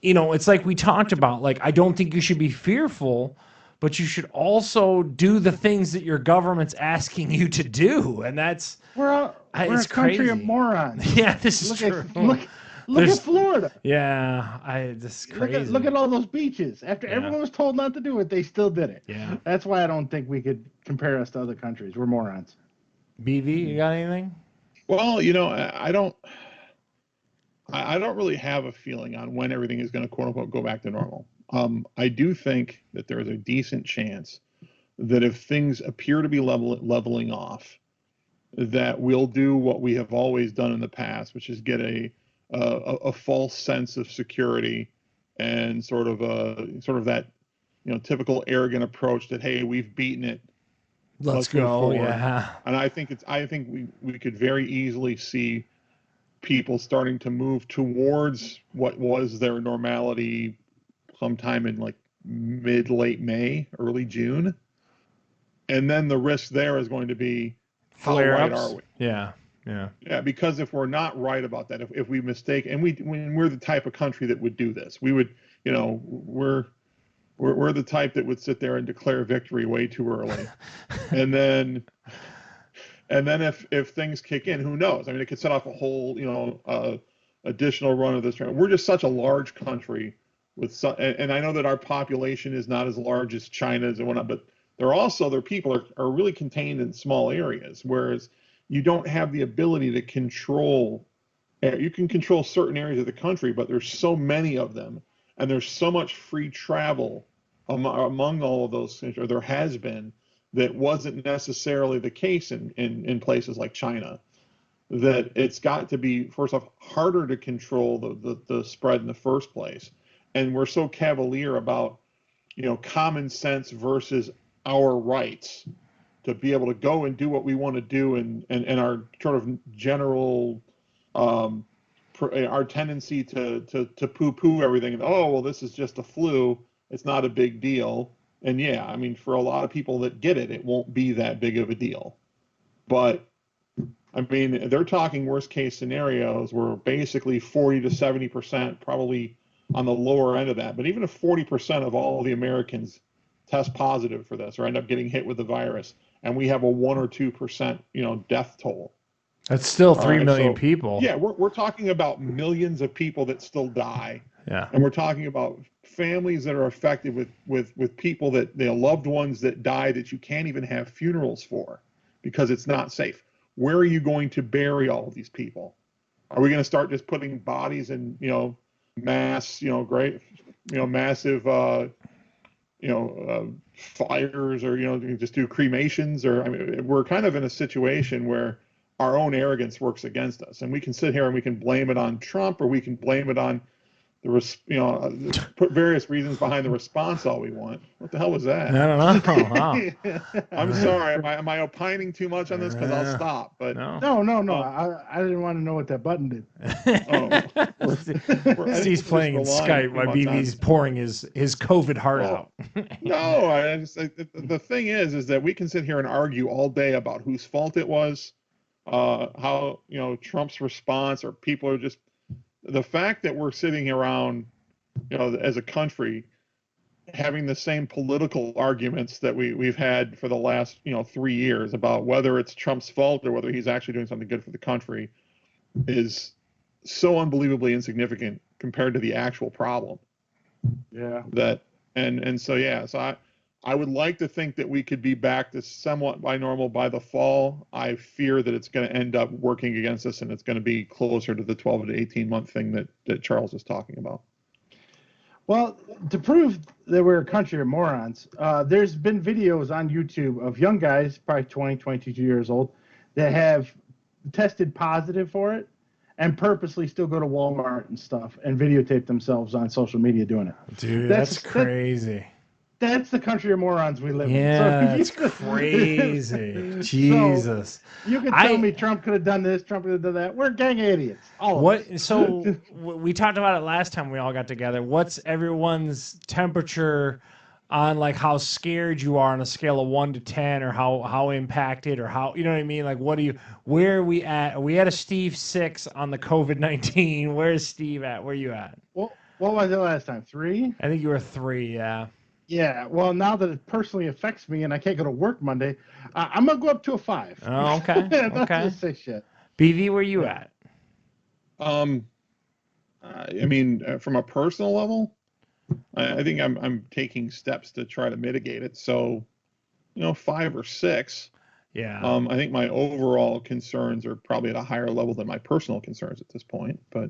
[SPEAKER 3] it's like we talked about. Like I don't think you should be fearful, but you should also do the things that your government's asking you to do, and that's
[SPEAKER 1] we're a country
[SPEAKER 3] crazy.
[SPEAKER 1] of morons.
[SPEAKER 3] Yeah, this is true.
[SPEAKER 1] Look at Florida.
[SPEAKER 3] Yeah, this is crazy.
[SPEAKER 1] Look at all those beaches. After everyone was told not to do it, they still did it.
[SPEAKER 3] Yeah,
[SPEAKER 1] that's why I don't think we could compare us to other countries. We're morons.
[SPEAKER 3] BV, you got anything?
[SPEAKER 2] Well, I don't really have a feeling on when everything is going to quote unquote go back to normal. I do think that there is a decent chance that if things appear to be leveling off, that we'll do what we have always done in the past, which is get a false sense of security and sort of that typical arrogant approach that, hey, we've beaten it.
[SPEAKER 3] Let's go. Yeah.
[SPEAKER 2] And I think we could very easily see people starting to move towards what was their normality sometime in like late May, early June. And then the risk there is going to be, how right are we?
[SPEAKER 3] Yeah.
[SPEAKER 2] Because if we're not right about that, if we mistake, and we're the type of country that would do this, we would, we're the type that would sit there and declare victory way too early, and then if things kick in, who knows? I mean, it could set off a whole additional run of this. We're just such a large country and I know that our population is not as large as China's and whatnot, but their people are really contained in small areas, whereas you don't have the ability to control. You can control certain areas of the country, but there's so many of them, and there's so much free travel among all of those things, or there has been, that wasn't necessarily the case in places like China. That it's got to be, first off, harder to control the spread in the first place. And we're so cavalier about, common sense versus our rights to be able to go and do what we want to do and our sort of general our tendency to poo-poo everything and, oh, well, this is just a flu, it's not a big deal. And yeah, I mean, for a lot of people that get it, it won't be that big of a deal. But I mean, they're talking worst case scenarios where basically 40 to 70%, probably on the lower end of that. But even if 40% of all the Americans test positive for this or end up getting hit with the virus, and we have a 1 or 2%, death toll.
[SPEAKER 3] That's still 3
[SPEAKER 2] right,
[SPEAKER 3] million
[SPEAKER 2] so,
[SPEAKER 3] people.
[SPEAKER 2] Yeah, we're talking about millions of people that still die.
[SPEAKER 3] Yeah.
[SPEAKER 2] And we're talking about families that are affected with people that their loved ones that die that you can't even have funerals for because it's not safe. Where are you going to bury all of these people? Are we going to start just putting bodies in, mass, massive, fires, or, just do cremations? Or, I mean, we're kind of in a situation where our own arrogance works against us, and we can sit here and we can blame it on Trump, or we can blame it on put various reasons behind the response all we want. What the hell was that?
[SPEAKER 3] I don't know. Wow.
[SPEAKER 2] I'm sorry. Am I opining too much on this? Because I'll stop. But
[SPEAKER 1] No. I didn't want to know what that button did.
[SPEAKER 3] Steve's playing in Skype while BB's pouring his COVID heart out.
[SPEAKER 2] No, the thing is that we can sit here and argue all day about whose fault it was, how Trump's response, or people are just. The fact that we're sitting around, as a country, having the same political arguments that we've had for the last, 3 years about whether it's Trump's fault or whether he's actually doing something good for the country is so unbelievably insignificant compared to the actual problem.
[SPEAKER 1] Yeah.
[SPEAKER 2] So I would like to think that we could be back to somewhat by normal by the fall. I fear that it's going to end up working against us, and it's going to be closer to the 12 to 18-month thing that Charles is talking about.
[SPEAKER 1] Well, to prove that we're a country of morons, there's been videos on YouTube of young guys, probably 20, 22 years old, that have tested positive for it and purposely still go to Walmart and stuff and videotape themselves on social media doing it.
[SPEAKER 3] Dude, that's crazy.
[SPEAKER 1] That's the country of morons we live in.
[SPEAKER 3] Yeah, it's crazy. Jesus.
[SPEAKER 1] So you can tell me Trump could have done this, Trump could have done that. We're a gang of idiots. All of us.
[SPEAKER 3] So we talked about it last time we all got together. What's everyone's temperature on like how scared you are on a scale of 1 to 10, or how impacted, or how, you know what I mean? Like, where are we at? Are we at a Steve 6 on the COVID-19? Where's Steve at? Where are you at?
[SPEAKER 1] Well, what was it last time? 3?
[SPEAKER 3] I think you were 3, yeah.
[SPEAKER 1] Yeah, well, now that it personally affects me and I can't go to work Monday, I'm going to go up to a 5.
[SPEAKER 3] Oh, okay. Okay.
[SPEAKER 1] Say shit.
[SPEAKER 3] BV, where you at?
[SPEAKER 2] I mean, from a personal level, I think I'm taking steps to try to mitigate it. So, 5 or 6.
[SPEAKER 3] Yeah.
[SPEAKER 2] I think my overall concerns are probably at a higher level than my personal concerns at this point. But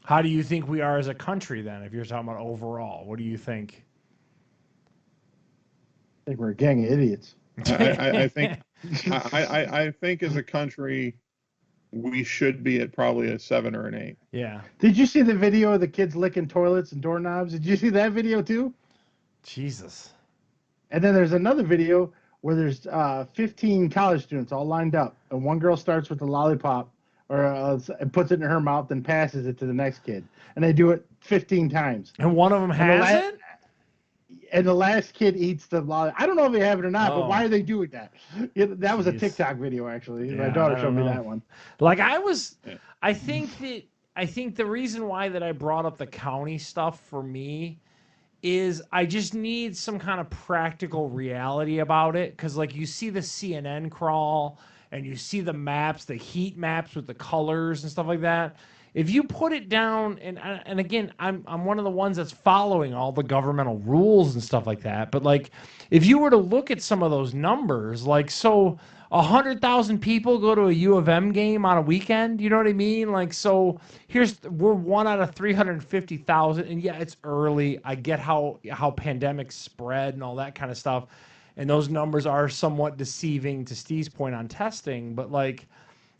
[SPEAKER 3] how do you think we are as a country then? If you're talking about overall, what do you think?
[SPEAKER 1] I think we're a gang of idiots.
[SPEAKER 2] I think as a country, we should be at probably a 7 or an 8.
[SPEAKER 3] Yeah.
[SPEAKER 1] Did you see the video of the kids licking toilets and doorknobs? Did you see that video too? Jesus. And then there's another video where there's 15 college students all lined up, and one girl starts with a lollipop or puts it in her mouth and passes it to the next kid, and they do it 15 times.
[SPEAKER 3] And one of them has it?
[SPEAKER 1] And the last kid eats the lollipop. I don't know if they have it or not, but why are they doing that? That was a TikTok video, actually. Yeah, my daughter showed me that one.
[SPEAKER 3] Like I think the reason why that I brought up the county stuff for me is I just need some kind of practical reality about it. Because like you see the CNN crawl and you see the maps, the heat maps with the colors and stuff like that. If you put it down, and again, I'm one of the ones that's following all the governmental rules and stuff like that. But like, if you were to look at some of those numbers, like, so 100,000 people go to a U of M game on a weekend. You know what I mean? Like, so we're 1 out of 350,000, and yeah, it's early. I get how pandemics spread and all that kind of stuff, and those numbers are somewhat deceiving to Steve's point on testing, but like,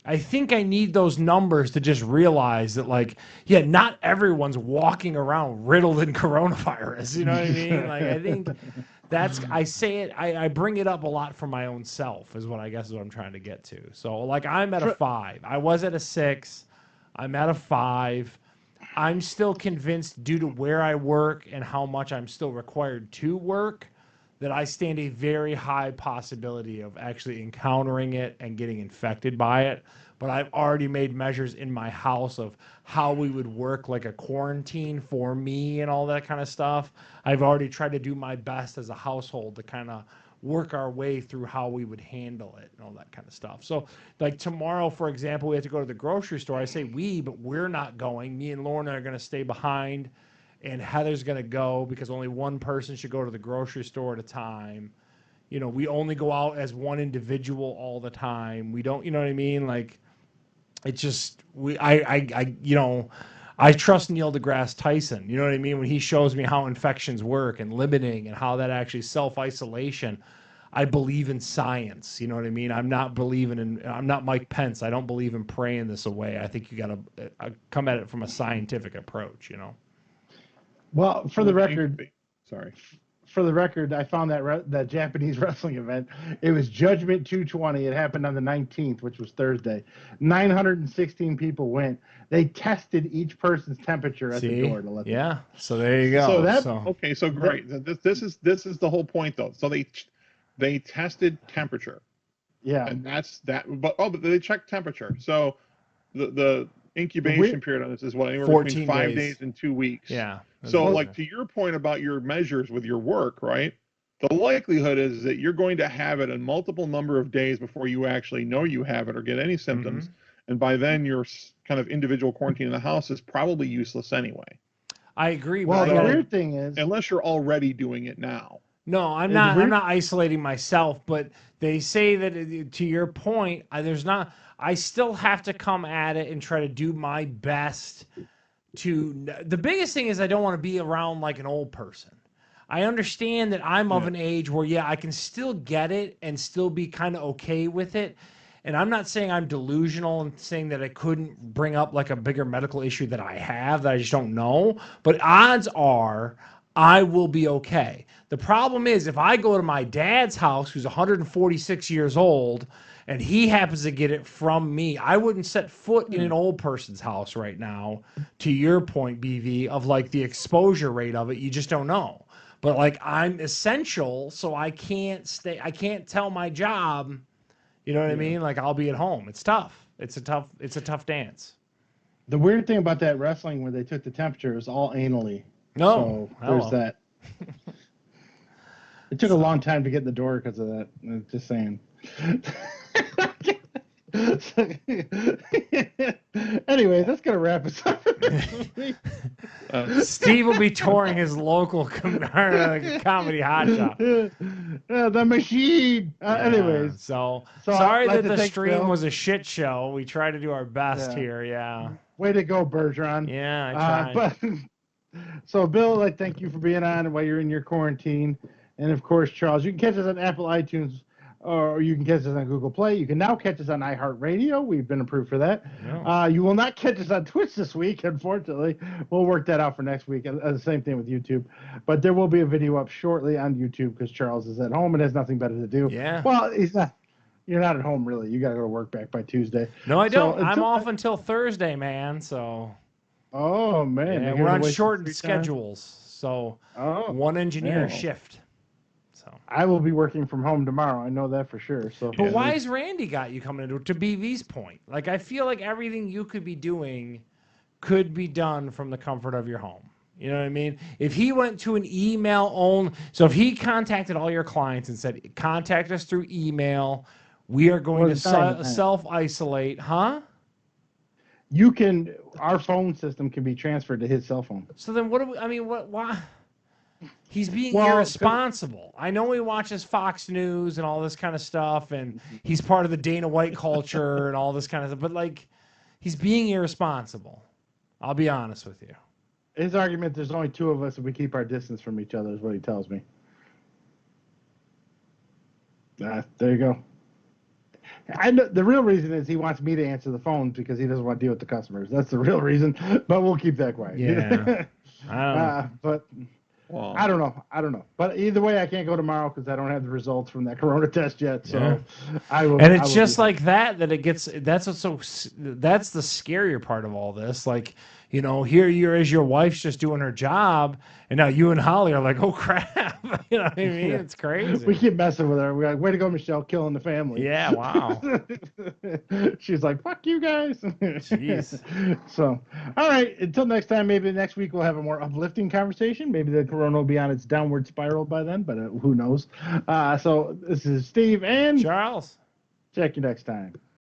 [SPEAKER 3] I think I need those numbers to just realize that, like, yeah, not everyone's walking around riddled in coronavirus. You know what I mean? Like, I think I bring it up a lot for my own self is what I guess is what I'm trying to get to. So, like, I'm at a 5. I was at a 6. I'm at a 5. I'm still convinced, due to where I work and how much I'm still required to work, that I stand a very high possibility of actually encountering it and getting infected by it. But I've already made measures in my house of how we would work like a quarantine for me and all that kind of stuff. I've already tried to do my best as a household to kind of work our way through how we would handle it and all that kind of stuff. So like tomorrow, for example, we have to go to the grocery store. I say we, but we're not going. Me and Lorna are going to stay behind, and Heather's going to go because only one person should go to the grocery store at a time. You know, we only go out as one individual all the time. We don't, you know what I mean? Like, it's just, I trust Neil deGrasse Tyson. You know what I mean? When he shows me how infections work and limiting and how that actually self-isolation, I believe in science. You know what I mean? I'm not Mike Pence. I don't believe in praying this away. I think you got to come at it from a scientific approach, you know?
[SPEAKER 1] Well, for the record, I found that Japanese wrestling event. It was Judgment 220. It happened on the 19th, which was Thursday. 916 people went. They tested each person's temperature at the door to let them.
[SPEAKER 3] Yeah. So there you go.
[SPEAKER 2] Okay. So great. This is the whole point, though. So they tested temperature.
[SPEAKER 1] Yeah.
[SPEAKER 2] And that's that. But they checked temperature. So the incubation period on this is what, anywhere between 5 days and 2 weeks.
[SPEAKER 3] Yeah.
[SPEAKER 2] So, like, to your point about your measures with your work, right? The likelihood is that you're going to have it a multiple number of days before you actually know you have it or get any symptoms. And by then, your kind of individual quarantine in the house is probably useless anyway.
[SPEAKER 3] I agree.
[SPEAKER 1] Well, the weird thing is,
[SPEAKER 2] unless you're already doing it now.
[SPEAKER 3] No, I'm not. I'm not isolating myself, but they say that, to your point, I still have to come at it and try to do my best. The biggest thing is I don't want to be around like an old person. I understand that I'm of an age where, I can still get it and still be kind of okay with it. And I'm not saying I'm delusional and saying that I couldn't bring up like a bigger medical issue that I have that I just don't know. But odds are I will be okay. The problem is if I go to my dad's house, who's 146 years old, and he happens to get it from me, I wouldn't set foot in an old person's house right now, to your point, BV, of like the exposure rate of it. You just don't know. But like I'm essential, so I can't tell my job, you know what I mean? Like I'll be at home. It's tough. It's a tough dance.
[SPEAKER 1] The weird thing about that wrestling where they took the temperature is all anally.
[SPEAKER 3] No.
[SPEAKER 1] So there's that. It took a long time to get in the door because of that. I'm just saying. Anyway, that's gonna wrap us up.
[SPEAKER 3] Steve will be touring his local comedy hotshot.
[SPEAKER 1] The machine. Anyways,
[SPEAKER 3] so sorry that the stream was a shit show. We tried to do our best here. Yeah.
[SPEAKER 1] Way to go, Bergeron.
[SPEAKER 3] Yeah, I tried.
[SPEAKER 1] So, Bill, thank you for being on while you're in your quarantine, and of course, Charles, you can catch us on Apple iTunes. Or you can catch us on Google Play. You can now catch us on iHeartRadio. We've been approved for that. Yeah. You will not catch us on Twitch this week, unfortunately. We'll work that out for next week. The same thing with YouTube. But there will be a video up shortly on YouTube because Charles is at home and has nothing better to do.
[SPEAKER 3] Yeah.
[SPEAKER 1] Well, he's not. You're not at home, really. You got to go to work back by Tuesday.
[SPEAKER 3] No, I don't. I'm off until Thursday, man. So.
[SPEAKER 1] Oh, man.
[SPEAKER 3] Yeah, we're on shortened schedules. So one engineer shift. So
[SPEAKER 1] I will be working from home tomorrow. I know that for sure. So,
[SPEAKER 3] but why has Randy got you coming into to BV's point? Like, I feel like everything you could be doing could be done from the comfort of your home. You know what I mean? If he went to an email only, so if he contacted all your clients and said, contact us through email, we are going to self-isolate, huh?
[SPEAKER 1] You can, our phone system can be transferred to his cell phone.
[SPEAKER 3] So then why? He's being irresponsible. I know he watches Fox News and all this kind of stuff, and he's part of the Dana White culture and all this kind of stuff, but like, he's being irresponsible. I'll be honest with you.
[SPEAKER 1] His argument, there's only two of us and we keep our distance from each other, is what he tells me. There you go. I know the real reason is he wants me to answer the phones because he doesn't want to deal with the customers. That's the real reason, but we'll keep that quiet.
[SPEAKER 3] Yeah.
[SPEAKER 1] But
[SPEAKER 2] Well,
[SPEAKER 1] I don't know. But either way, I can't go tomorrow because I don't have the results from that corona test yet. So I will.
[SPEAKER 3] And
[SPEAKER 1] I
[SPEAKER 3] it's
[SPEAKER 1] will
[SPEAKER 3] just
[SPEAKER 1] be
[SPEAKER 3] like that it gets. That's what's so. That's the scarier part of all this. Like, here you're as your wife's just doing her job, and now you and Holly are like, oh crap. You know what I mean?
[SPEAKER 1] Yeah.
[SPEAKER 3] It's crazy.
[SPEAKER 1] We keep messing with her. We're like, way to go, Michelle, killing the family.
[SPEAKER 3] Yeah. Wow.
[SPEAKER 1] She's like, fuck you guys.
[SPEAKER 3] Jeez.
[SPEAKER 1] So, all right. Until next time, maybe next week we'll have a more uplifting conversation. Maybe the corona will be on its downward spiral by then, but who knows? So this is Steve and
[SPEAKER 3] Charles.
[SPEAKER 1] check you next time.